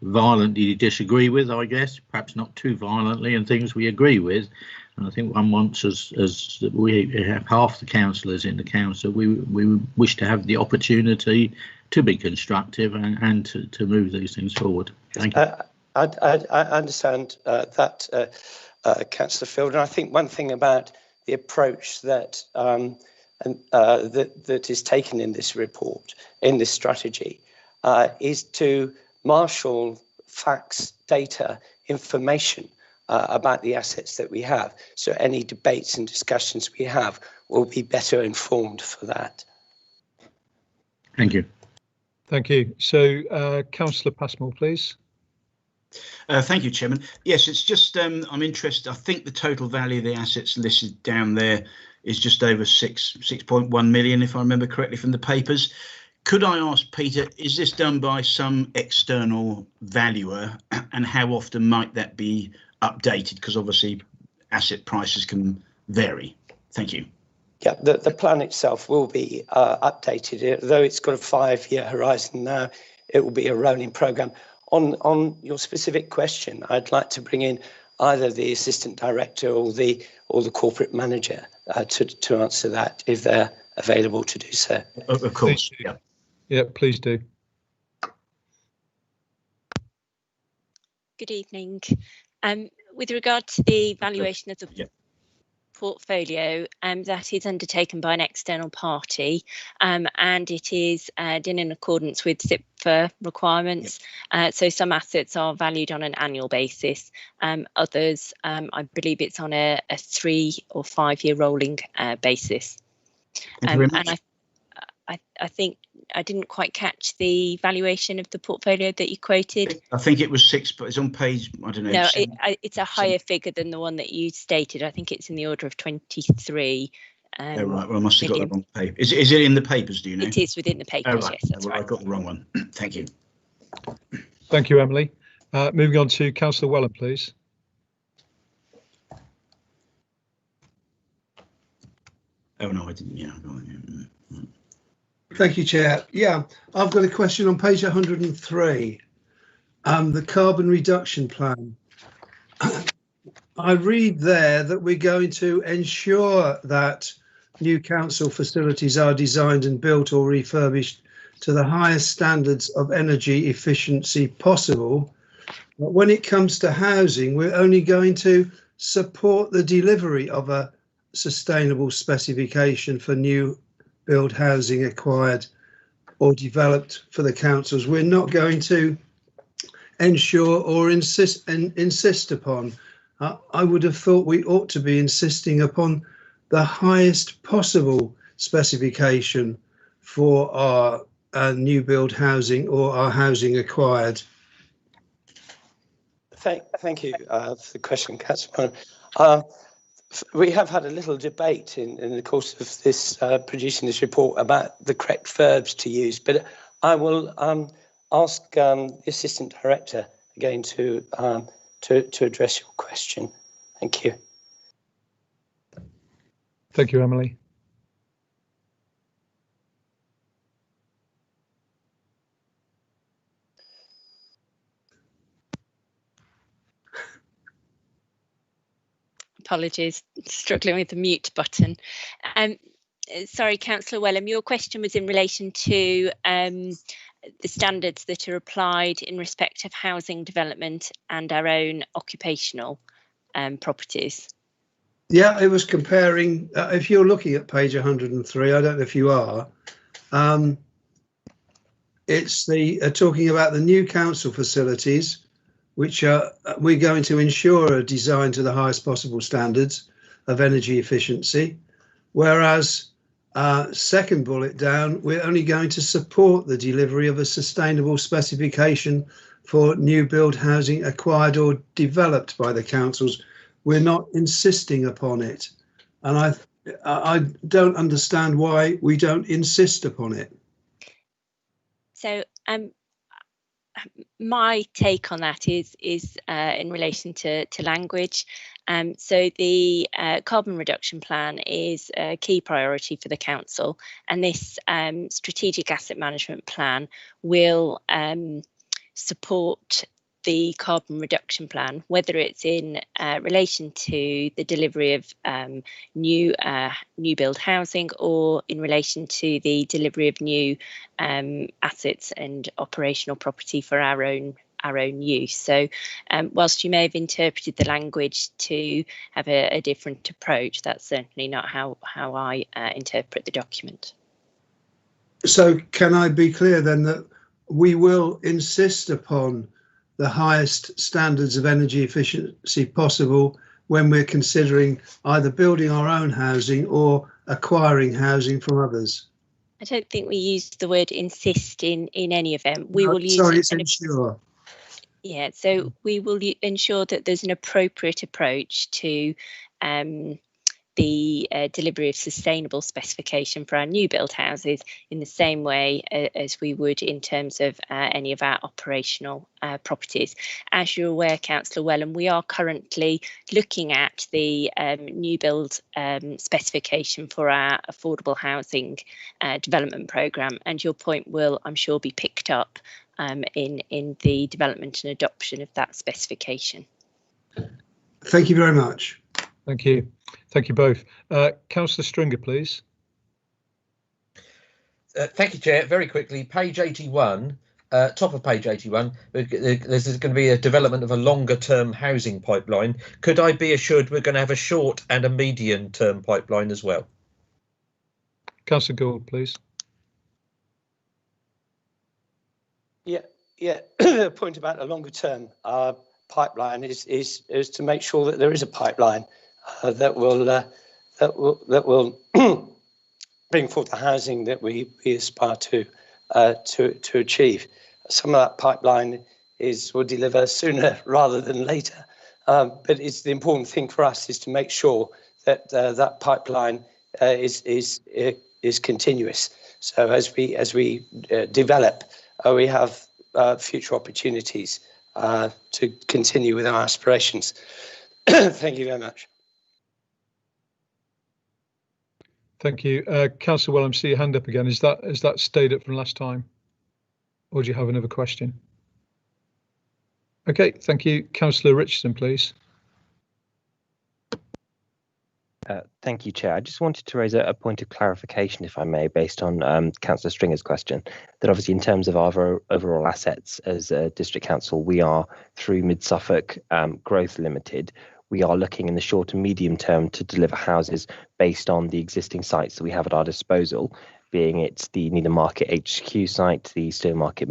violently disagree with, I guess, perhaps not too violently, and things we agree with. And I think one wants, as we have half the councillors in the council, we wish to have the opportunity to be constructive and to move these things forward. Thank you. I understand that, Councillor Field, and I think one thing about the approach that that is taken in this report, in this strategy, is to marshal facts, data, information about the assets that we have. So any debates and discussions we have will be better informed for that. Thank you. Thank you. So Councillor Passmore, please. Thank you, Chairman. Yes, it's just I'm interested. I think the total value of the assets listed down there is just over 6.1 million, if I remember correctly from the papers. Could I ask Peter, is this done by some external valuer, and how often might that be updated? Because obviously asset prices can vary. Thank you. Yeah, the plan itself will be updated, though it's got a 5-year horizon now. It will be a rolling programme. On your specific question, I'd like to bring in either the assistant director or the corporate manager to answer that, if they're available to do so. Of course. Yeah. Yeah, please do. Good evening. With regard to the valuation of the portfolio, that is undertaken by an external party, and it is done in accordance with SIPFA requirements. So some assets are valued on an annual basis, others I believe it's on a 3 or 5 year rolling basis. And I think I didn't quite catch the valuation of the portfolio that you quoted. I think it was 6, but it's on page, I don't know. No, it's a higher figure than the one that you stated. I think it's in the order of 23. Oh, right. Well, I must have got the wrong paper. Is it in the papers, do you know? It is within the papers, right. Yes, that's well, right. I got the wrong one. Thank you. Thank you, Emily. Moving on to Councillor Whelan, please. Oh, no, I didn't. Yeah. Thank you, Chair. Yeah, I've got a question on page 103, the carbon reduction plan. I read there that we're going to ensure that new council facilities are designed and built or refurbished to the highest standards of energy efficiency possible. But when it comes to housing, we're only going to support the delivery of a sustainable specification for new build housing acquired or developed for the councils. We're not going to ensure or insist upon. I would have thought we ought to be insisting upon the highest possible specification for our new build housing or our housing acquired. Thank you for the question, Councillor. We have had a little debate in the course of this producing this report about the correct verbs to use, but I will ask the Assistant Director again to address your question. Thank you. Thank you, Emily. Apologies, struggling with the mute button. Sorry, Councillor Wellham, your question was in relation to the standards that are applied in respect of housing development and our own occupational properties. Yeah, it was comparing, if you're looking at page 103, I don't know if you are, it's the talking about the new council facilities, which we're going to ensure are designed to the highest possible standards of energy efficiency, whereas second bullet down, we're only going to support the delivery of a sustainable specification for new build housing acquired or developed by the councils. We're not insisting upon it. And I don't understand why we don't insist upon it. So my take on that is in relation to language. So the carbon reduction plan is a key priority for the council, and this strategic asset management plan will support the carbon reduction plan, whether it's in relation to the delivery of new build housing or in relation to the delivery of new assets and operational property for our own use. So whilst you may have interpreted the language to have a different approach, that's certainly not how I interpret the document. So can I be clear then that we will insist upon the highest standards of energy efficiency possible when we're considering either building our own housing or acquiring housing from others? I don't think we use the word insist in any event. We will use sorry, it's ensure. Yeah, so we will ensure that there's an appropriate approach to the delivery of sustainable specification for our new build houses in the same way as we would in terms of any of our operational properties. As you're aware, Councillor Wellham, we are currently looking at the new build specification for our affordable housing development programme, and your point will, I'm sure, be picked up in the development and adoption of that specification. Thank you very much. Thank you. Thank you both. Councillor Stringer, please. Thank you, Chair. Very quickly, page 81, top of page 81, there's going to be a development of a longer term housing pipeline. Could I be assured we're going to have a short and a medium term pipeline as well? Councillor Gould, please. Yeah. The point about a longer term pipeline is to make sure that there is a pipeline that will bring forth the housing that we aspire to achieve. Some of that pipeline will deliver sooner rather than later, but it's the important thing for us is to make sure that that pipeline is continuous. So as we develop, we have future opportunities to continue with our aspirations. Thank you very much. Thank you. Councillor Wellham, see your hand up again. Is that stayed up from last time? Or do you have another question? Okay, thank you. Councillor Richardson, please. Thank you, Chair. I just wanted to raise a point of clarification, if I may, based on Councillor Stringer's question, that obviously in terms of our overall assets as a district council, we are through Mid-Suffolk Growth Limited. We are looking in the short and medium term to deliver houses based on the existing sites that we have at our disposal, being it the Needham Market HQ site, the Stowmarket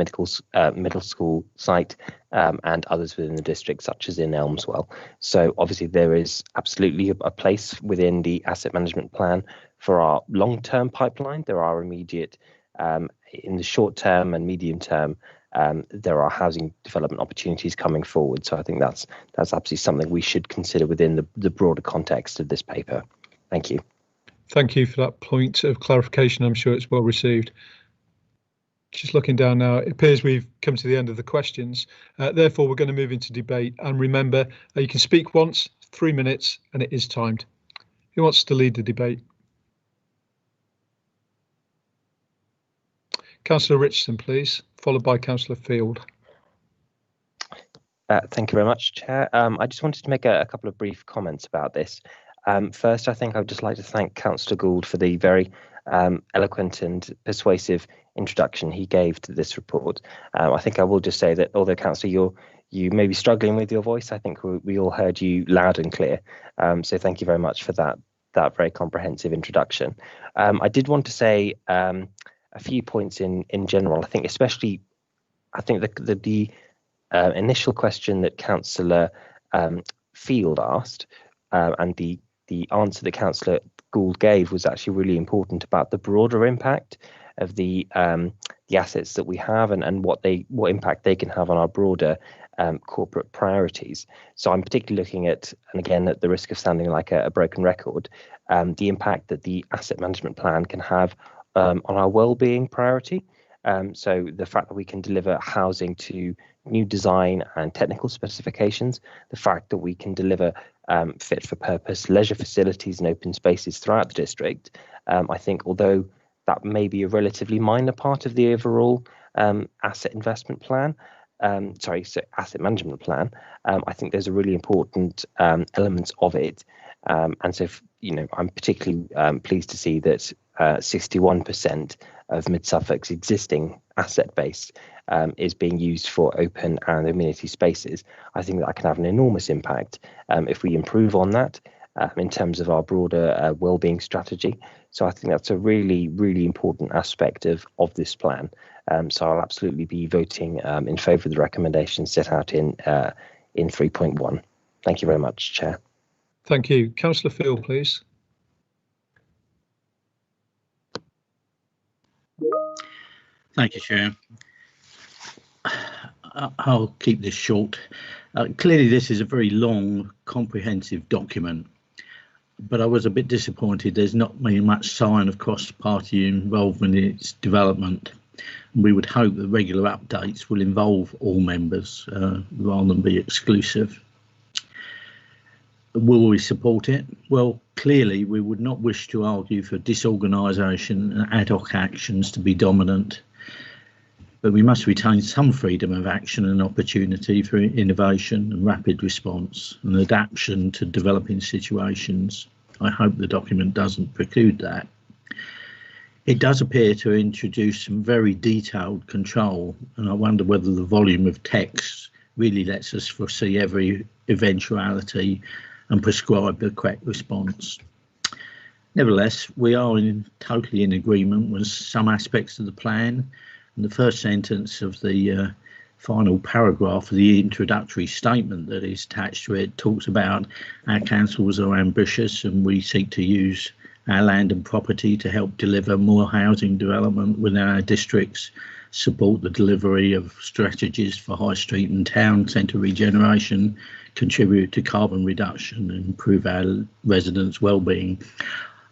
Middle School site, and others within the district, such as in Elmswell. So obviously there is absolutely a place within the asset management plan for our long-term pipeline. There are immediate, in the short term and medium term, there are housing development opportunities coming forward. So I think that's absolutely something we should consider within the broader context of this paper. Thank you. Thank you for that point of clarification. I'm sure it's well received. Just looking down now, it appears we've come to the end of the questions. Therefore, we're going to move into debate. And remember, you can speak once, 3 minutes, and it is timed. Who wants to lead the debate? Councillor Richardson, please, followed by Councillor Field. Thank you very much, Chair. I just wanted to make a couple of brief comments about this. First, I think I would just like to thank Councillor Gould for the very eloquent and persuasive introduction he gave to this report. I think I will just say that although, Councillor, you may be struggling with your voice. I think we all heard you loud and clear. So thank you very much for that very comprehensive introduction. I did want to say a few points in general. I think especially, the initial question that Councillor Field asked and the answer that Councillor Gould gave was actually really important about the broader impact of the assets that we have and what impact they can have on our broader corporate priorities. So I'm particularly looking at, and again at the risk of sounding like a broken record, the impact that the asset management plan can have on our well-being priority. So the fact that we can deliver housing to new design and technical specifications, the fact that we can deliver fit for purpose leisure facilities and open spaces throughout the district, I think although that may be a relatively minor part of the overall asset investment plan, asset management plan, I think there's a really important elements of it. And so, I'm particularly pleased to see that 61% of Mid Suffolk's existing asset base is being used for open and amenity spaces. I think that can have an enormous impact if we improve on that in terms of our broader wellbeing strategy. So I think that's a really, really important aspect of this plan. So I'll absolutely be voting in favour of the recommendations set out in 3.1. Thank you very much, Chair. Thank you. Councillor Field, please. Thank you, Chair. I'll keep this short. Clearly, this is a very long, comprehensive document, but I was a bit disappointed there's not been much sign of cross-party involvement in its development. We would hope that regular updates will involve all members rather than be exclusive. Will we support it? Well, clearly we would not wish to argue for disorganisation and ad hoc actions to be dominant, but we must retain some freedom of action and opportunity for innovation and rapid response and adaptation to developing situations. I hope the document doesn't preclude that. It does appear to introduce some very detailed control, and I wonder whether the volume of text really lets us foresee every eventuality and prescribe the correct response. Nevertheless, we are totally in agreement with some aspects of the plan, and the first sentence of the final paragraph of the introductory statement that is attached to it talks about our councils are ambitious and we seek to use our land and property to help deliver more housing development within our districts, support the delivery of strategies for high street and town centre regeneration, contribute to carbon reduction and improve our residents' well-being.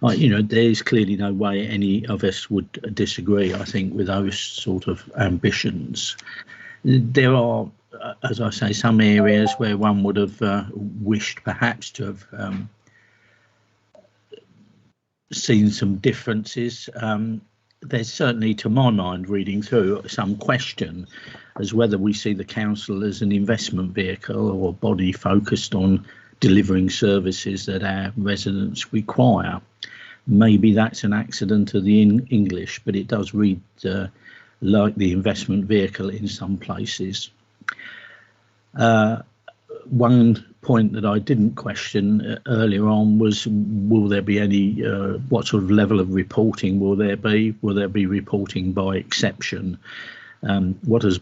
There's clearly no way any of us would disagree, I think, with those sort of ambitions. There are, as I say, some areas where one would have wished perhaps to have seen some differences. There's certainly, to my mind, reading through, some question as whether we see the council as an investment vehicle or a body focused on delivering services that our residents require. Maybe that's an accident of the English, but it does read like the investment vehicle in some places. One point that I didn't question earlier on was, will there be any, what sort of level of reporting will there be? Will there be reporting by exception? What has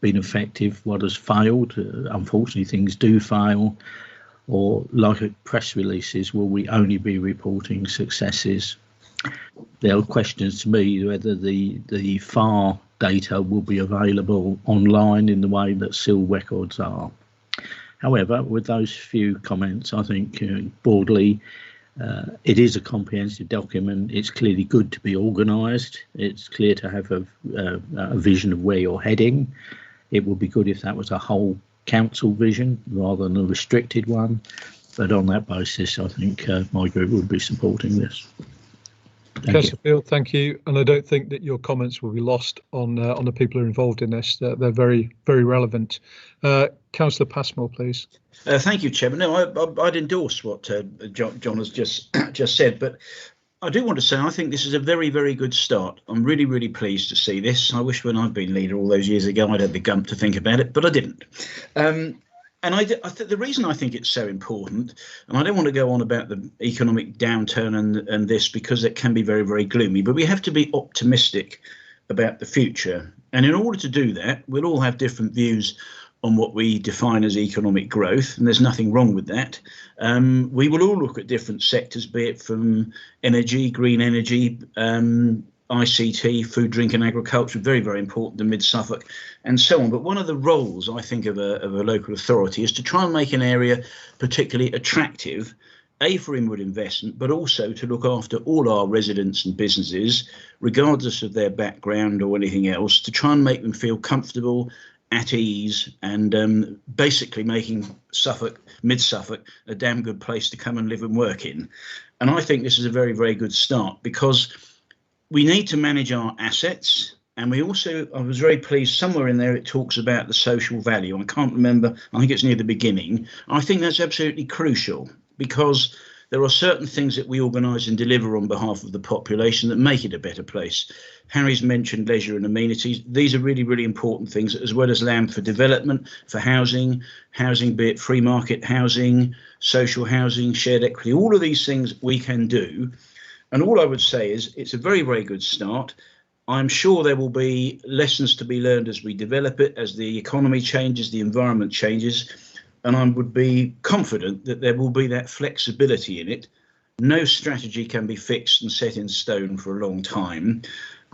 been effective? What has failed? Unfortunately, things do fail. Or like at press releases, will we only be reporting successes? There are questions to me whether the FAR data will be available online in the way that SIL records are. However, with those few comments, I think broadly it is a comprehensive document. It's clearly good to be organised. It's clear to have a vision of where you're heading. It would be good if that was a whole council vision rather than a restricted one. But on that basis, I think my group would be supporting this. Councillor Field, thank you. And I don't think that your comments will be lost on the people who are involved in this. They're very, very relevant. Councillor Passmore, please. Thank you, Chairman. No, I'd endorse what John has just said, but I do want to say I think this is a very, very good start. I'm really, really pleased to see this. I wish when I'd been leader all those years ago I'd had the gump to think about it, but I didn't. And I think the reason I think it's so important, and I don't want to go on about the economic downturn and this because it can be very, very gloomy, but we have to be optimistic about the future. And in order to do that, we'll all have different views on what we define as economic growth, and there's nothing wrong with that. We will all look at different sectors, be it from energy, green energy, ICT, food, drink and agriculture, very, very important to Mid-Suffolk and so on. But one of the roles, I think, of a local authority is to try and make an area particularly attractive, A, for inward investment, but also to look after all our residents and businesses, regardless of their background or anything else, to try and make them feel comfortable, at ease, and basically making Suffolk, Mid-Suffolk, a damn good place to come and live and work in. And I think this is a very, very good start because we need to manage our assets. And we also, I was very pleased, somewhere in there it talks about the social value. I can't remember, I think it's near the beginning. I think that's absolutely crucial because there are certain things that we organise and deliver on behalf of the population that make it a better place. Harry's mentioned leisure and amenities. These are really, really important things, as well as land for development, for housing, be it free market housing, social housing, shared equity, all of these things we can do. And all I would say is it's a very, very good start. I'm sure there will be lessons to be learned as we develop it, as the economy changes, the environment changes. And I would be confident that there will be that flexibility in it. No strategy can be fixed and set in stone for a long time.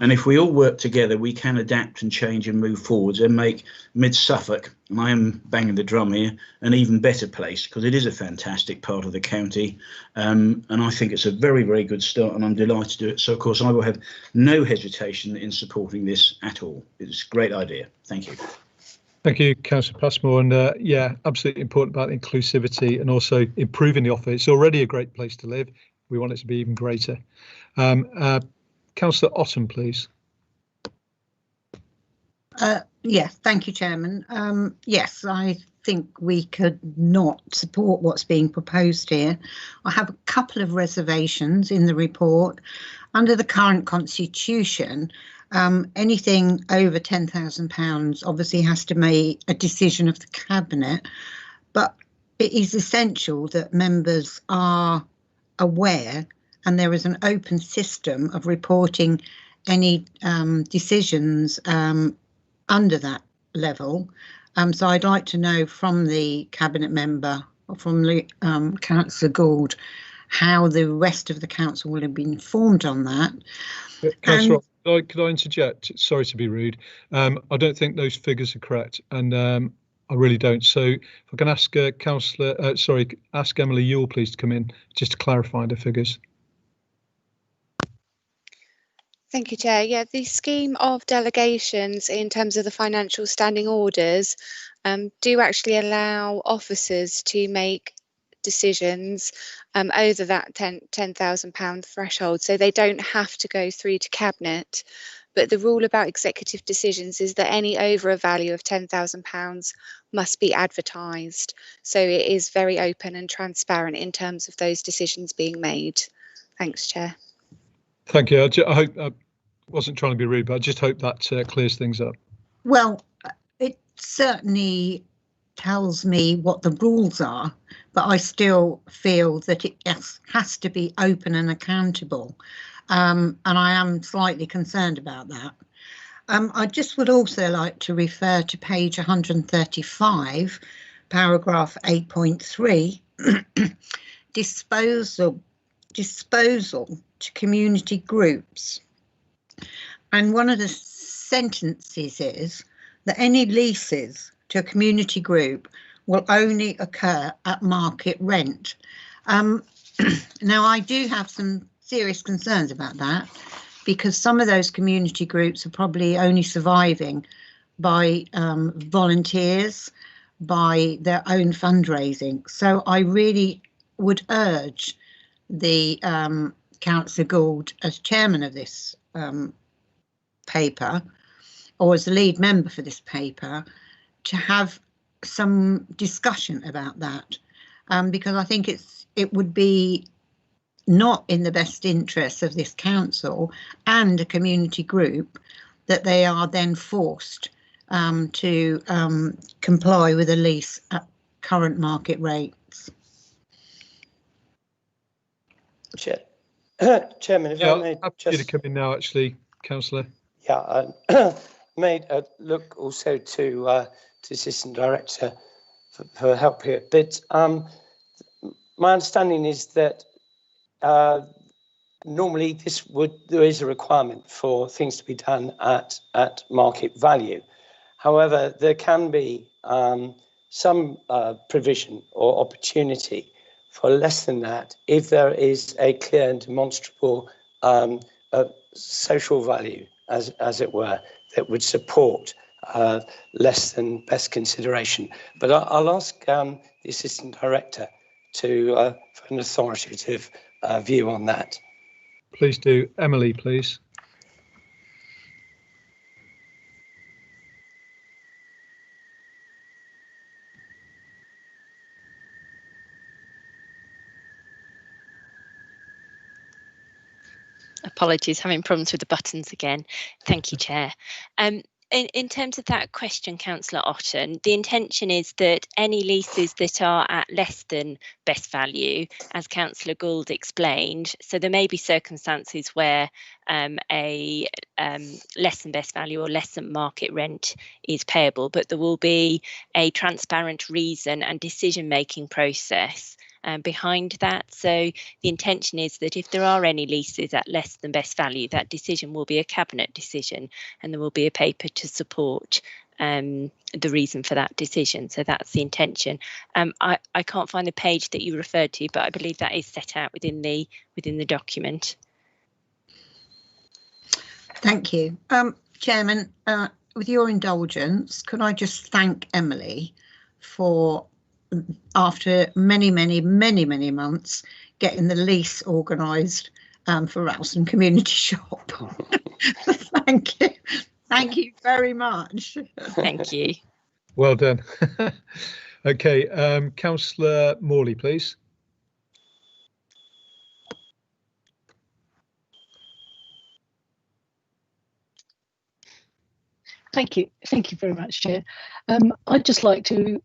And if we all work together, we can adapt and change and move forwards and make Mid-Suffolk, and I am banging the drum here, an even better place because it is a fantastic part of the county. And I think it's a very, very good start and I'm delighted to do it. So, of course, I will have no hesitation in supporting this at all. It's a great idea. Thank you. Thank you, Councillor Passmore. And yeah, absolutely important about inclusivity and also improving the office. It's already a great place to live. We want it to be even greater. Councillor Otten, please. Yes, thank you, Chairman. Yes, I think we could not support what's being proposed here. I have a couple of reservations in the report. Under the current constitution, anything over £10,000 obviously has to make a decision of the Cabinet, but it is essential that members are aware and there is an open system of reporting any decisions under that level. So I'd like to know from the Cabinet member or from the Councillor Gould how the rest of the council will have been informed on that. Councillor, could I interject? Sorry to be rude. I don't think those figures are correct, and I really don't. So if I can ask ask Emily Ewell, please, to come in just to clarify the figures. Thank you, Chair. Yeah, the scheme of delegations in terms of the financial standing orders do actually allow officers to make decisions over that £10,000 threshold, so they don't have to go through to Cabinet. But the rule about executive decisions is that any over a value of £10,000 must be advertised. So it is very open and transparent in terms of those decisions being made. Thanks, Chair. Thank you. I hope I wasn't trying to be rude, but I just hope that clears things up. Well, it certainly tells me what the rules are, but I still feel that it has to be open and accountable. And I am slightly concerned about that. I just would also like to refer to page 135, paragraph 8.3, disposal to community groups. And one of the sentences is that any leases to a community group will only occur at market rent. Now, I do have some serious concerns about that because some of those community groups are probably only surviving by volunteers, by their own fundraising. So I really would urge the Councillor Gould, as chairman of this paper, or as the lead member for this paper, to have some discussion about that, because I think it would be not in the best interest of this council and a community group, that they are then forced to comply with a lease at current market rates. Chairman, if I may just... to come in now, actually, Councillor. Yeah, I made a look also to Assistant Director for help here. But my understanding is that normally there is a requirement for things to be done at market value. However, there can be some provision or opportunity for less than that if there is a clear and demonstrable social value, as it were, that would support less than best consideration. But I'll ask the Assistant Director for an authoritative view on that. Please do. Emily, please. Apologies, having problems with the buttons again. Thank you, Chair. In terms of that question, Councillor Otten, the intention is that any leases that are at less than best value, as Councillor Gould explained, so there may be circumstances where a less than best value or less than market rent is payable, but there will be a transparent reason and decision-making process behind that. So the intention is that if there are any leases at less than best value, that decision will be a cabinet decision and there will be a paper to support the reason for that decision. So that's the intention. I can't find the page that you referred to, but I believe that is set out within the document. Thank you. Chairman, with your indulgence, could I just thank Emily for, after many months, getting the lease organised for Ralston Community Shop. Thank you very much. Thank you. Well done. Okay, Councillor Morley, please. Thank you very much, Chair. I'd just like to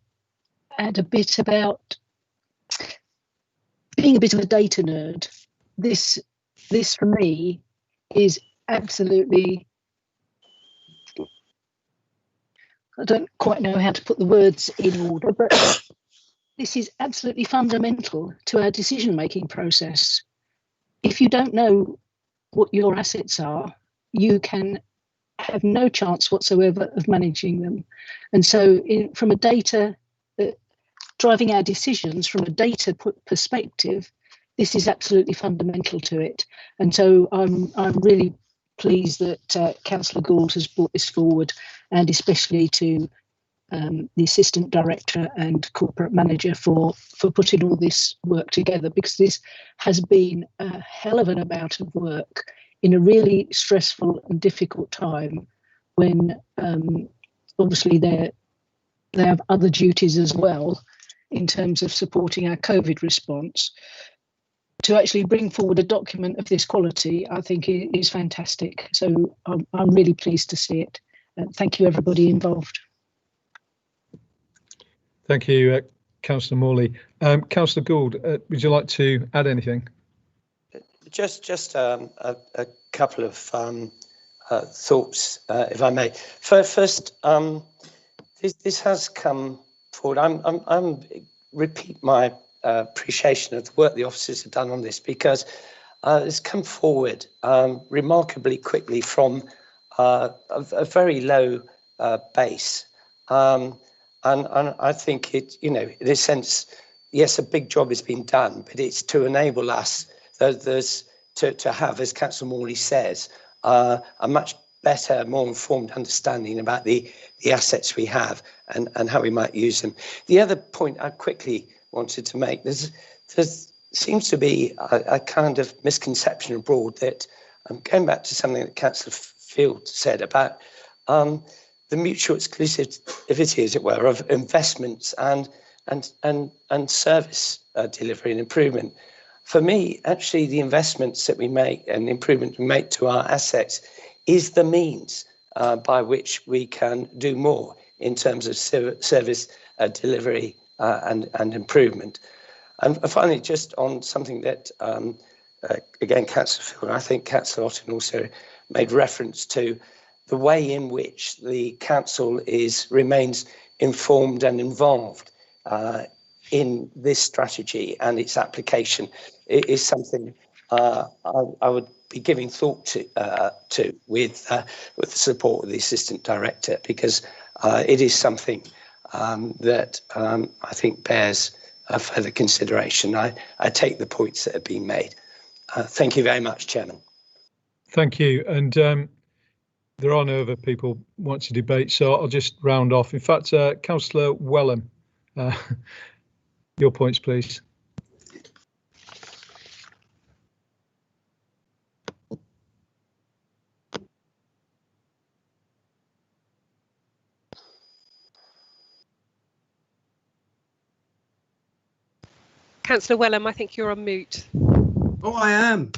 add a bit about being a bit of a data nerd. This for me is absolutely, I don't quite know how to put the words in order, but this is absolutely fundamental to our decision-making process. If you don't know what your assets are, you can have no chance whatsoever of managing them. And so from a data, driving our decisions from a data perspective, this is absolutely fundamental to it. And so I'm really pleased that Councillor Gould has brought this forward, and especially to the Assistant Director and Corporate Manager for putting all this work together, because this has been a hell of an amount of work in a really stressful and difficult time when obviously they have other duties as well in terms of supporting our COVID response. To actually bring forward a document of this quality, I think is fantastic. So I'm really pleased to see it. Thank you, everybody involved. Thank you, Councillor Morley. Councillor Gould, would you like to add anything? Just a couple of thoughts, if I may. First, this has come forward. I'm repeat my appreciation of the work the officers have done on this, because it's come forward remarkably quickly from a very low base. And I think it, in a sense, yes, a big job has been done, but it's to enable us to have, as Councillor Morley says, a much better, more informed understanding about the assets we have and how we might use them. The other point I quickly wanted to make, there seems to be a kind of misconception abroad that, going back to something that Councillor Field said about the mutual exclusivity, as it were, of investments and service delivery and improvement. For me, actually, the investments that we make and the improvements we make to our assets is the means by which we can do more in terms of service delivery and improvement. And finally, just on something that, again, Councillor Field, I think Councillor Otten also made reference to, the way in which the council remains informed and involved in this strategy and its application is something I would be giving thought to with the support of the Assistant Director, because it is something that I think bears further consideration. I take the points that have been made. Thank you very much, Chairman. Thank you. And there are no other people who want to debate, so I'll just round off. In fact, Councillor Wellham, your points, please. Councillor Wellham, I think you're on mute. Oh, I am.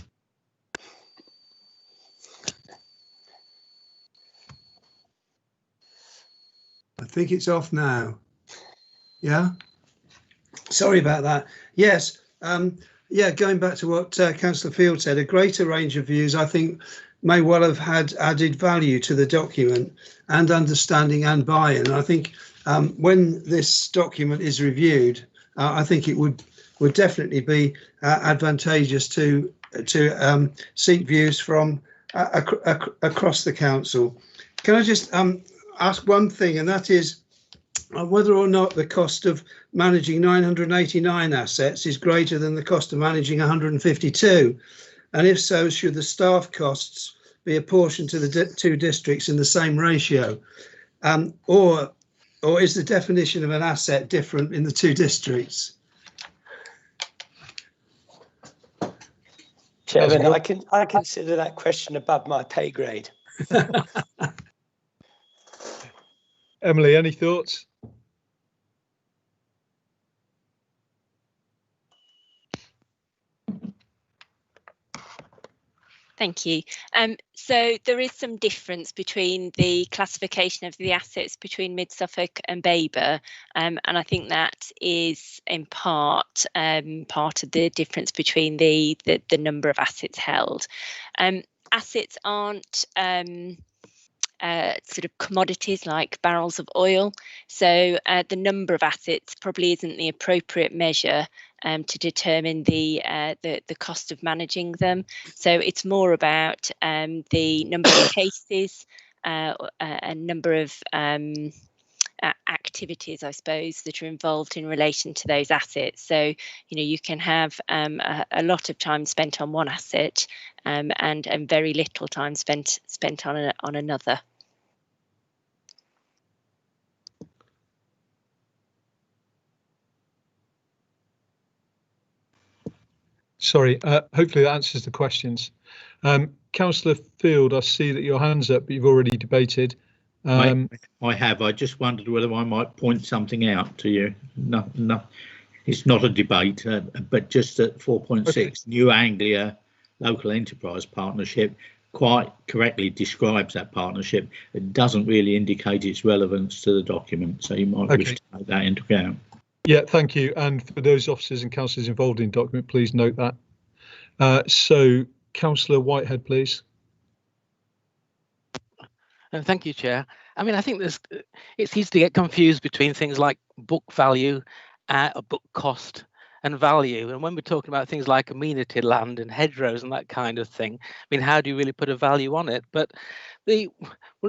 I think it's off now. Yeah. Sorry about that. Yes. Yeah, going back to what Councillor Field said, a greater range of views, I think, may well have had added value to the document and understanding and buy-in. I think when this document is reviewed, I think it would definitely be advantageous to seek views from across the council. Can I just ask one thing, and that is whether or not the cost of managing 989 assets is greater than the cost of managing 152, and if so, should the staff costs be apportioned to the two districts in the same ratio, or is the definition of an asset different in the two districts? Chairman, I consider that question above my pay grade. Emily, any thoughts? Thank you. So there is some difference between the classification of the assets between Mid Suffolk and Babergh, and I think that is in part of the difference between the number of assets held. Assets aren't sort of commodities like barrels of oil, so the number of assets probably isn't the appropriate measure to determine the cost of managing them. So it's more about the number of cases, a number of activities, I suppose, that are involved in relation to those assets. So, you know, you can have a lot of time spent on one asset and very little time spent on another. Sorry, hopefully that answers the questions. Councillor Field, I see that your hand's up, but you've already debated. I have. I just wondered whether I might point something out to you. No, it's not a debate, but just at 4.6, okay. New Anglia Local Enterprise Partnership quite correctly describes that partnership. It doesn't really indicate its relevance to the document, so you might wish to take that into account. Yeah, thank you. And for those officers and councillors involved in the document, please note that. So, Councillor Whitehead, please. Thank you, Chair. I mean, I think it's easy to get confused between things like book value, book cost and value. And when we're talking about things like amenity land and hedgerows and that kind of thing, I mean, how do you really put a value on it? But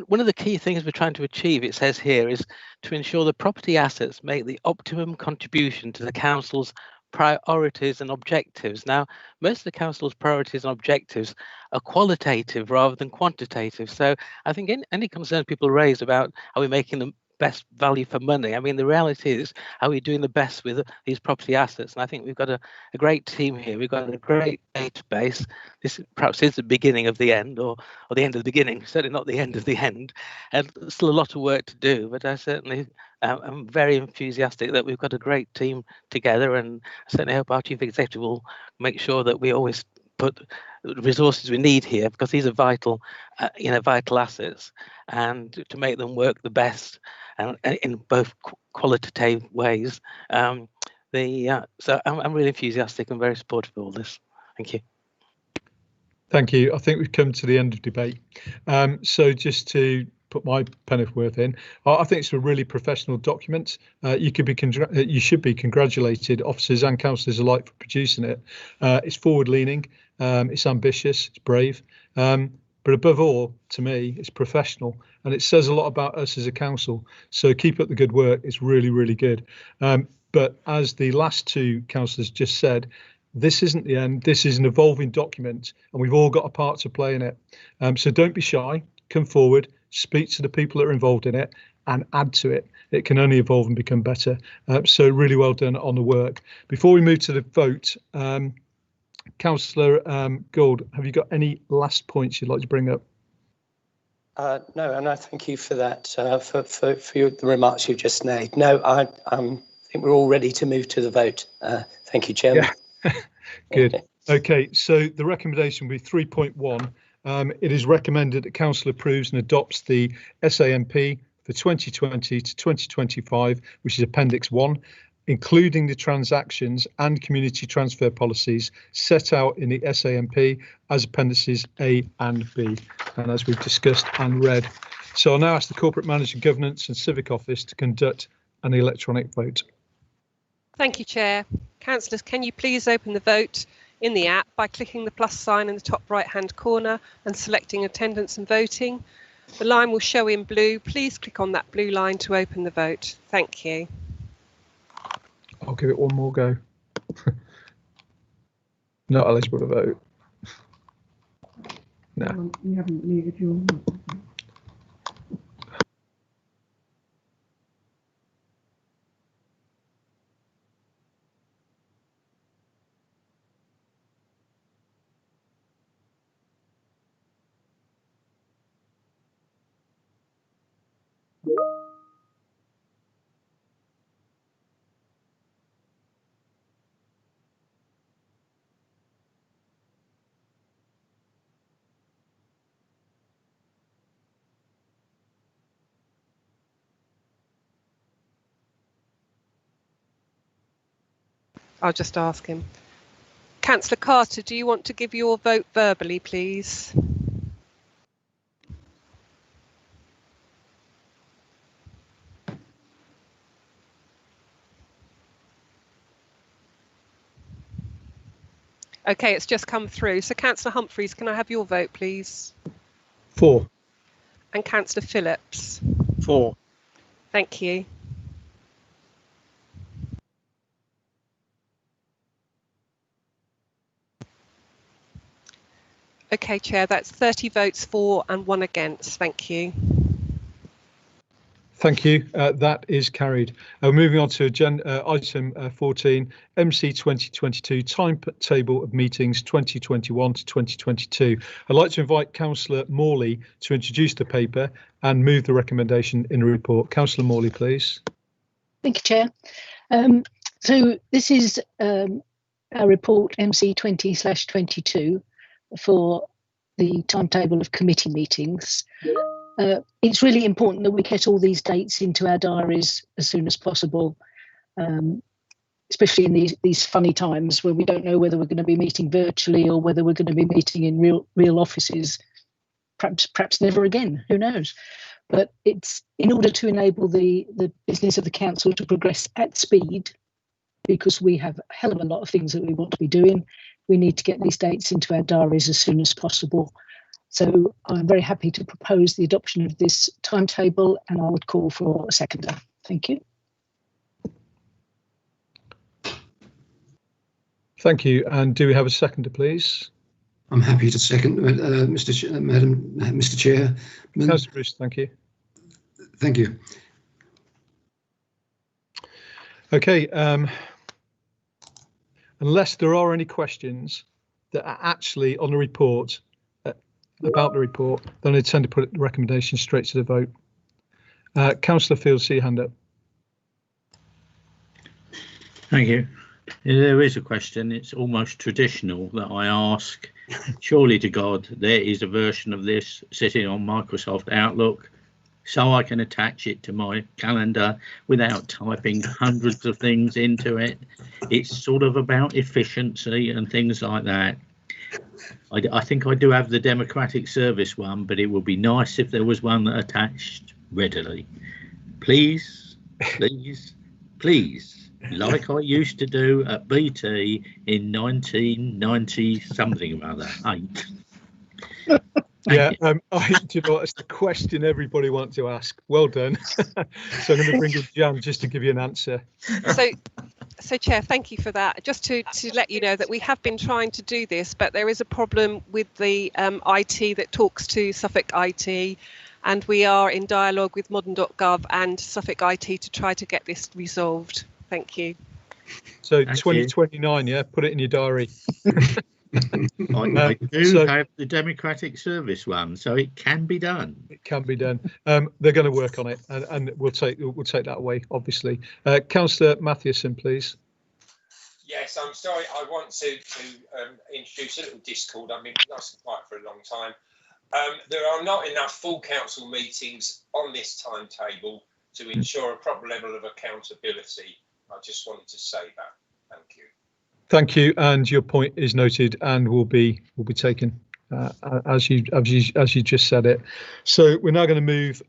one of the key things we're trying to achieve, it says here, is to ensure the property assets make the optimum contribution to the council's priorities and objectives. Now, most of the council's priorities and objectives are qualitative rather than quantitative. So I think any concerns people raise about are we making them best value for money. I mean, the reality is, are we doing the best with these property assets? And I think we've got a great team here. We've got a great database. This perhaps is the beginning of the end, or the end of the beginning, certainly not the end of the end. And there's still a lot of work to do, but I certainly am very enthusiastic that we've got a great team together, and I certainly hope our chief executive will make sure that we always put the resources we need here, because these are vital, vital assets, and to make them work the best and in both qualitative ways. So I'm really enthusiastic and very supportive of all this. Thank you. Thank you. I think we've come to the end of debate. So just to put my penn'orth in, I think it's a really professional document. You should be congratulated, officers and councillors alike, for producing it. It's forward-leaning, it's ambitious, it's brave, but above all, to me, it's professional, and it says a lot about us as a council. So keep up the good work. It's really, really good. But as the last two councillors just said, this isn't the end. This is an evolving document, and we've all got a part to play in it. So don't be shy. Come forward, speak to the people that are involved in it, and add to it. It can only evolve and become better. So really well done on the work. Before we move to the vote, Councillor Gould, have you got any last points you'd like to bring up? No, and I thank you for that, for the remarks you've just made. No, I think we're all ready to move to the vote. Thank you, Chairman. Yeah. Good. Okay, so the recommendation will be 3.1. It is recommended that Council approves and adopts the SAMP for 2020 to 2025, which is Appendix 1, including the transactions and community transfer policies set out in the SAMP as Appendices A and B, and as we've discussed and read. So I'll now ask the Corporate Manager Governance and Civic Office to conduct an electronic vote. Thank you, Chair. Councillors, can you please open the vote in the app by clicking the plus sign in the top right-hand corner and selecting attendance and voting? The line will show in blue. Please click on that blue line to open the vote. Thank you. I'll give it one more go. Not eligible to vote. No. You haven't needed your. I'll just ask him. Councillor Carter, do you want to give your vote verbally, please? Okay, it's just come through. So Councillor Humphreys, can I have your vote, please? 4. And Councillor Phillips? 4. Thank you. Okay, Chair, that's 30 votes for and 1 against. Thank you. Thank you. That is carried. Moving on to agenda, item 14, MC 2022 timetable of meetings 2021 to 2022. I'd like to invite Councillor Morley to introduce the paper and move the recommendation in the report. Councillor Morley, please. Thank you, Chair. So this is our report MC 20/22 for the timetable of committee meetings. It's really important that we get all these dates into our diaries as soon as possible, especially in these funny times where we don't know whether we're going to be meeting virtually or whether we're going to be meeting in real offices. Perhaps never again, who knows? But it's in order to enable the business of the council to progress at speed, because we have a hell of a lot of things that we want to be doing. We need to get these dates into our diaries as soon as possible. So I'm very happy to propose the adoption of this timetable, and I would call for a seconder. Thank you. Thank you. And do we have a seconder, please? I'm happy to second, Mr. Chair. Councillor Bruce, thank you. Thank you. Okay, unless there are any questions that are actually on the report, about the report, then I tend to put the recommendation straight to the vote. Councillor Field, see your hand up. Thank you. There is a question. It's almost traditional that I ask, surely to God, there is a version of this sitting on Microsoft Outlook so I can attach it to my calendar without typing hundreds of things into it. It's sort of about efficiency and things like that. I think I do have the democratic service one, but it would be nice if there was one that attached readily. Please, please, please, like I used to do at BT in 1990 something or other, 8. Yeah, do you know what? It's the question everybody wants to ask. Well done. So I'm going to bring in Jan just to give you an answer. So Chair, thank you for that. Just to let you know that we have been trying to do this, but there is a problem with the IT that talks to Suffolk IT, and we are in dialogue with modern.gov and Suffolk IT to try to get this resolved. Thank you. So 2029, yeah, put it in your diary. I do have the democratic service one, so it can be done. It can be done. They're going to work on it, and we'll take that away, obviously. Councillor Mathewson, please. Yes, I'm sorry. I want to introduce a little discord. I've been nice and quiet for a long time. There are not enough full council meetings on this timetable to ensure a proper level of accountability. I just wanted to say that. Thank you. Thank you, and your point is noted and will be taken as you just said it. So we're now going to move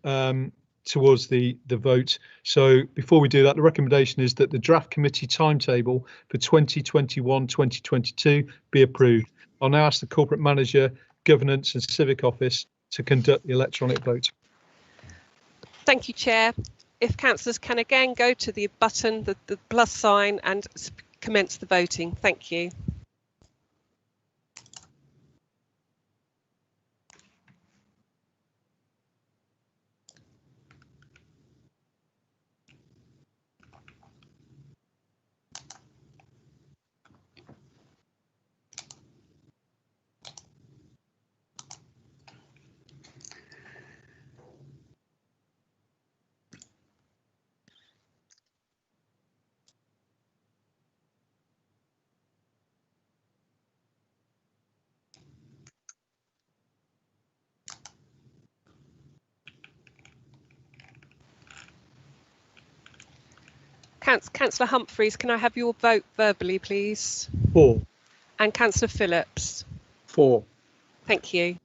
towards the vote. So before we do that, the recommendation is that the draft committee timetable for 2021-2022 be approved. I'll now ask the corporate manager, governance and civic office to conduct the electronic vote. Thank you, Chair. If councillors can again go to the button, the plus sign, and commence the voting. Thank you. Councillor Humphreys, can I have your vote verbally, please? 4. And Councillor Phillips? 4. Thank you.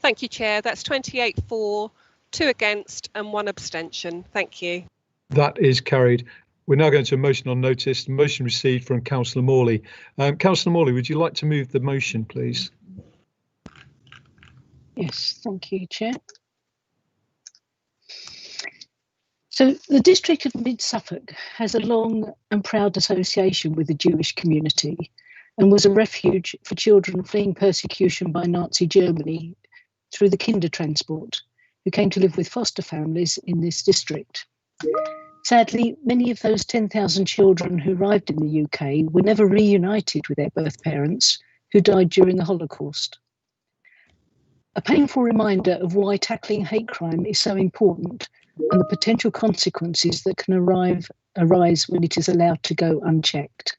Thank you, Chair. That's 28 for, 2 against and 1 abstention. Thank you. That is carried. We're now going to a motion on notice. The motion received from Councillor Morley. Councillor Morley, would you like to move the motion, please? Yes, thank you, Chair. So the district of Mid Suffolk has a long and proud association with the Jewish community and was a refuge for children fleeing persecution by Nazi Germany through the Kindertransport, who came to live with foster families in this district. Sadly, many of those 10,000 children who arrived in the UK were never reunited with their birth parents, who died during the Holocaust. A painful reminder of why tackling hate crime is so important and the potential consequences that can arise when it is allowed to go unchecked.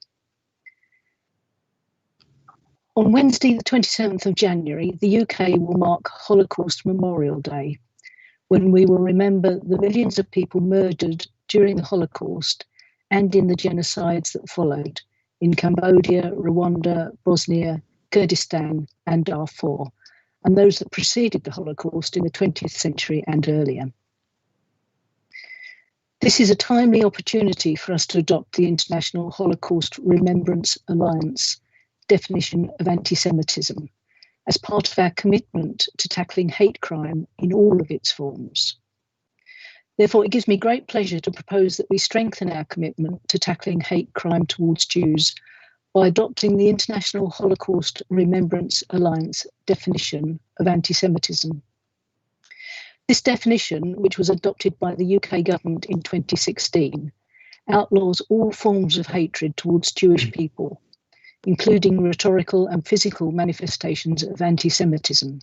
On Wednesday, the 27th of January, the UK will mark Holocaust Memorial Day, when we will remember the millions of people murdered during the Holocaust and in the genocides that followed in Cambodia, Rwanda, Bosnia, Kurdistan and Darfur, and those that preceded the Holocaust in the 20th century and earlier. This is a timely opportunity for us to adopt the International Holocaust Remembrance Alliance definition of anti-Semitism as part of our commitment to tackling hate crime in all of its forms. Therefore, it gives me great pleasure to propose that we strengthen our commitment to tackling hate crime towards Jews by adopting the International Holocaust Remembrance Alliance definition of anti-Semitism. This definition, which was adopted by the UK government in 2016, outlaws all forms of hatred towards Jewish people, including rhetorical and physical manifestations of anti-Semitism.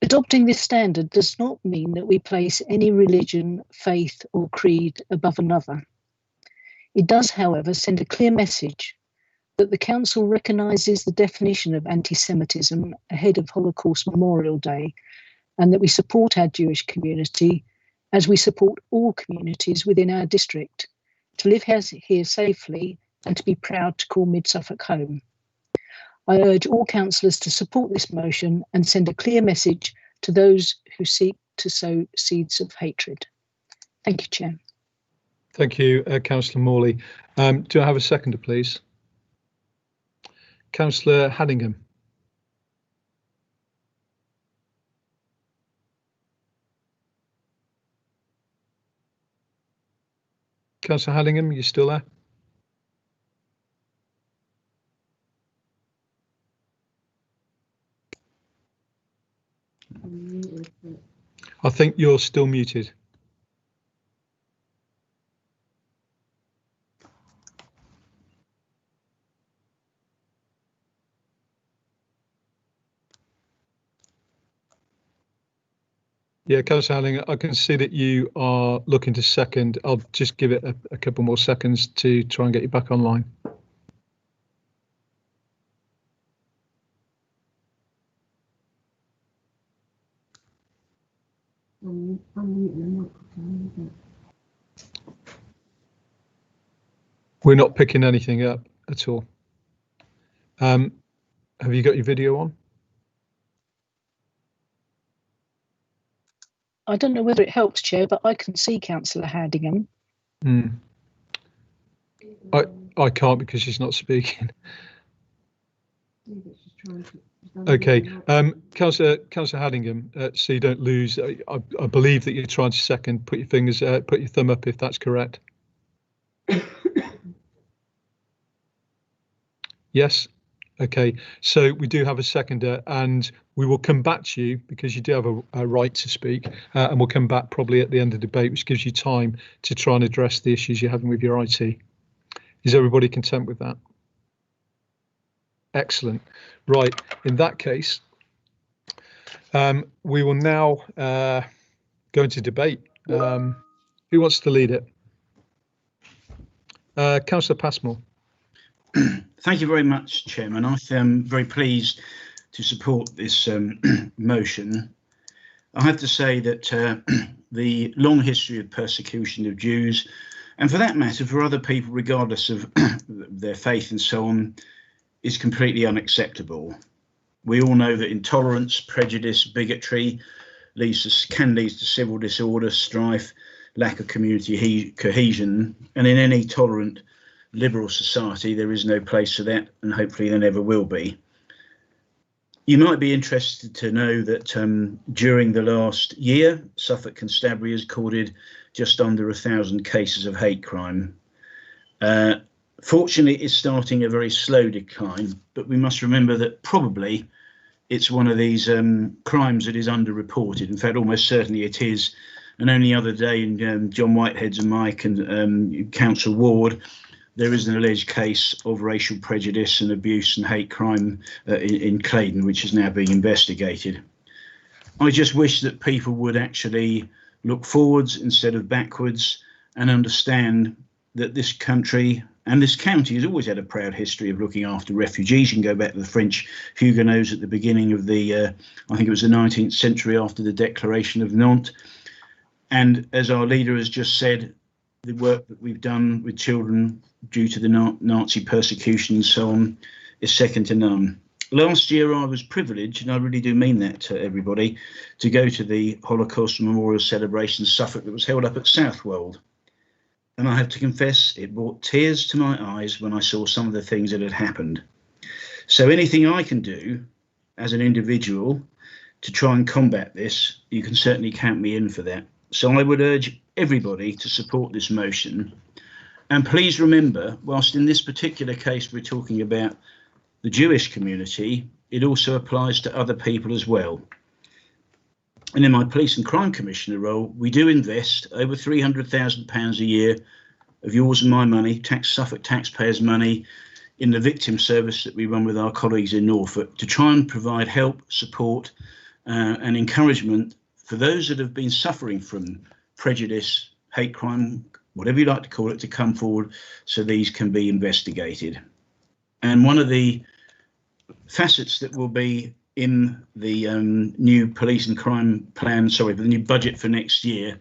Adopting this standard does not mean that we place any religion, faith, or creed above another. It does, however, send a clear message that the Council recognises the definition of anti-Semitism ahead of Holocaust Memorial Day, and that we support our Jewish community as we support all communities within our district to live here safely and to be proud to call Mid-Suffolk home. I urge all councillors to support this motion and send a clear message to those who seek to sow seeds of hatred. Thank you, Chair. Thank you, Councillor Morley. Do I have a seconder, please? Councillor Haddingham. Councillor Haddingham, are you still there? I think you're still muted. Yeah, Councillor Haddingham, I can see that you are looking to second. I'll just give it a couple more seconds to try and get you back online. We're not picking anything up at all. Have you got your video on? I don't know whether it helps, Chair, but I can see Councillor Haddingham. I can't because she's not speaking. Okay, Councillor Haddingham, so you don't lose. I believe that you're trying to second. Put your thumb up if that's correct. Yes. Okay, so we do have a seconder, and we will come back to you because you do have a right to speak, and we'll come back probably at the end of the debate, which gives you time to try and address the issues you're having with your IT. Is everybody content with that? Excellent. Right, in that case, we will now go into debate. Who wants to lead it? Councillor Passmore. Thank you very much, Chairman. I am very pleased to support this motion. I have to say that the long history of persecution of Jews, and for that matter, for other people, regardless of their faith and so on, is completely unacceptable. We all know that intolerance, prejudice, bigotry can lead to civil disorder, strife, lack of community cohesion, and in any tolerant liberal society there is no place for that, and hopefully there never will be. You might be interested to know that during the last year, Suffolk Constabulary has recorded just under 1,000 cases of hate crime. Fortunately, it's starting a very slow decline, but we must remember that probably it's one of these crimes that is underreported. In fact, almost certainly it is. And only the other day in John Whitehead's and Mike and Council Ward, there is an alleged case of racial prejudice and abuse and hate crime in Claydon, which is now being investigated. I just wish that people would actually look forwards instead of backwards and understand that this country and this county has always had a proud history of looking after refugees. You can go back to the French Huguenots at the beginning of the, I think it was the 19th century after the Declaration of Nantes. And as our leader has just said, the work that we've done with children due to the Nazi persecution and so on is second to none. Last year I was privileged, and I really do mean that to everybody, to go to the Holocaust Memorial Celebration in Suffolk that was held up at Southwold. And I have to confess, it brought tears to my eyes when I saw some of the things that had happened. So anything I can do as an individual to try and combat this, you can certainly count me in for that. So I would urge everybody to support this motion And please remember, whilst in this particular case we're talking about the Jewish community, it also applies to other people as well. And in my Police and Crime Commissioner role, we do invest over £300,000 a year of yours and my money, Suffolk taxpayers' money, in the victim service that we run with our colleagues in Norfolk to try and provide help, support and encouragement for those that have been suffering from prejudice, hate crime, whatever you like to call it, to come forward so these can be investigated. And one of the facets that will be in the new police and crime plan, the new budget for next year,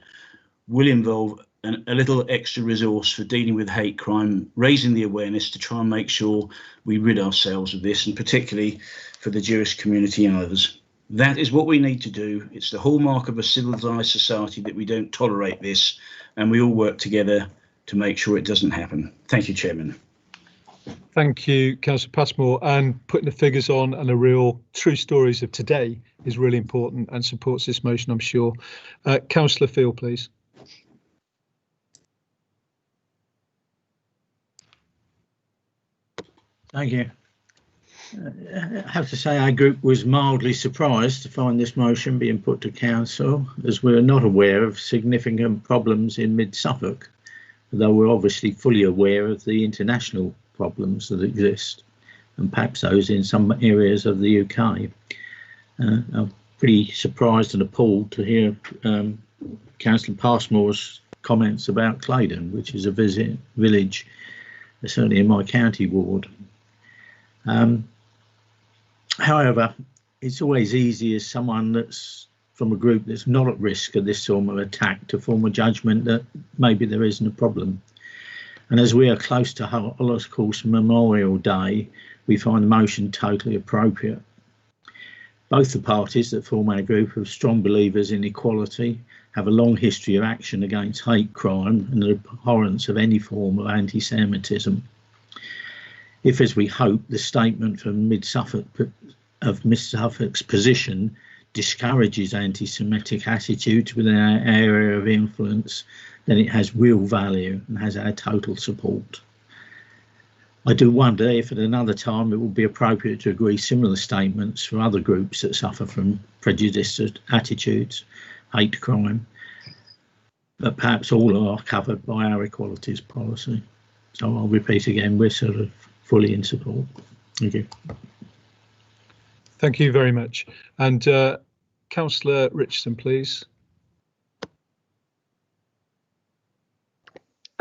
will involve a little extra resource for dealing with hate crime, raising the awareness to try and make sure we rid ourselves of this, and particularly for the Jewish community and others. That is what we need to do. It's the hallmark of a civilised society that we don't tolerate this, and we all work together to make sure it doesn't happen. Thank you, Chairman. Thank you, Councillor Passmore. And putting the figures on and the real true stories of today is really important and supports this motion, I'm sure. Councillor Field, please. Thank you. I have to say our group was mildly surprised to find this motion being put to council, as we're not aware of significant problems in mid-Suffolk, though we're obviously fully aware of the international problems that exist, and perhaps those in some areas of the UK. I'm pretty surprised and appalled to hear Councillor Passmore's comments about Claydon, which is a village, certainly in my county ward. However, it's always easy as someone that's from a group that's not at risk of this sort of attack to form a judgment that maybe there isn't a problem. And as we are close to Holocaust Memorial Day, we find the motion totally appropriate. Both the parties that form our group are strong believers in equality, have a long history of action against hate crime and the abhorrence of any form of anti-Semitism. If, as we hope, the statement from Mid-Suffolk's position discourages anti-Semitic attitudes within our area of influence, then it has real value and has our total support. I do wonder if at another time it would be appropriate to agree similar statements for other groups that suffer from prejudiced attitudes, hate crime, but perhaps all are covered by our equalities policy. So I'll repeat again, we're sort of fully in support. Thank you. Thank you very much. And Councillor Richardson, please.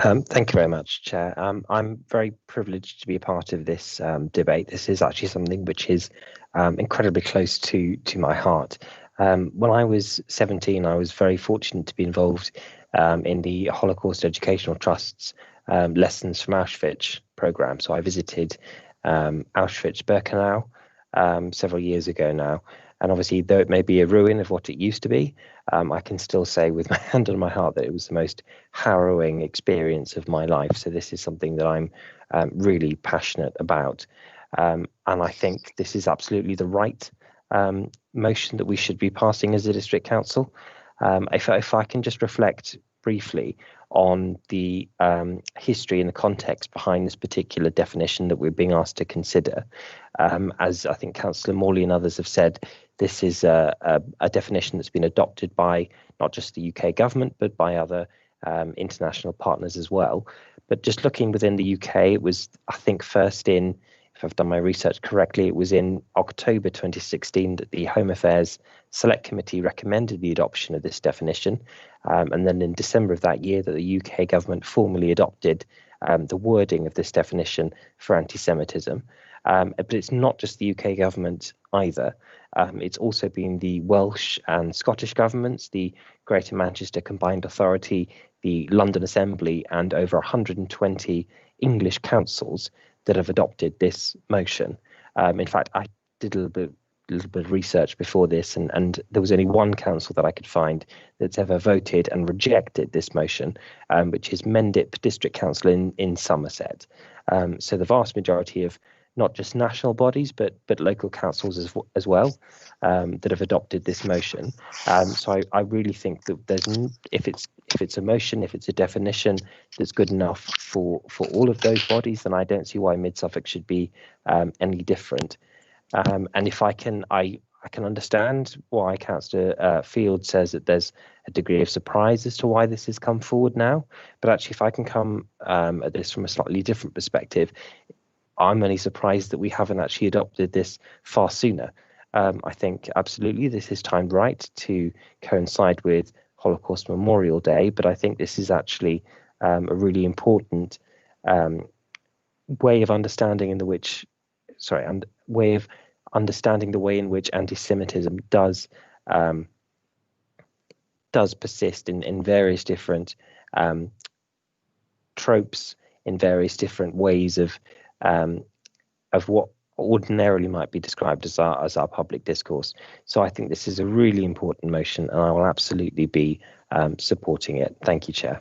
Thank you very much, Chair. I'm very privileged to be a part of this debate. This is actually something which is incredibly close to my heart. When I was 17, I was very fortunate to be involved in the Holocaust Educational Trust's Lessons from Auschwitz programme. So I visited Auschwitz-Birkenau several years ago now. And obviously, though it may be a ruin of what it used to be, I can still say with my hand on my heart that it was the most harrowing experience of my life. So this is something that I'm really passionate about. And I think this is absolutely the right motion that we should be passing as a district council. If I can just reflect briefly on the history and the context behind this particular definition that we're being asked to consider. As I think Councillor Morley and others have said, this is a definition that's been adopted by not just the UK government, but by other international partners as well. But just looking within the UK, it was, I think, first in, if I've done my research correctly, it was in October 2016 that the Home Affairs Select Committee recommended the adoption of this definition. And then in December of that year that the UK government formally adopted the wording of this definition for anti-Semitism. But it's not just the UK government either. It's also been the Welsh and Scottish governments, the Greater Manchester Combined Authority, the London Assembly, and over 120 English councils that have adopted this motion. In fact, I did a little bit little bit of research before this, and there was only one council that I could find that's ever voted and rejected this motion, which is Mendip District Council in Somerset. So the vast majority of not just national bodies but local councils as well that have adopted this motion. So I really think that if it's a motion, if it's a definition that's good enough for all of those bodies, then I don't see why Mid Suffolk should be any different. And if I can understand why Councillor Field says that there's a degree of surprise as to why this has come forward now. But actually, if I can come at this from a slightly different perspective, I'm only surprised that we haven't actually adopted this far sooner. I think absolutely this is timed right to coincide with Holocaust Memorial Day, but I think this is actually a really important way of understanding the way in which anti-Semitism does persist in various different tropes, in various different ways of what ordinarily might be described as our public discourse. So I think this is a really important motion, and I will absolutely be supporting it. Thank you, Chair.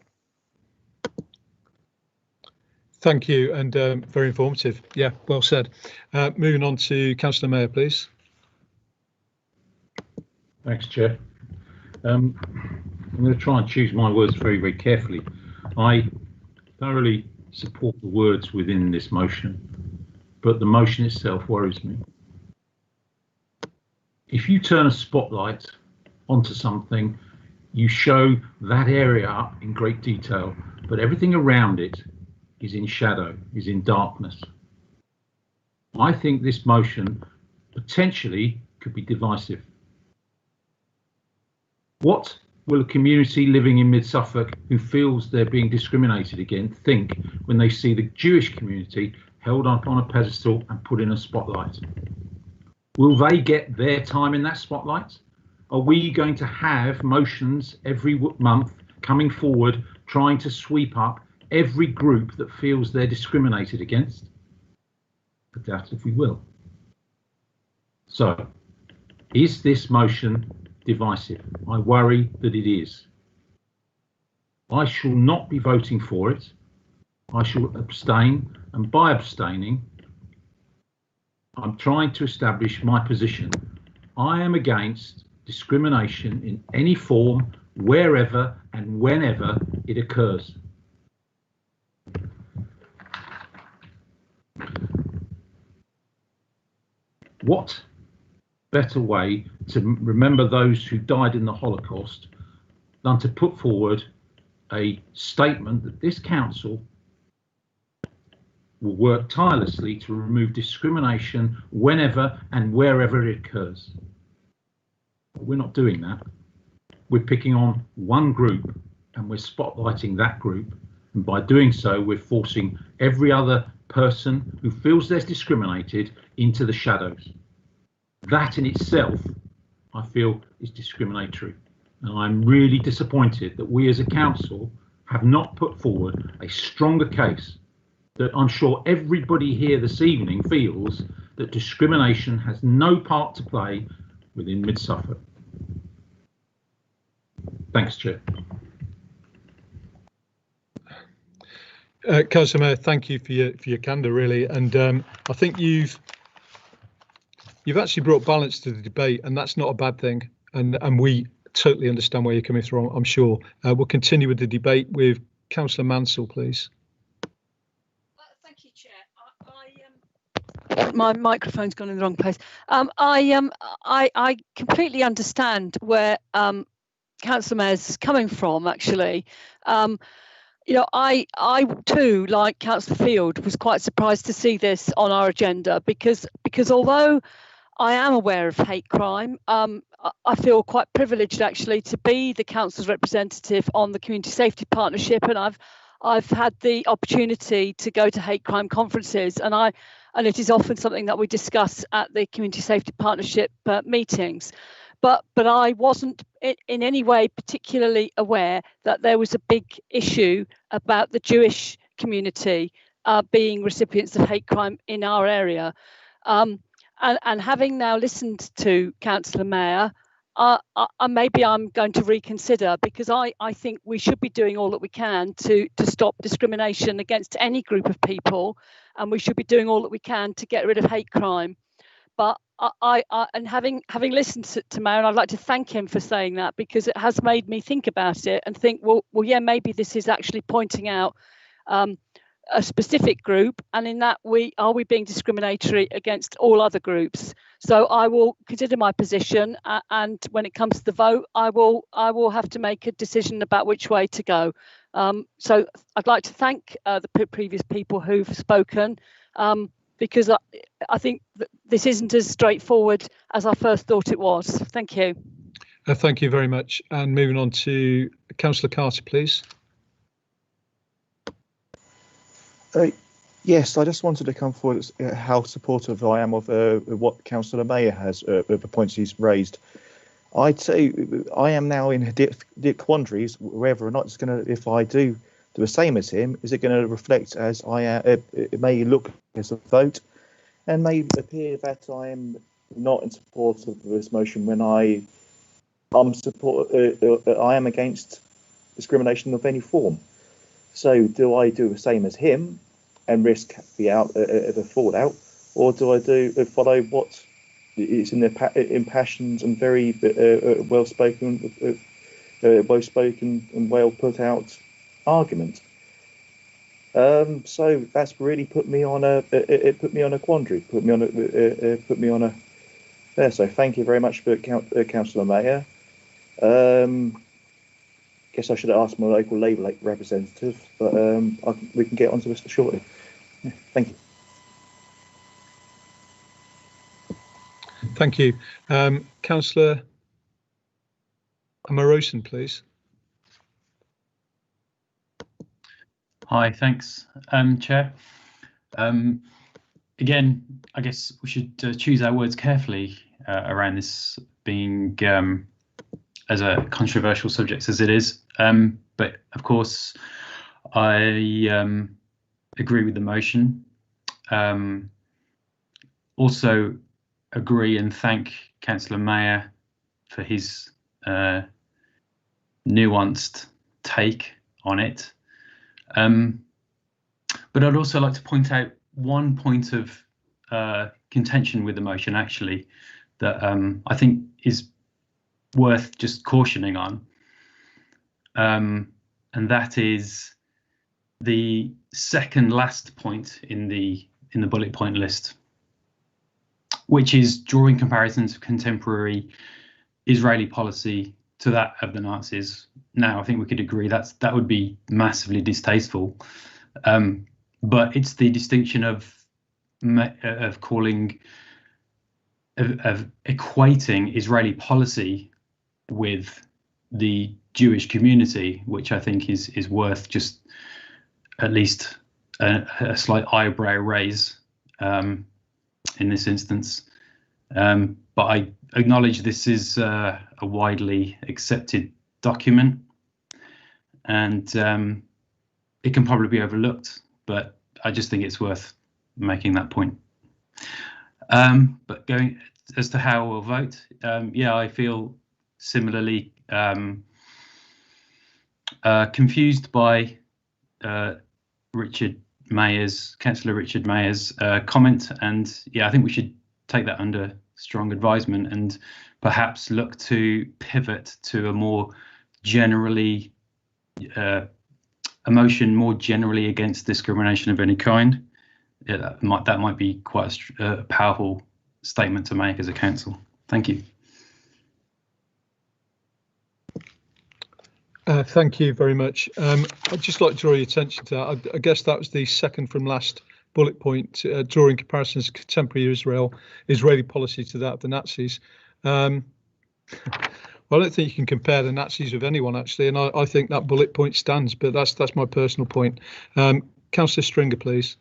Thank you, and very informative. Yeah, well said. Moving on to Councillor Mayor, please. Thanks, Chair. I'm going to try and choose my words very, very carefully. I thoroughly support the words within this motion, but the motion itself worries me. If you turn a spotlight onto something, you show that area up in great detail, but everything around it is in shadow, is in darkness. I think this motion potentially could be divisive. What will a community living in Mid Suffolk who feels they're being discriminated against think when they see the Jewish community held up on a pedestal and put in a spotlight? Will they get their time in that spotlight? Are we going to have motions every month coming forward trying to sweep up every group that feels they're discriminated against? I doubt if we will. So, is this motion divisive? I worry that it is. I shall not be voting for it. I shall abstain, and by abstaining, I'm trying to establish my position. I am against discrimination in any form, wherever and whenever it occurs. What better way to remember those who died in the Holocaust than to put forward a statement that this council will work tirelessly to remove discrimination whenever and wherever it occurs. But we're not doing that. We're picking on one group and we're spotlighting that group, and by doing so we're forcing every other person who feels they're discriminated into the shadows. That in itself, I feel, is discriminatory, and I'm really disappointed that we as a council have not put forward a stronger case that I'm sure everybody here this evening feels that discrimination has no part to play within Mid Suffolk. Thanks, Chair. Councillor Mayor, thank you for your candour, really, and I think you've actually brought balance to the debate, and that's not a bad thing. And we totally understand where you're coming from, I'm sure. We'll continue with the debate with Councillor Mansell, please. Thank you, Chair. My microphone's gone in the wrong place. I completely understand where Councillor Mayor's coming from, actually. You know, I too, like Councillor Field, was quite surprised to see this on our agenda because although I am aware of hate crime, I feel quite privileged actually to be the council's representative on the Community Safety Partnership, and I've had the opportunity to go to hate crime conferences, and it is often something that we discuss at the Community Safety Partnership meetings. But I wasn't in any way particularly aware that there was a big issue about the Jewish community being recipients of hate crime in our area. and having now listened to Councillor Mayer, maybe I'm going to reconsider, because I think we should be doing all that we can to stop discrimination against any group of people, and we should be doing all that we can to get rid of hate crime. But and having listened to Mayor, and I'd like to thank him for saying that, because it has made me think about it and think, well, yeah, maybe this is actually pointing out a specific group, and in that are we being discriminatory against all other groups? So I will consider my position, and when it comes to the vote, I will have to make a decision about which way to go. So I'd like to thank the previous people who've spoken, because I think that this isn't as straightforward as I first thought it was. Thank you. Thank you very much. And moving on to Councillor Carter, please. Yes, I just wanted to come forward how supportive I am of what Councillor Mayer has, the points he's raised. I'd say I am now in deep quandaries whether or not it's going to, if I do the same as him, is it going to reflect as I am, it may look as a vote, and may appear that I am not in support of this motion when I am against discrimination of any form. So do I do the same as him and risk the fallout, or do I follow what is in the impassioned and very well spoken and well put out argument? So that's really put me on a quandary, put me on a there. So thank you very much for Councillor Mayer. Guess I should have asked my local Labour representative, but we can get onto this shortly. Yeah, thank you. Thank you. Councillor Amarosin, please. Hi, thanks, Chair. Again, I guess we should choose our words carefully around this being as a controversial subject as it is. But of course, I agree with the motion. Also agree and thank Councillor Mayer for his nuanced take on it. But I'd also like to point out one point of contention with the motion, actually, that I think is worth just cautioning on, and that is the second last point in the bullet point list, which is drawing comparisons of contemporary Israeli policy to that of the Nazis. Now, I think we could agree that would be massively distasteful, but it's the distinction of equating Israeli policy with the Jewish community, which I think is worth just at least a slight eyebrow raise in this instance. But I acknowledge this is a widely accepted document, and it can probably be overlooked, but I just think it's worth making that point. But going as to how we'll vote, yeah, I feel similarly confused by Councillor Richard Mayer's comment, and yeah, I think we should take that under strong advisement and perhaps look to pivot to a more generally a motion more generally against discrimination of any kind. Yeah, that might be quite a powerful statement to make as a council. Thank you. Thank you very much. I'd just like to draw your attention to that. I guess that was the second from last bullet point, drawing comparisons of contemporary Israeli policy to that of the Nazis. Well, I don't think you can compare the Nazis with anyone, actually, and I think that bullet point stands, but that's my personal point. Councillor Stringer, please.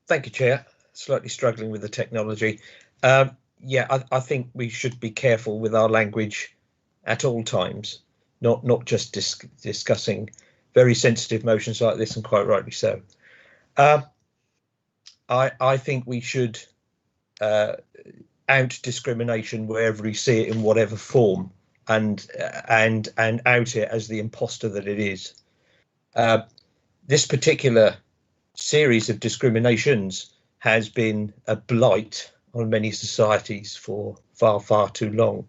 Thank you, Chair. Slightly struggling with the technology. Yeah, I think we should be careful with our language at all times, not just discussing very sensitive motions like this, and quite rightly so. I think we should out discrimination wherever we see it in whatever form, and out it as the imposter that it is. This particular series of discriminations has been a blight on many societies for far too long,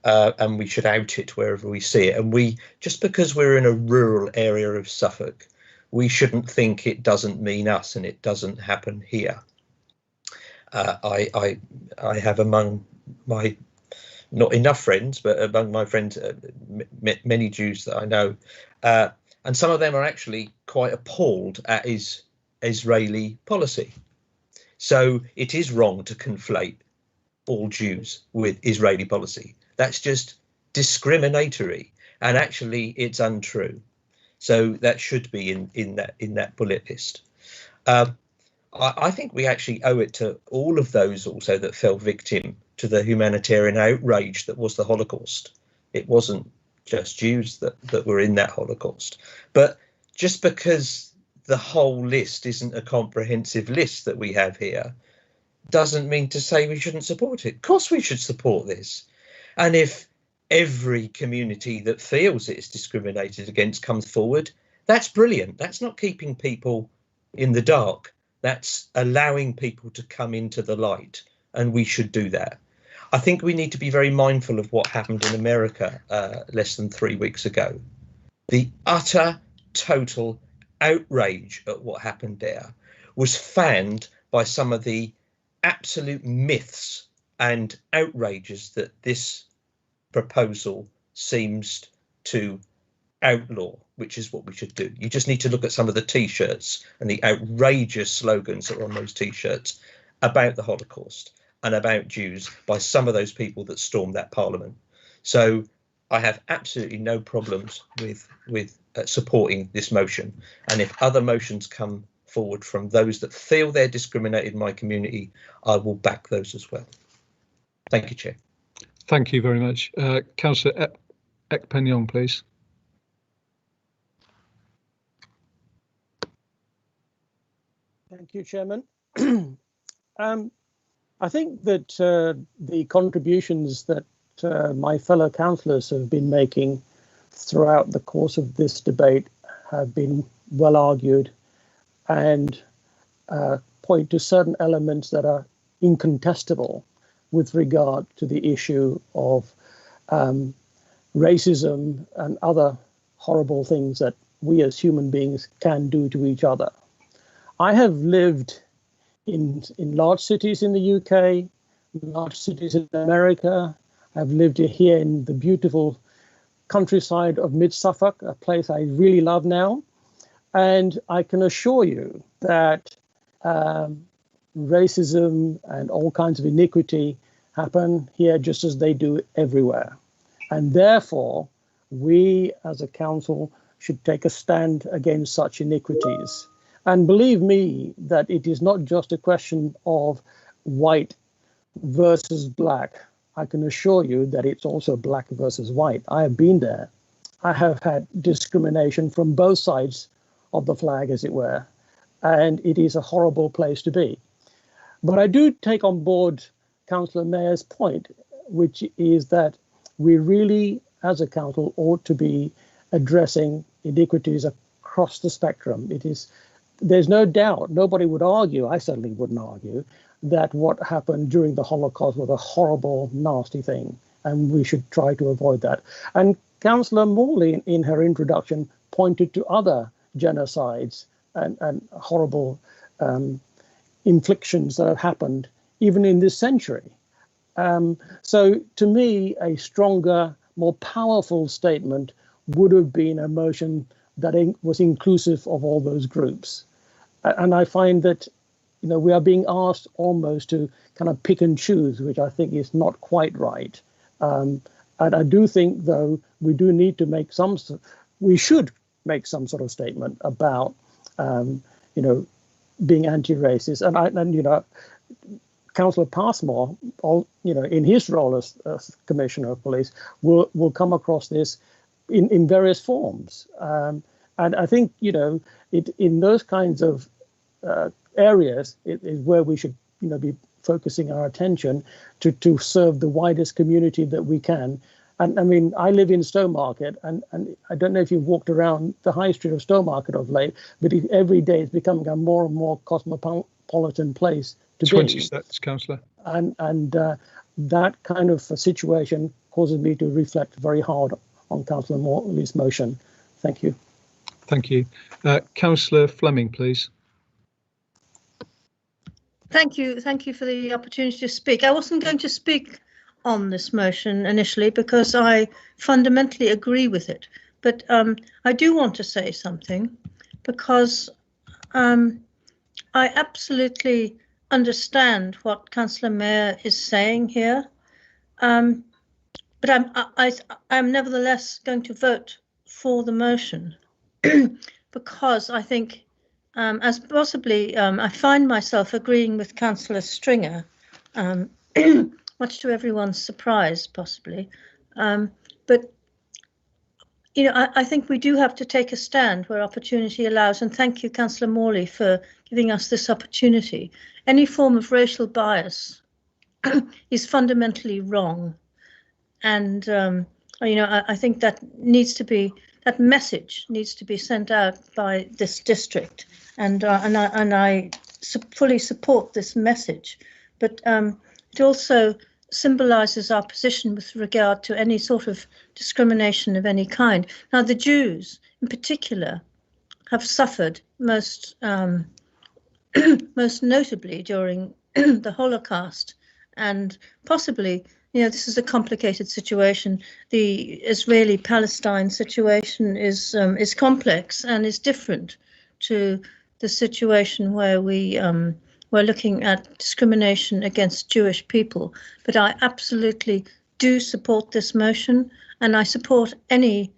and we should out it wherever we see it. And we, just because we're in a rural area of Suffolk, we shouldn't think it doesn't mean us and it doesn't happen here. I have among my, not enough friends, but among my friends, many Jews that I know, and some of them are actually quite appalled at Israeli policy. So it is wrong to conflate all Jews with Israeli policy. That's just discriminatory, and actually it's untrue. So that should be in that bullet list. I think we actually owe it to all of those also that fell victim to the humanitarian outrage that was the Holocaust. It wasn't just Jews that were in that Holocaust. But just because the whole list isn't a comprehensive list that we have here doesn't mean to say we shouldn't support it. Of course we should support this. And if every community that feels it's discriminated against comes forward, that's brilliant. That's not keeping people in the dark. That's allowing people to come into the light, and we should do that. I think we need to be very mindful of what happened in America less than 3 weeks ago. The utter, total outrage at what happened there was fanned by some of the absolute myths and outrages that this proposal seems to outlaw, which is what we should do. You just need to look at some of the T-shirts and the outrageous slogans that are on those T-shirts about the Holocaust and about Jews by some of those people that stormed that parliament. So I have absolutely no problems with supporting this motion. And if other motions come forward from those that feel they're discriminated in my community, I will back those as well. Thank you, Chair. Thank you very much. Councillor Ekpenyong, please. Thank you, Chairman. I think that the contributions that my fellow councillors have been making throughout the course of this debate have been well argued and point to certain elements that are incontestable with regard to the issue of racism and other horrible things that we as human beings can do to each other. I have lived in large cities in the UK, large cities in America. I've lived here in the beautiful countryside of Mid Suffolk, a place I really love now. And I can assure you that racism and all kinds of iniquity happen here just as they do everywhere. And therefore, we as a council should take a stand against such iniquities. And believe me that it is not just a question of white versus black. I can assure you that it's also black versus white. I have been there. I have had discrimination from both sides of the flag, as it were, and it is a horrible place to be. But I do take on board Councillor Mayer's point, which is that we really, as a council, ought to be addressing iniquities across the spectrum. There's no doubt, nobody would argue, I certainly wouldn't argue, that what happened during the Holocaust was a horrible, nasty thing, and we should try to avoid that. And Councillor Morley, in her introduction, pointed to other genocides and horrible inflictions that have happened even in this century. So to me, a stronger, more powerful statement would have been a motion that was inclusive of all those groups. And I find that, we are being asked almost to kind of pick and choose, which I think is not quite right. And I do think, though, we should make some sort of statement about, being anti-racist. And Councillor Passmore, in his role as Commissioner of Police, will come across this in various forms. And I think, in those kinds of areas is where we should, be focusing our attention to serve the widest community that we can. And I mean, I live in Stowmarket, and I don't know if you've walked around the high street of Stowmarket of late, but every day it's becoming a more and more cosmopolitan place to 20 be. seconds, councillor. And that kind of a situation causes me to reflect very hard on Councillor Morley's motion. Thank you. Thank you. Councillor Fleming, please. Thank you for the opportunity to speak. I wasn't going to speak on this motion initially because I fundamentally agree with it, but I do want to say something because I absolutely understand what Councillor Mayer is saying here, but I'm nevertheless going to vote for the motion because I think, as possibly, I find myself agreeing with Councillor Stringer, much to everyone's surprise, possibly. But, I think we do have to take a stand where opportunity allows, and thank you, Councillor Morley, for giving us this opportunity. Any form of racial bias is fundamentally wrong. And, I think that that message needs to be sent out by this district. And I fully support this message. But it also symbolises our position with regard to any sort of discrimination of any kind. Now, the Jews, in particular, have suffered most notably during the Holocaust, and possibly, this is a complicated situation. The Israeli-Palestine situation is complex and is different to the situation where we're looking at discrimination against Jewish people. But I absolutely do support this motion, and I support any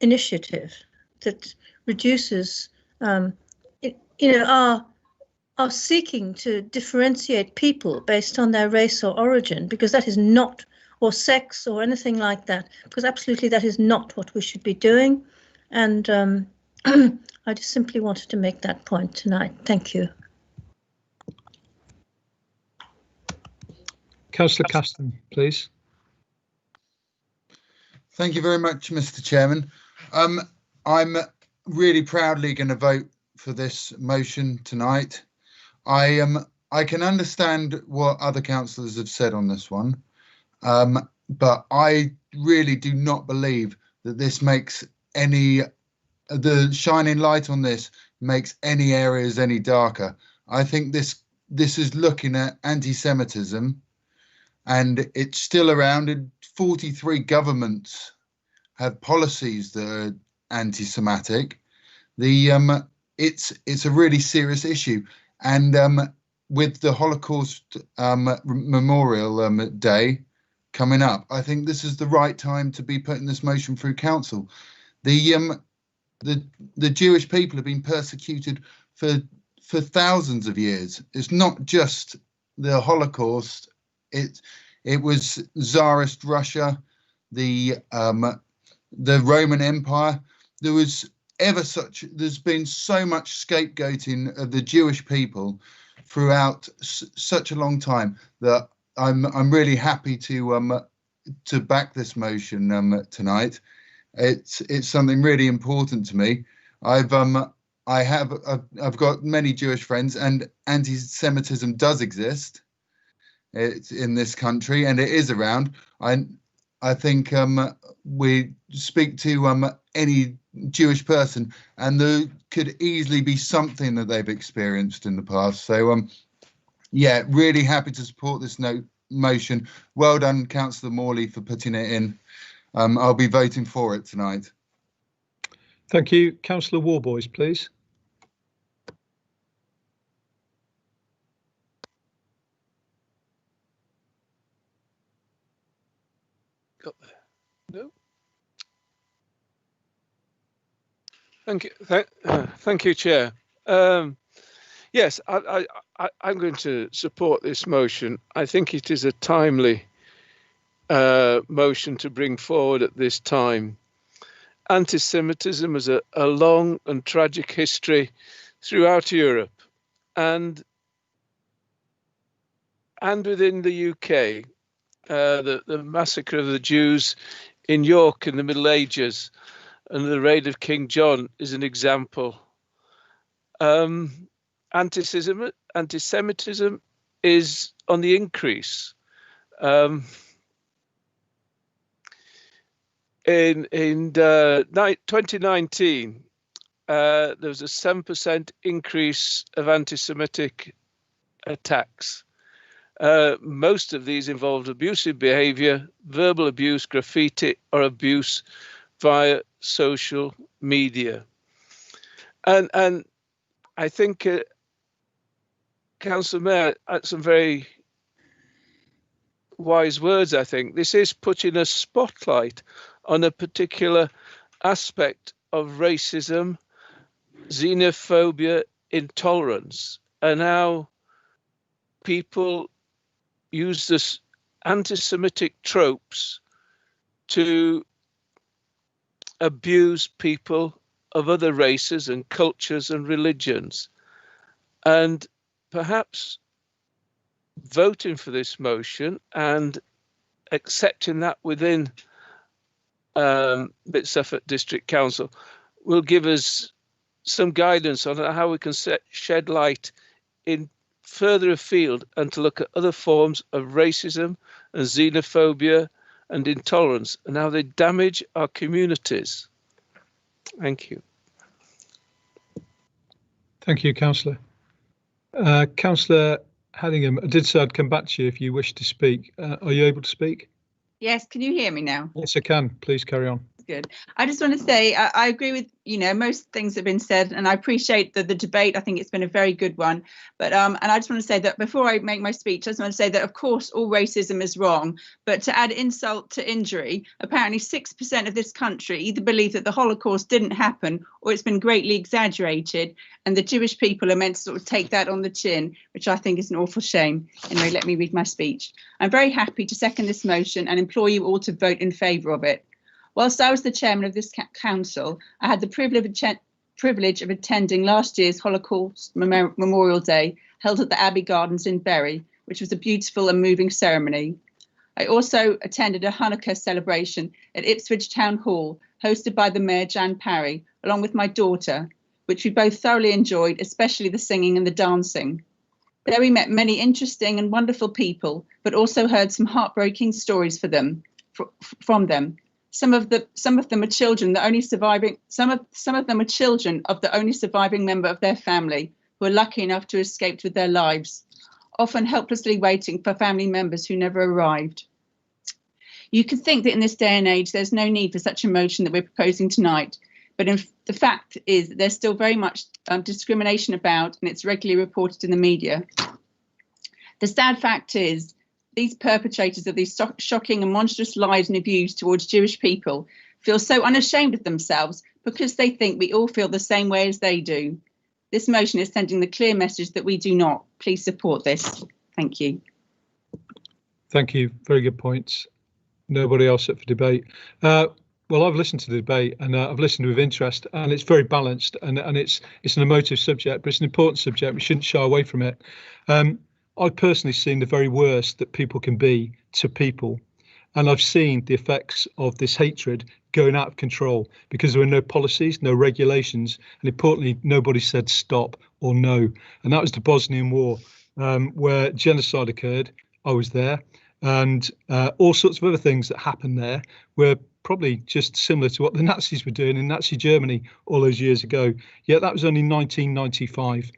initiative that reduces, are seeking to differentiate people based on their race or origin, because that is not, or sex or anything like that, because absolutely that is not what we should be doing. And I just simply wanted to make that point tonight. Thank you. Councillor Caston, please. Thank you very much, Mr. Chairman. I'm really proudly going to vote for this motion tonight. I can understand what other councillors have said on this one, but I really do not believe that this makes the shining light on this makes any areas any darker. I think this is looking at anti-Semitism, and it's still around. And 43 governments have policies that are anti-Semitic. It's a really serious issue. And with the Holocaust Memorial Day coming up, I think this is the right time to be putting this motion through council. The Jewish people have been persecuted for thousands of years. It's not just the Holocaust. It was Tsarist Russia, the Roman Empire. There's been so much scapegoating of the Jewish people throughout such a long time that I'm really happy to back this motion tonight. It's something really important to me. I've got many Jewish friends, and anti-Semitism does exist. It's in this country, and it is around. I think we speak to any Jewish person, and there could easily be something that they've experienced in the past. So yeah, really happy to support this motion. Well done, Councillor Morley, for putting it in. I'll be voting for it tonight. Thank you. Councillor Warboys, please. Got there. No. Thank you. Thank you, Chair. Yes, I'm going to support this motion. I think it is a timely motion to bring forward at this time. Anti-Semitism has a long and tragic history throughout Europe, and within the UK, the massacre of the Jews in York in the Middle Ages and the raid of King John is an example. Anti-Semitism is on the increase. In 2019, there was a 7% increase of anti-Semitic attacks. Most of these involved abusive behavior, verbal abuse, graffiti, or abuse via social media. And I think Councillor Mayor had some very wise words. I think this is putting a spotlight on a particular aspect of racism, xenophobia, intolerance, and how people use this anti-Semitic tropes to abuse people of other races and cultures and religions. And perhaps voting for this motion and accepting that within Suffolk District Council will give us some guidance on how we can shed light in further afield and to look at other forms of racism and xenophobia and intolerance and how they damage our communities. Thank you. Thank you, Councillor. Councillor Hanningham, I did say I'd come back to you if you wish to speak. Are you able to speak? Yes, can you hear me now? Yes, I can. Please carry on. Good. I just want to say I agree with, most things have been said, and I appreciate the debate. I think it's been a very good one. But and I just want to say that before I make my speech, I just want to say that, of course, all racism is wrong. But to add insult to injury, apparently 6% of this country either believe that the Holocaust didn't happen or it's been greatly exaggerated. And the Jewish people are meant to sort of take that on the chin, which I think is an awful shame. Anyway, let me read my speech. I'm very happy to second this motion and implore you all to vote in favour of it. Whilst I was the chairman of this council, I had the privilege of attending last year's Holocaust Memorial Day held at the Abbey Gardens in Bury, which was a beautiful and moving ceremony. I also attended a Hanukkah celebration at Ipswich Town Hall, hosted by the Mayor Jan Parry, along with my daughter, which we both thoroughly enjoyed, especially the singing and the dancing. There we met many interesting and wonderful people, but also heard some heartbreaking stories from them. Some of them are children, the only surviving. Some of them are children of the only surviving member of their family who are lucky enough to escape with their lives, often helplessly waiting for family members who never arrived. You could think that in this day and age, there's no need for such a motion that we're proposing tonight, but the fact is that there's still very much discrimination about, and it's regularly reported in the media. The sad fact is, these perpetrators of these shocking and monstrous lies and abuse towards Jewish people feel so unashamed of themselves because they think we all feel the same way as they do. This motion is sending the clear message that we do not. Please support this. Thank you. Thank you. Very good points. Nobody else up for debate. Well, I've listened to the debate and I've listened with interest, and it's very balanced and it's an emotive subject, but it's an important subject. We shouldn't shy away from it. I've personally seen the very worst that people can be to people. And I've seen the effects of this hatred going out of control because there were no policies, no regulations, and importantly, nobody said stop or no. And that was the Bosnian War, where genocide occurred. I was there, and all sorts of other things that happened there were probably just similar to what the Nazis were doing in Nazi Germany all those years ago. Yet that was only 1995.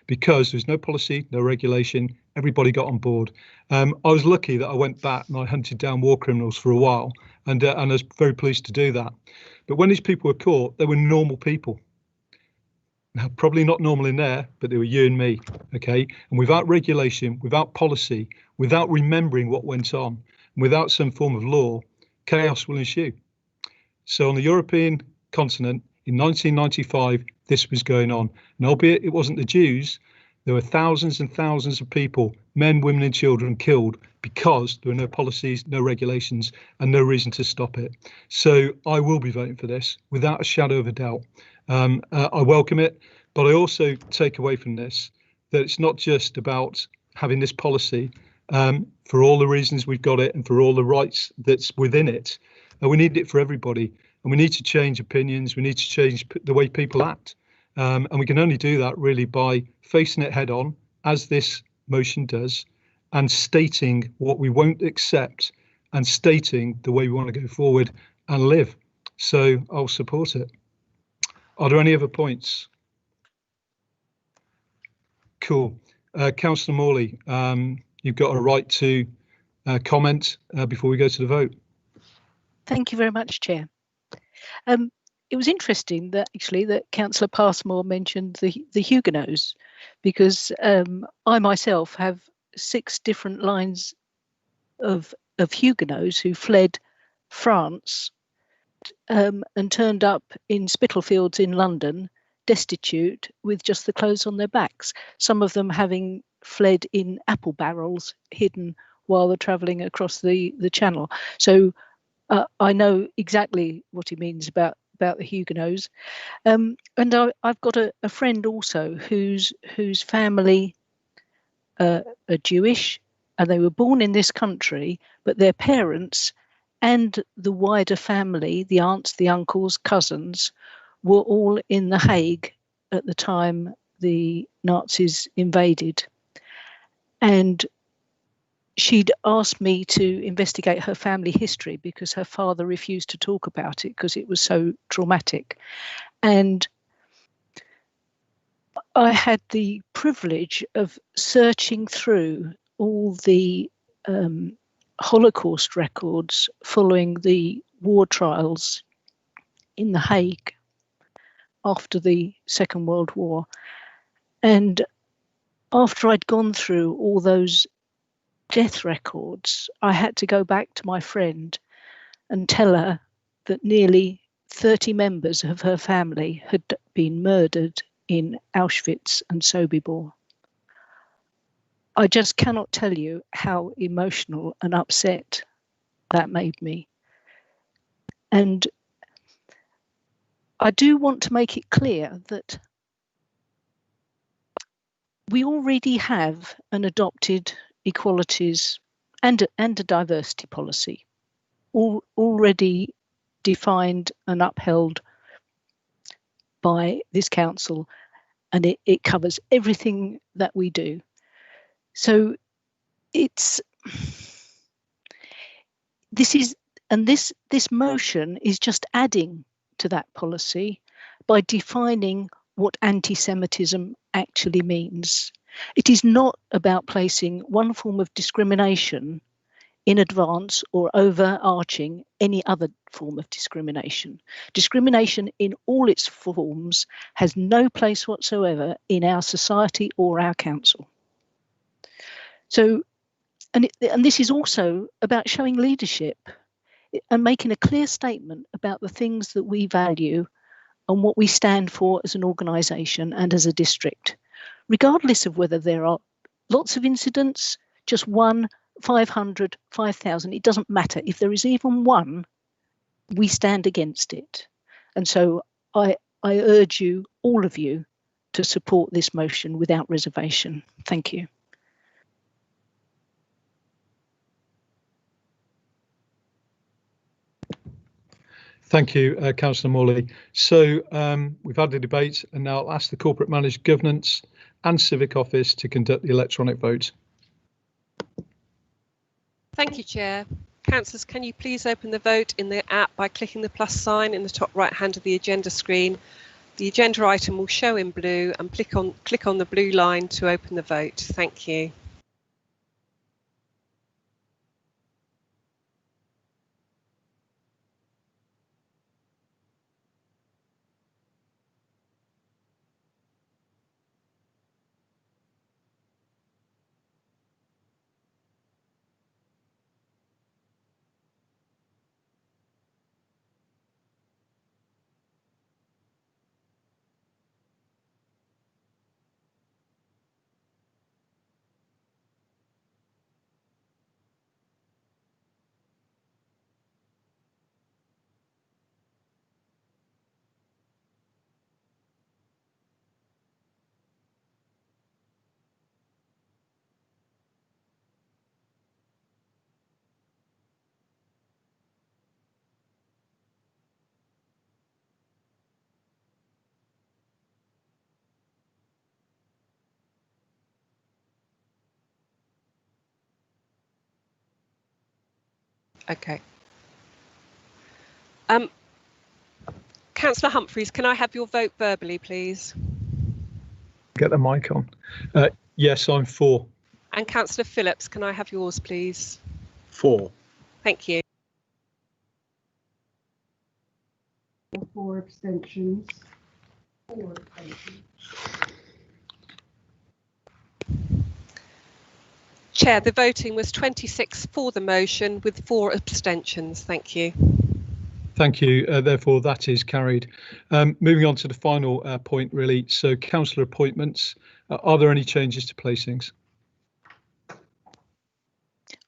Because there's no policy, no regulation, everybody got on board. I was lucky that I went back and I hunted down war criminals for a while, and I was very pleased to do that. But when these people were caught, they were normal people. Now, probably not normal in there, but they were you and me, okay? And without regulation, without policy, without remembering what went on, without some form of law, chaos will ensue. So on the European continent, in 1995, this was going on. And albeit it wasn't the Jews, there were thousands and thousands of people, men, women and children killed because there were no policies, no regulations and no reason to stop it. So I will be voting for this without a shadow of a doubt. I welcome it, but I also take away from this that it's not just about having this policy for all the reasons we've got it and for all the rights that's within it. We need it for everybody, and we need to change opinions. We need to change the way people act, and we can only do that really by facing it head on, as this motion does, and stating what we won't accept and stating the way we want to go forward and live. So I'll support it. Are there any other points? Cool. Councillor Morley, you've got a right to comment before we go to the vote. Thank you very much, Chair. It was interesting that actually that Councillor Passmore mentioned the Huguenots, because I myself have 6 different lines of Huguenots who fled France and turned up in Spitalfields in London, destitute, with just the clothes on their backs, some of them having fled in apple barrels hidden while they're travelling across the Channel. So I know exactly what he means about the Huguenots. And I've got a friend also whose family are Jewish, and they were born in this country, but their parents and the wider family, the aunts, the uncles, cousins, were all in The Hague at the time the Nazis invaded. And she'd asked me to investigate her family history because her father refused to talk about it because it was so traumatic. And I had the privilege of searching through all the Holocaust records following the war trials in The Hague after the Second World War. And after I'd gone through all those death records, I had to go back to my friend and tell her that nearly 30 members of her family had been murdered in Auschwitz and Sobibor. I just cannot tell you how emotional and upset that made me. And I do want to make it clear that we already have an adopted equalities and a diversity policy, already defined and upheld by this council, and it covers everything that we do. So this motion is just adding to that policy by defining what anti-Semitism actually means. It is not about placing one form of discrimination in advance or overarching any other form of discrimination. Discrimination in all its forms has no place whatsoever in our society or our council. So, and this is also about showing leadership and making a clear statement about the things that we value and what we stand for as an organisation and as a district, regardless of whether there are lots of incidents, just 1, 500, 5,000, it doesn't matter. If there is even one, we stand against it. And so I urge you, all of you, to support this motion without reservation. Thank you. Thank you, Councillor Morley. So we've had the debate, and now I'll ask the Corporate Managed Governance and Civic Office to conduct the electronic vote. Thank you, Chair. Councillors, can you please open the vote in the app by clicking the plus sign in the top right hand of the agenda screen. The agenda item will show in blue, and click on the blue line to open the vote. Thank you. Okay. Councillor Humphreys, can I have your vote verbally, please? Get the mic on. Yes, I'm for. And Councillor Phillips, can I have yours, please? For. Thank you. 4 abstentions. 4 abstentions. Chair, the voting was 26 for the motion with 4 abstentions. Thank you. Thank you. Therefore, that is carried. Moving on to the final point, really. So, councillor appointments. Are there any changes to placings?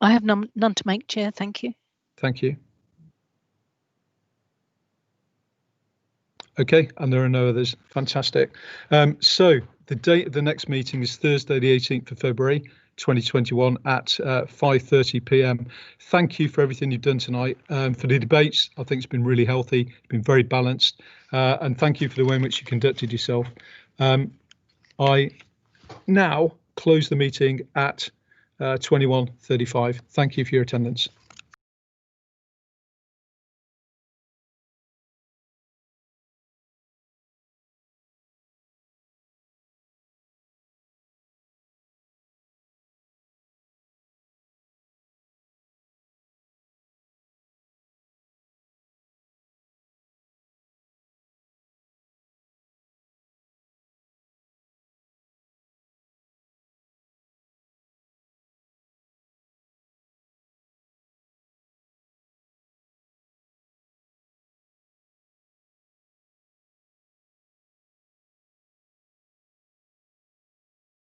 I have none to make, Chair. Thank you. Thank you. Okay, and there are no others. Fantastic. So the date of the next meeting is Thursday, the 18th of February, 2021 at 5:30 p.m. Thank you for everything you've done tonight. For the debates, I think it's been really healthy. It's been very balanced. And thank you for the way in which you conducted yourself. I now close the meeting at 21:35. Thank you for your attendance.